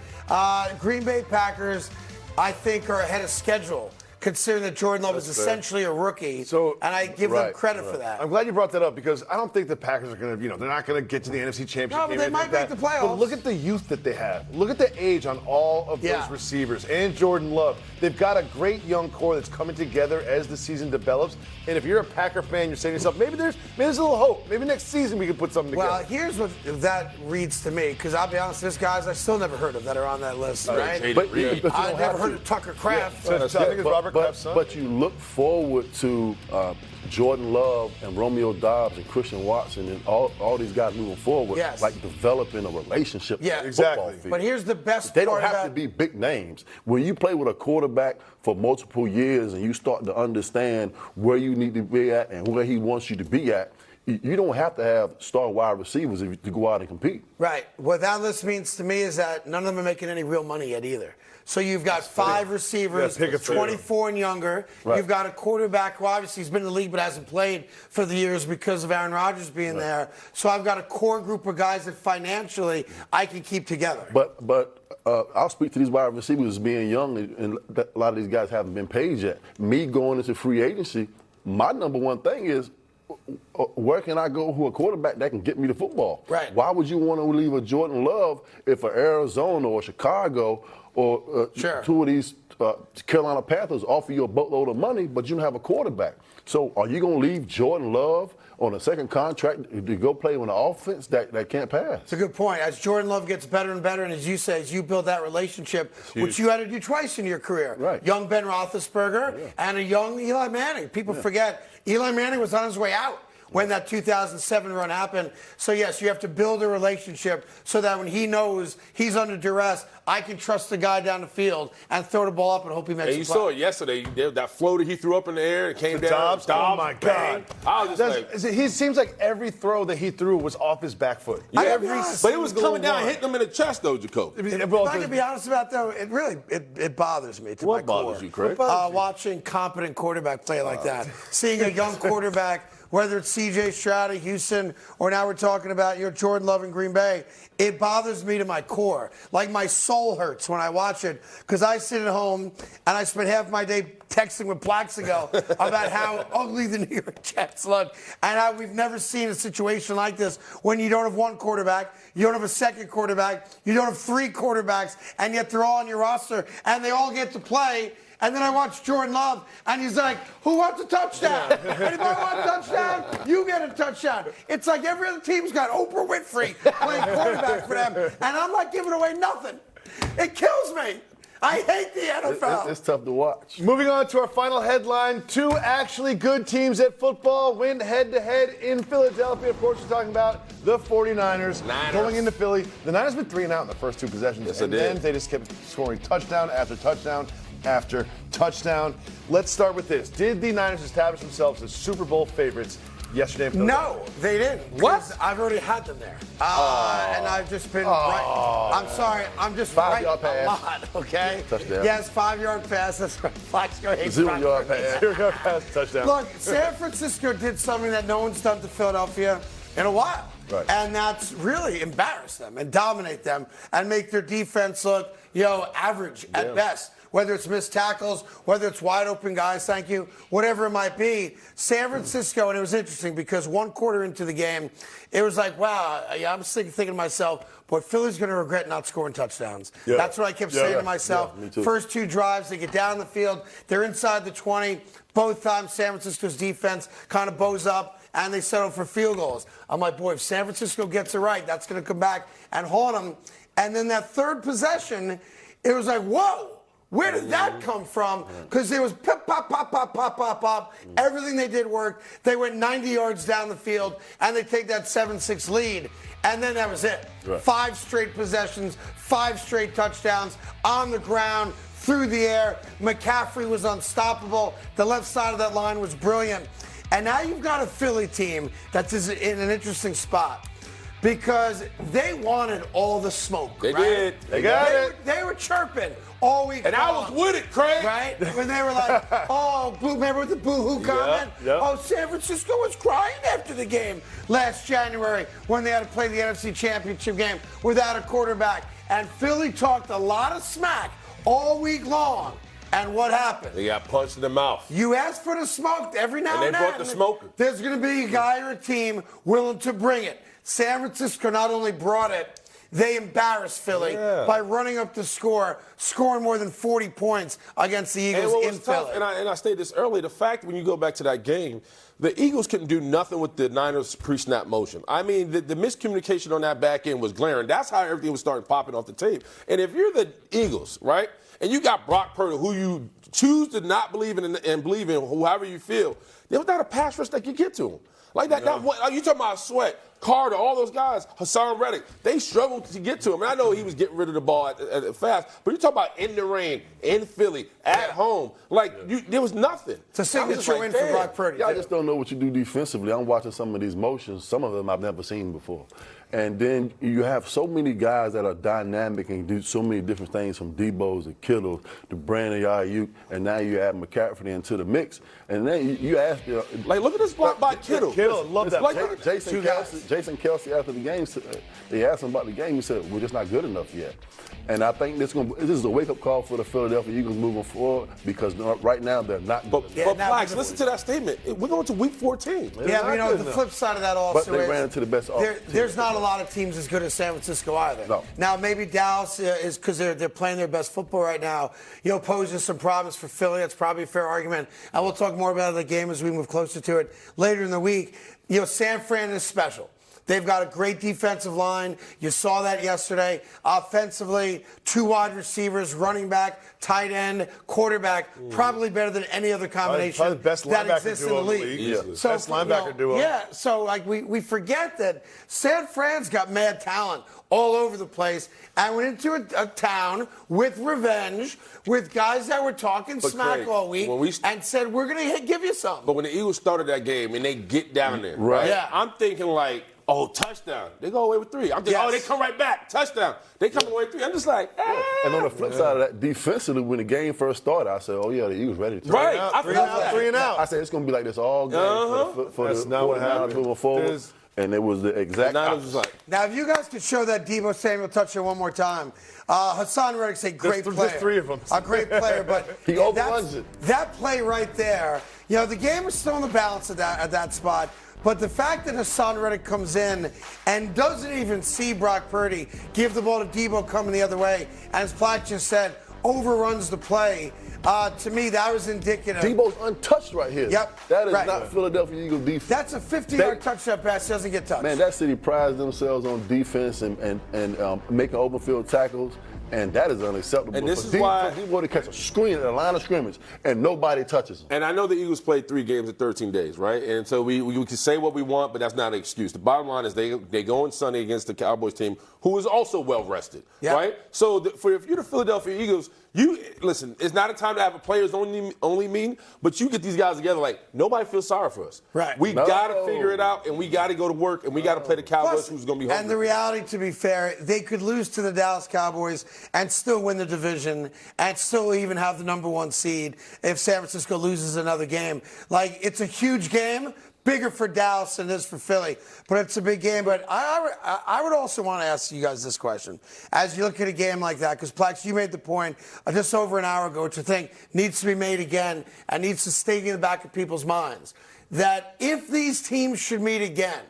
Green Bay Packers, I think, are ahead of schedule, considering that Jordan Love is essentially a rookie. So, and I give them credit for that. I'm glad you brought that up because I don't think the Packers are going to, they're not going to get to the NFC Championship No, but game. they might make the playoffs. But look at the youth that they have. Look at the age on all of those receivers and Jordan Love. They've got a great young core that's coming together as the season develops. And if you're a Packer fan, you're saying to yourself, maybe there's a little hope. Maybe next season we can put something together. Well, here's what that reads to me, because I'll be honest, there's guys I still never heard of that are on that list, right? But I've never heard of Tucker Kraft. I think it's Robert Kraft's son. But you look forward to Jordan Love and Romeo Doubs and Christian Watson and all these guys moving forward, like developing a relationship. Yeah, with the football exactly. field. But here's the best They part don't have of to that. be big names. When you play with a quarterback for multiple years and you start to understand where you need to be at and where he wants you to be at, you don't have to have star wide receivers to go out and compete. Right. What that list means to me is that none of them are making any real money yet either. So you've got 5 receivers, 24 and younger. Right. You've got a quarterback who obviously has been in the league but hasn't played for the years because of Aaron Rodgers being there. So I've got a core group of guys that financially I can keep together. But I'll speak to these wide receivers as being young, and a lot of these guys haven't been paid yet. Me going into free agency, my number one thing is, where can I go who a quarterback that can get me the football? Right. Why would you want to leave a Jordan Love if a Arizona or Chicago or two of these Carolina Panthers offer you a boatload of money, but you don't have a quarterback? So are you going to leave Jordan Love on a second contract to go play on an offense that can't pass? It's a good point. As Jordan Love gets better and better, and as you say, as you build that relationship, which you had to do twice in your career. Right. Young Ben Roethlisberger and a young Eli Manning. People forget Eli Manning was on his way out when that 2007 run happened. So, yes, you have to build a relationship so that when he knows he's under duress, I can trust the guy down the field and throw the ball up and hope he makes And you saw it yesterday. That floater he threw up in the air and came down. Dobbs? Oh, my God. I was just like, He seems like every throw that he threw was off his back foot. but it was coming down and hitting him in the chest, though, Jacob. If I can be honest about that, though, it really bothers me to my What bothers core. you, Craig? Watching competent quarterback play like that. Seeing a young quarterback, whether it's C.J. Stroud at Houston or now we're talking about Jordan Love in Green Bay, it bothers me to my core. Like my soul hurts when I watch it because I sit at home and I spend half my day texting with Plaxico about how ugly the New York Jets look and how we've never seen a situation like this when you don't have one quarterback, you don't have a second quarterback, you don't have 3 quarterbacks, and yet they're all on your roster and they all get to play. And then I watch Jordan Love, and he's like, who wants a touchdown? Anybody want a touchdown? You get a touchdown. It's like every other team's got Oprah Winfrey playing quarterback for them, and I'm not giving away nothing. It kills me. I hate the NFL. It's tough to watch. Moving on to our final headline. 2 actually good teams at football went head-to-head in Philadelphia. Of course, we're talking about the 49ers going into Philly. The Niners been 3-and-out in the first 2 possessions. Yes, and they did. then they just kept scoring touchdown after touchdown after touchdown. Let's start with this. Did the Niners establish themselves as Super Bowl favorites yesterday in Philadelphia? No, they didn't. What? I've already had them there. And I've just been right. I'm sorry. I'm just 5-yard right pass. a lot, okay? Touchdown. Yes, 5-yard pass. That's right. Plaxico hates 0-yard pass. 0-yard pass, touchdown. Look, San Francisco did something that no one's done to Philadelphia in a while. Right. And that's really embarrass them and dominate them and make their defense look, average at best. Whether it's missed tackles, whether it's wide open guys, thank you, whatever it might be. San Francisco, and it was interesting because 1 quarter into the game, it was like, wow, I'm thinking to myself, boy, Philly's going to regret not scoring touchdowns. Yeah. That's what I kept saying to myself. Yeah, me too. First 2 drives, they get down the field, they're inside the 20. Both times San Francisco's defense kind of bows up and they settle for field goals. I'm like, boy, if San Francisco gets it right, that's going to come back and haunt them. And then that 3rd possession, it was like, whoa. Where did that come from? Because there was pop, pop, pop, pop, pop, pop, pop. Everything they did worked. They went 90 yards down the field, and they take that 7-6 lead. And then that was it. Right. 5 straight possessions, 5 straight touchdowns on the ground, through the air. McCaffrey was unstoppable. The left side of that line was brilliant. And now you've got a Philly team that's in an interesting spot. because they wanted all the smoke. They right? did. They got it. They were chirping all week And long. I was with it, Craig. Right? When they were like, oh, remember with the boo-hoo comment? yep. Oh, San Francisco was crying after the game last January when they had to play the NFC Championship game without a quarterback. And Philly talked a lot of smack all week long. And what happened? They got punched in the mouth. You ask for the smoke every now and And they then. brought the smoker. There's going to be a guy or a team willing to bring it. San Francisco not only brought it, they embarrassed Philly by running up the score, scoring more than 40 points against the Eagles in Philly. And I stated this earlier, the fact when you go back to that game, the Eagles couldn't do nothing with the Niners pre-snap motion. I mean, the miscommunication on that back end was glaring. That's how everything was starting popping off the tape. And if you're the Eagles, right, and you got Brock Purdy, who you choose to not believe in and believe in, however you feel, there was not a pass rush that could get to him. Like that, you talking about Sweat, Carter, all those guys, Hassan Reddick, they struggled to get to him. And I know he was getting rid of the ball at fast, but you talk about in the rain, in Philly, at home, there was nothing. It's a signature win for Brock Purdy. Yeah, I just don't know what you do defensively. I'm watching some of these motions. Some of them I've never seen before. And then you have so many guys that are dynamic and do so many different things, from Debo's to Kittles to Brandon Ayuk, and now you add McCaffrey into the mix. And then you ask, Look at this block by Kittle. Kittle, love that. Jason Kelce after the game, they asked him about the game. He said, "We're just not good enough yet." And I think this is a wake-up call for the Philadelphia Eagles moving forward, because right now they're not good enough. But Flax, listen to that statement. We're going to week 14. Yeah, but the flip side of that also But they is ran into the best there's not a lot of teams as good as San Francisco either. No. Now, maybe Dallas is because they're playing their best football right now, poses some problems for Philly. That's probably a fair argument. And we'll talk more about the game as we move closer to it later in the week. San Fran is special. They've got a great defensive line. You saw that yesterday. Offensively, 2 wide receivers, running back, tight end, quarterback, probably better than any other combination Probably the best that linebacker exists in duo the in the league. league. So, best linebacker duo. Yeah, so we forget that San Fran's got mad talent all over the place, and went into a town with revenge, with guys that were talking smack Craig, all week, and said, we're going to give you something. But when the Eagles started that game and they get down there, Right. Yeah. I'm thinking oh, touchdown. They go away with 3. I'm thinking, they come right back. Touchdown. They come away with 3. I'm just like, And on the flip side of that, defensively, when the game first started, I said, oh, yeah, the Eagles ready to right. out, I three felt and out, that. 3 and out. I said, it's going to be like this all game for That's the not what happened. moving forward. There's- And it was the exact Niners opposite. was like, Now, if you guys could show that Debo Samuel touchdown one more time. Hassan Reddick's a great There's player. 3 of them. A great player, but He overruns it. That play right there, the game is still in the balance at that spot. But the fact that Hassan Reddick comes in and doesn't even see Brock Purdy give the ball to Debo coming the other way, and as Platt just said, overruns the play. To me, that was indicative. Debo's untouched right here. Yep. That is Right. not Philadelphia Eagles defense. That's a 50-yard touchdown pass. Doesn't get touched. Man, that city prides themselves on defense and making open field tackles, and that is unacceptable. And this For is why- Debo to catch a screen at the line of scrimmage and nobody touches him. and I know the Eagles played 3 games in 13 days, right? And so we can say what we want, but that's not an excuse. The bottom line is they go on Sunday against the Cowboys team, who is also well rested, right? So if you're the Philadelphia Eagles, listen. It's not a time to have a players only meeting, but you get these guys together. Nobody feels sorry for us. Right. We got to figure it out, and we got to go to work, and we got to play the Cowboys, who's going to be hungry. And the reality, to be fair, they could lose to the Dallas Cowboys and still win the division and still even have the number 1 seed if San Francisco loses another game. It's a huge game. Bigger for Dallas than it is for Philly, but it's a big game. But I would also want to ask you guys this question. As you look at a game like that, because Plex, you made the point just over an hour ago, which I think needs to be made again and needs to stay in the back of people's minds, that if these teams should meet again,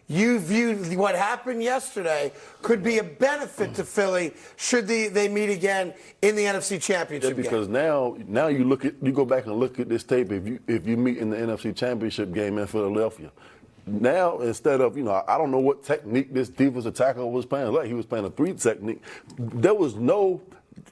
you view what happened yesterday could be a benefit to Philly should they meet again in the NFC Championship game. Because now you go back and look at this tape. If you meet in the NFC Championship game in Philadelphia, now instead of I don't know what technique this defensive tackle was playing. He was playing a 3 technique. There was no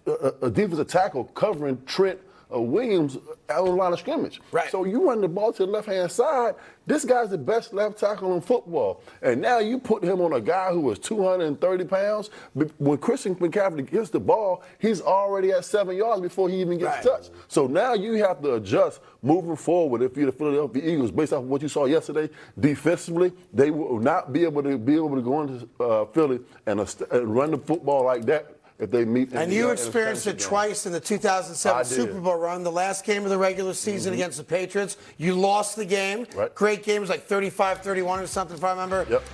a defensive tackle covering Trent Williams on the line of scrimmage. Right. So you run the ball to the left-hand side. This guy's the best left tackle in football. And now you put him on a guy who was 230 pounds. When Christian McCaffrey gets the ball, he's already at 7 yards before he even gets touched. So now you have to adjust moving forward. If you're the Philadelphia Eagles, based off of what you saw yesterday, defensively, they will not be able to go into Philly and run the football like that. If they meet and you experienced it twice in the 2007 Super Bowl run, the last game of the regular season against the Patriots. You lost the game. Right. Great game. It was like 35-31 or something, if I remember. Yep.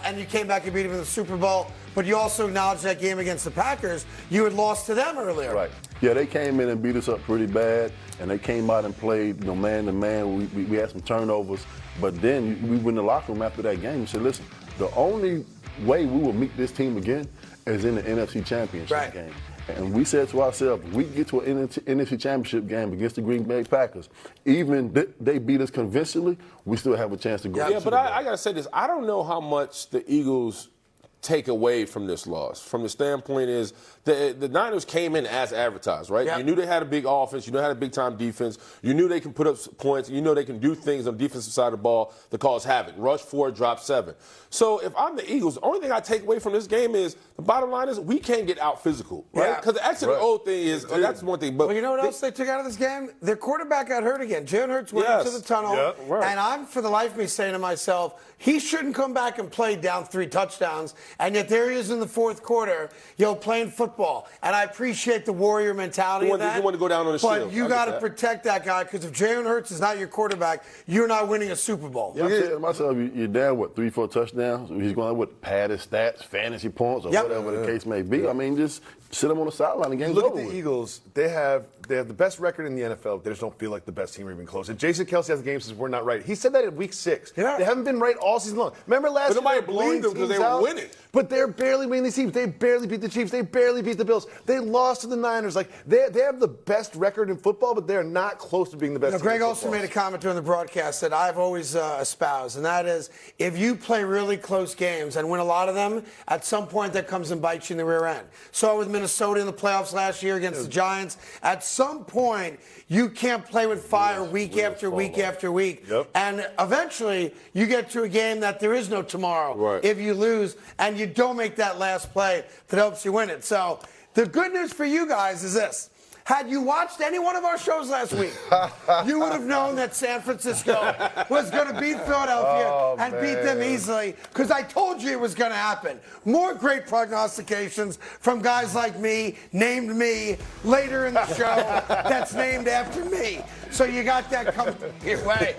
And you came back and beat them in the Super Bowl. But you also acknowledged that game against the Packers. You had lost to them earlier. Right. Yeah, they came in and beat us up pretty bad, and they came out and played, man to man. We had some turnovers, but then we went in the locker room after that game and said, listen, the only way we will meet this team again is in the NFC Championship game. And we said to ourselves, we get to an NFC Championship game against the Green Bay Packers. Even they beat us convincingly, we still have a chance to go. Yeah, but I got to say this. I don't know how much the Eagles take away from this loss. From the standpoint is the Niners came in as advertised, right? Yep. You knew they had a big offense. You knew they had a big-time defense. You knew they can put up points. You know they can do things on the defensive side of the ball that cause havoc. Rush 4, drop 7. So if I'm the Eagles, the only thing I take away from this game is the bottom line is we can't get out physical, right? Because the X and the O thing is that's one thing. But well, you know what else they took out of this game? Their quarterback got hurt again. Jalen Hurts went into the tunnel, and I'm for the life of me saying to myself, he shouldn't come back and play down 3 touchdowns, and yet there he is in the fourth quarter, playing football. And I appreciate the warrior mentality of that. You want to go down on the shield. But you got to protect that guy, because if Jalen Hurts is not your quarterback, you're not winning a Super Bowl. Yeah, I'm saying to myself, you're down, 3-4 touchdowns? He's going with padded stats, fantasy points, or whatever the case may be. I mean, just sit him on the sideline and game's Look over at the with. Eagles. They have the best record in the NFL. They just don't feel like the best team or even close. And Jason Kelce has the game says we're not right. He said that in week 6. Yeah. They haven't been right all season long. Remember last year? Nobody believed them because they were winning. But they're barely winning these teams. They barely beat the Chiefs. They barely beat the Bills. They lost to the Niners. Like they have the best record in football, but they're not close to being the best team Greg in also football. made a comment during the broadcast that I've always espoused, and that is if you play really close games and win a lot of them, at some point that comes and bites you in the rear end. Saw it with Minnesota in the playoffs last year against the Giants. At some point, you can't play with fire week after week after week. Yep. And eventually, you get to a game that there is no tomorrow if you lose and you don't make that last play that helps you win it. So the good news for you guys is this. Had you watched any one of our shows last week, you would have known that San Francisco was going to beat Philadelphia and beat them easily, because I told you it was going to happen. More great prognostications from guys like me, named me, later in the show, that's named after me. So you got that coming your way.